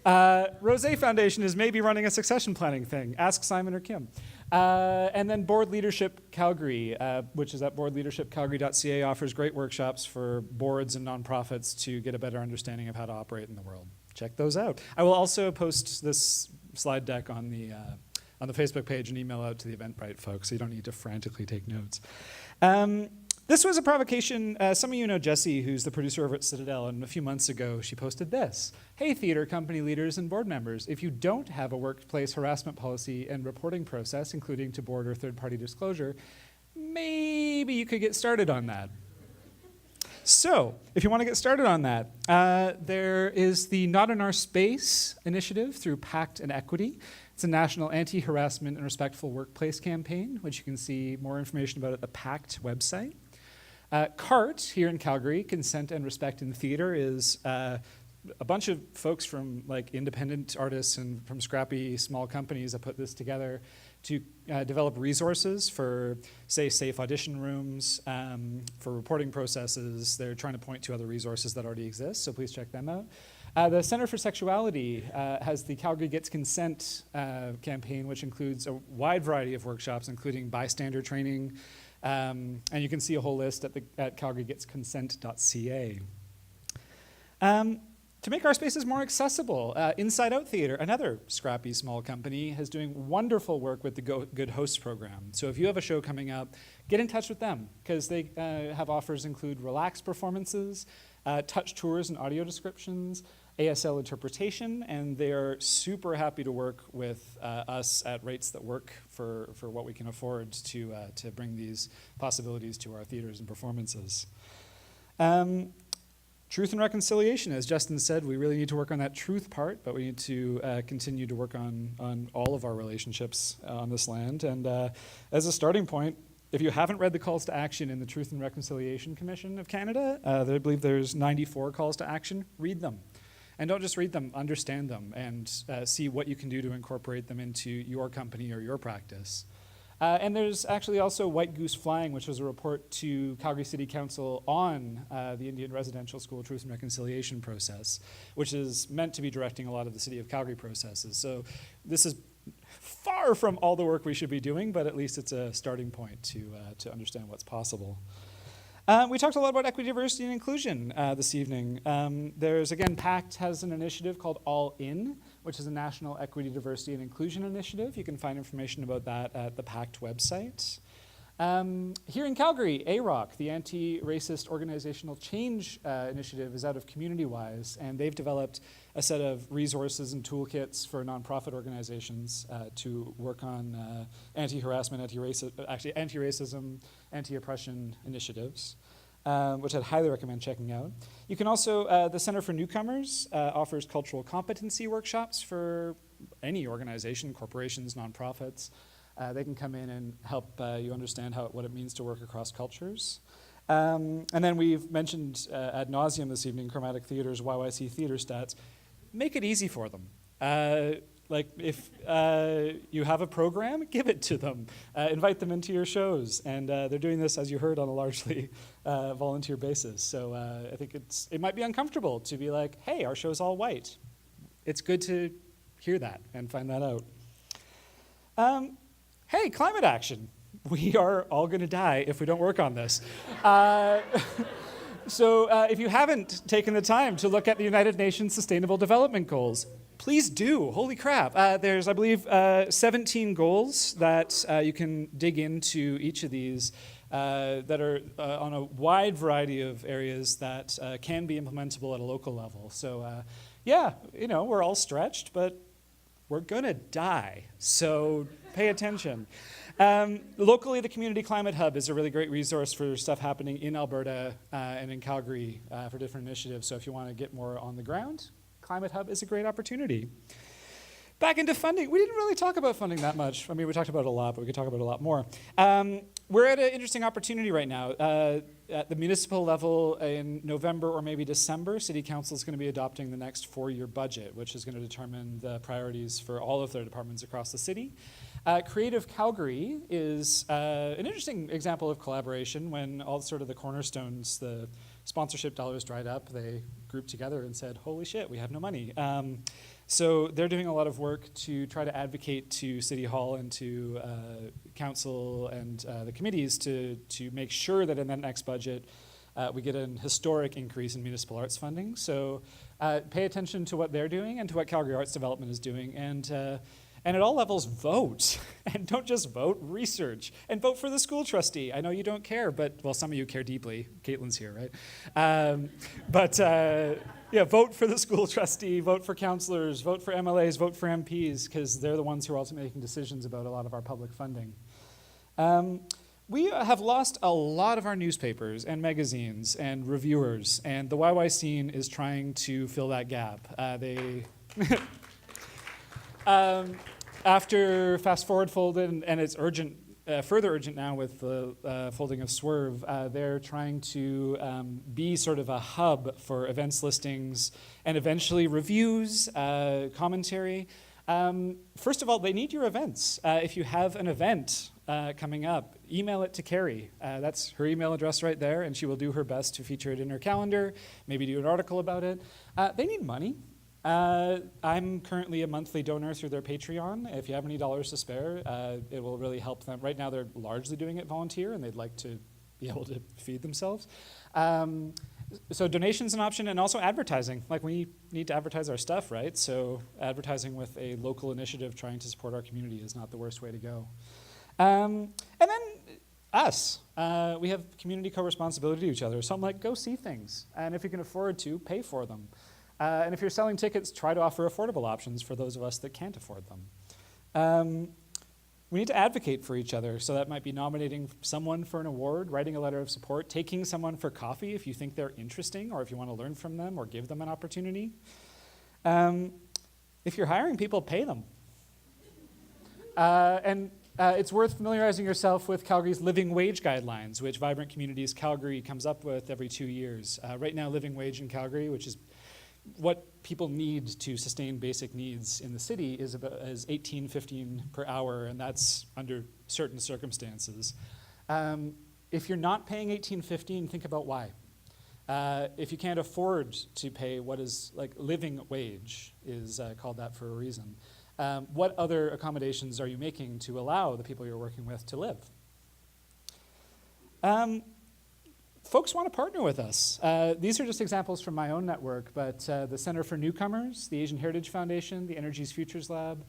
Rosé Foundation is maybe running a succession planning thing. Ask Simon or Kim. And then Board Leadership Calgary, which is at boardleadershipcalgary.ca, offers great workshops for boards and nonprofits to get a better understanding of how to operate in the world. Check those out. I will also post this slide deck on the Facebook page and email out to the Eventbrite folks, so you don't need to frantically take notes. This was a provocation. Some of you know Jessie, who's the producer over at Citadel, and a few months ago she posted this. Hey, theater company leaders and board members, if you don't have a workplace harassment policy and reporting process, including to board or third-party disclosure, maybe you could get started on that. So, if you want to get started on that, there is the Not in Our Space initiative through PACT and Equity. It's a national anti-harassment and respectful workplace campaign, which you can see more information about at the PACT website. CART here in Calgary, Consent and Respect in Theatre, is a bunch of folks from like independent artists and from scrappy small companies that put this together to develop resources for, say, safe audition rooms, for reporting processes. They're trying to point to other resources that already exist, so please check them out. The Centre for Sexuality has the Calgary Gets Consent campaign, which includes a wide variety of workshops, including bystander training, and you can see a whole list at calgarygetsconsent.ca. To make our spaces more accessible, Inside Out Theatre, another scrappy small company, is doing wonderful work with the Good Hosts program. So if you have a show coming up, get in touch with them, because they have offers include relaxed performances, touch tours and audio descriptions, ASL interpretation, and they're super happy to work with us at rates that work for what we can afford to bring these possibilities to our theaters and performances. Truth and reconciliation, as Justin said, we really need to work on that truth part, but we need to continue to work on all of our relationships on this land. And as a starting point, if you haven't read the calls to action in the Truth and Reconciliation Commission of Canada, I believe there's 94 calls to action. Read them. And don't just read them, understand them, and see what you can do to incorporate them into your company or your practice. And there's actually also White Goose Flying, which was a report to Calgary City Council on the Indian Residential School Truth and Reconciliation process, which is meant to be directing a lot of the City of Calgary processes. So this is far from all the work we should be doing, but at least it's a starting point to understand what's possible. We talked a lot about equity, diversity, and inclusion this evening. There's, again, PACT has an initiative called All In, which is a National Equity, Diversity, and Inclusion Initiative. You can find information about that at the PACT website. Here in Calgary, AROC, the Anti-Racist Organizational Change Initiative, is out of CommunityWise, and they've developed a set of resources and toolkits for nonprofit organizations to work on anti-harassment, anti-racism, anti-oppression initiatives, which I'd highly recommend checking out. You can also, the Center for Newcomers offers cultural competency workshops for any organization, corporations, nonprofits. They can come in and help you understand what it means to work across cultures. And then we've mentioned ad nauseum this evening, Chromatic Theatre's YYC Theatre Stats. Make it easy for them. Like if you have a program, give it to them. Invite them into your shows. And they're doing this, as you heard, on a largely volunteer basis. So I think it might be uncomfortable to be like, hey, our show's all white. It's good to hear that and find that out. Hey, climate action. We are all going to die if we don't work on this. So if you haven't taken the time to look at the United Nations Sustainable Development Goals, please do. Holy crap. There's, I believe, 17 goals that you can dig into each of these that are on a wide variety of areas that can be implementable at a local level. So yeah, we're all stretched, but we're going to die. So pay attention. Locally, the Community Climate Hub is a really great resource for stuff happening in Alberta and in Calgary for different initiatives. So if you want to get more on the ground, Climate Hub is a great opportunity. Back into funding. We didn't really talk about funding that much. I mean, we talked about it a lot, but we could talk about it a lot more. We're at an interesting opportunity right now. At the municipal level in November or maybe December, City Council is going to be adopting the next 4-year budget, which is going to determine the priorities for all of their departments across the city. Creative Calgary is an interesting example of collaboration. When all sort of the cornerstones, the sponsorship dollars dried up, they grouped together and said, holy shit, we have no money. So they're doing a lot of work to try to advocate to City Hall and to Council and the committees to make sure that in that next budget we get an historic increase in municipal arts funding. So pay attention to what they're doing and to what Calgary Arts Development is doing, and at all levels, vote. And don't just vote, research. And vote for the school trustee. I know you don't care, but, well, some of you care deeply. Caitlin's here, right? Yeah, vote for the school trustee, vote for councillors, vote for MLAs, vote for MPs, because they're the ones who are ultimately making decisions about a lot of our public funding. We have lost a lot of our newspapers and magazines and reviewers, and the YY scene is trying to fill that gap. After Fast Forward folded and its urgent further urgent now with the folding of Swerve. They're trying to be sort of a hub for events listings and eventually reviews, commentary. First of all, they need your events. If you have an event coming up, email it to Carrie. That's her email address right there, and she will do her best to feature it in her calendar, maybe do an article about it. They need money. I'm currently a monthly donor through their Patreon. If you have any dollars to spare, it will really help them. Right now, they're largely doing it volunteer, and they'd like to be able to feed themselves. So donation's an option, and also advertising. Like, we need to advertise our stuff, right? So advertising with a local initiative trying to support our community is not the worst way to go. And then us. We have community co-responsibility to each other. Something like, go see things. And if you can afford to, pay for them. And if you're selling tickets, try to offer affordable options for those of us that can't afford them. We need to advocate for each other, so that might be nominating someone for an award, writing a letter of support, taking someone for coffee if you think they're interesting or if you want to learn from them or give them an opportunity. If you're hiring people, pay them. And it's worth familiarizing yourself with Calgary's living wage guidelines, which Vibrant Communities Calgary comes up with every 2 years. Right now, living wage in Calgary, which is what people need to sustain basic needs in the city, is $18.15 per hour, and that's under certain circumstances. If you're not paying $18.15, think about why. If you can't afford to pay what is like living wage is called that for a reason. What other accommodations are you making to allow the people you're working with to live? Folks want to partner with us. These are just examples from my own network, but the Center for Newcomers, the Asian Heritage Foundation, the Energies Futures Lab,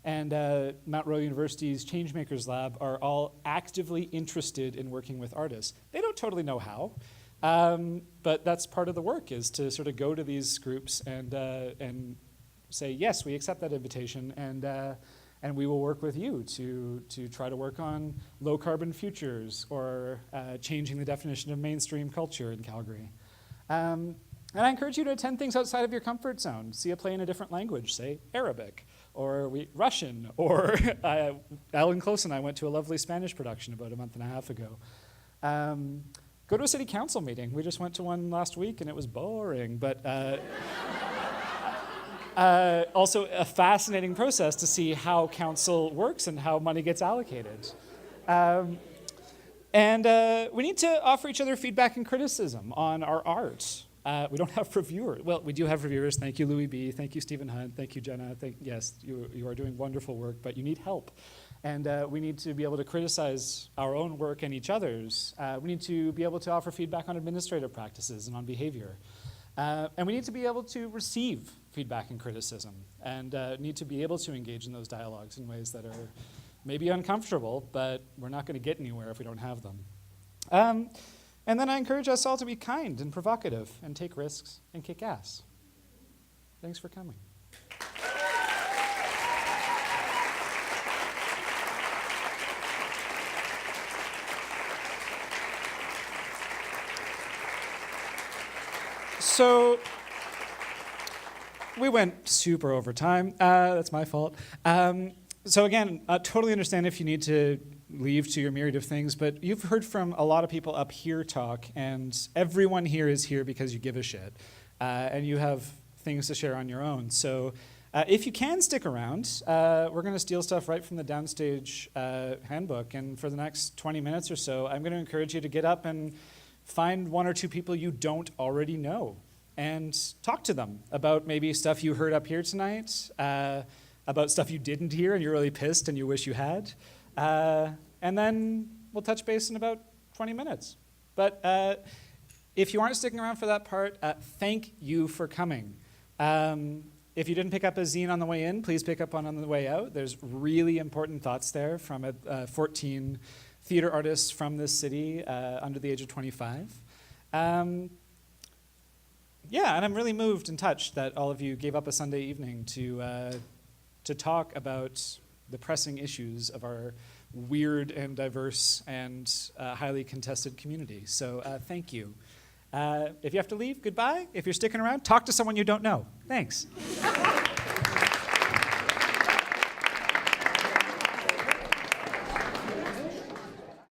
and Mount Royal University's Changemakers Lab are all actively interested in working with artists. They don't totally know how, but that's part of the work, is to sort of go to these groups and say, yes, we accept that invitation, and we will work with you to try to work on low carbon futures or changing the definition of mainstream culture in Calgary. And I encourage you to attend things outside of your comfort zone. See a play in a different language, say Arabic or Russian, or Alan Close and I went to a lovely Spanish production about a month and a half ago. Go to a city council meeting. We just went to one last week and it was boring, but also a fascinating process to see how council works and how money gets allocated. And we need to offer each other feedback and criticism on our art. We don't have reviewers. Well, we do have reviewers. Thank you, Louis B. Thank you, Stephen Hunt. Thank you, Jenna. Yes, you are doing wonderful work, but you need help. And we need to be able to criticize our own work and each other's. We need to be able to offer feedback on administrative practices and on behavior. And we need to be able to receive feedback and criticism, and need to be able to engage in those dialogues in ways that are maybe uncomfortable, but we're not going to get anywhere if we don't have them. And then I encourage us all to be kind and provocative and take risks and kick ass. Thanks for coming. So we went super over time. That's my fault. So again, I totally understand if you need to leave to your myriad of things, but you've heard from a lot of people up here talk, and everyone here is here because you give a shit, and you have things to share on your own. So if you can stick around, we're going to steal stuff right from the Downstage handbook, and for the next 20 minutes or so, I'm going to encourage you to get up and find one or two people you don't already know and talk to them about maybe stuff you heard up here tonight, about stuff you didn't hear and you're really pissed and you wish you had. And then we'll touch base in about 20 minutes. But if you aren't sticking around for that part, thank you for coming. If you didn't pick up a zine on the way in, please pick up one on the way out. There's really important thoughts there from 14 theater artists from this city under the age of 25. Yeah, and I'm really moved and touched that all of you gave up a Sunday evening to talk about the pressing issues of our weird and diverse and highly contested community. So thank you. If you have to leave, goodbye. If you're sticking around, talk to someone you don't know. Thanks.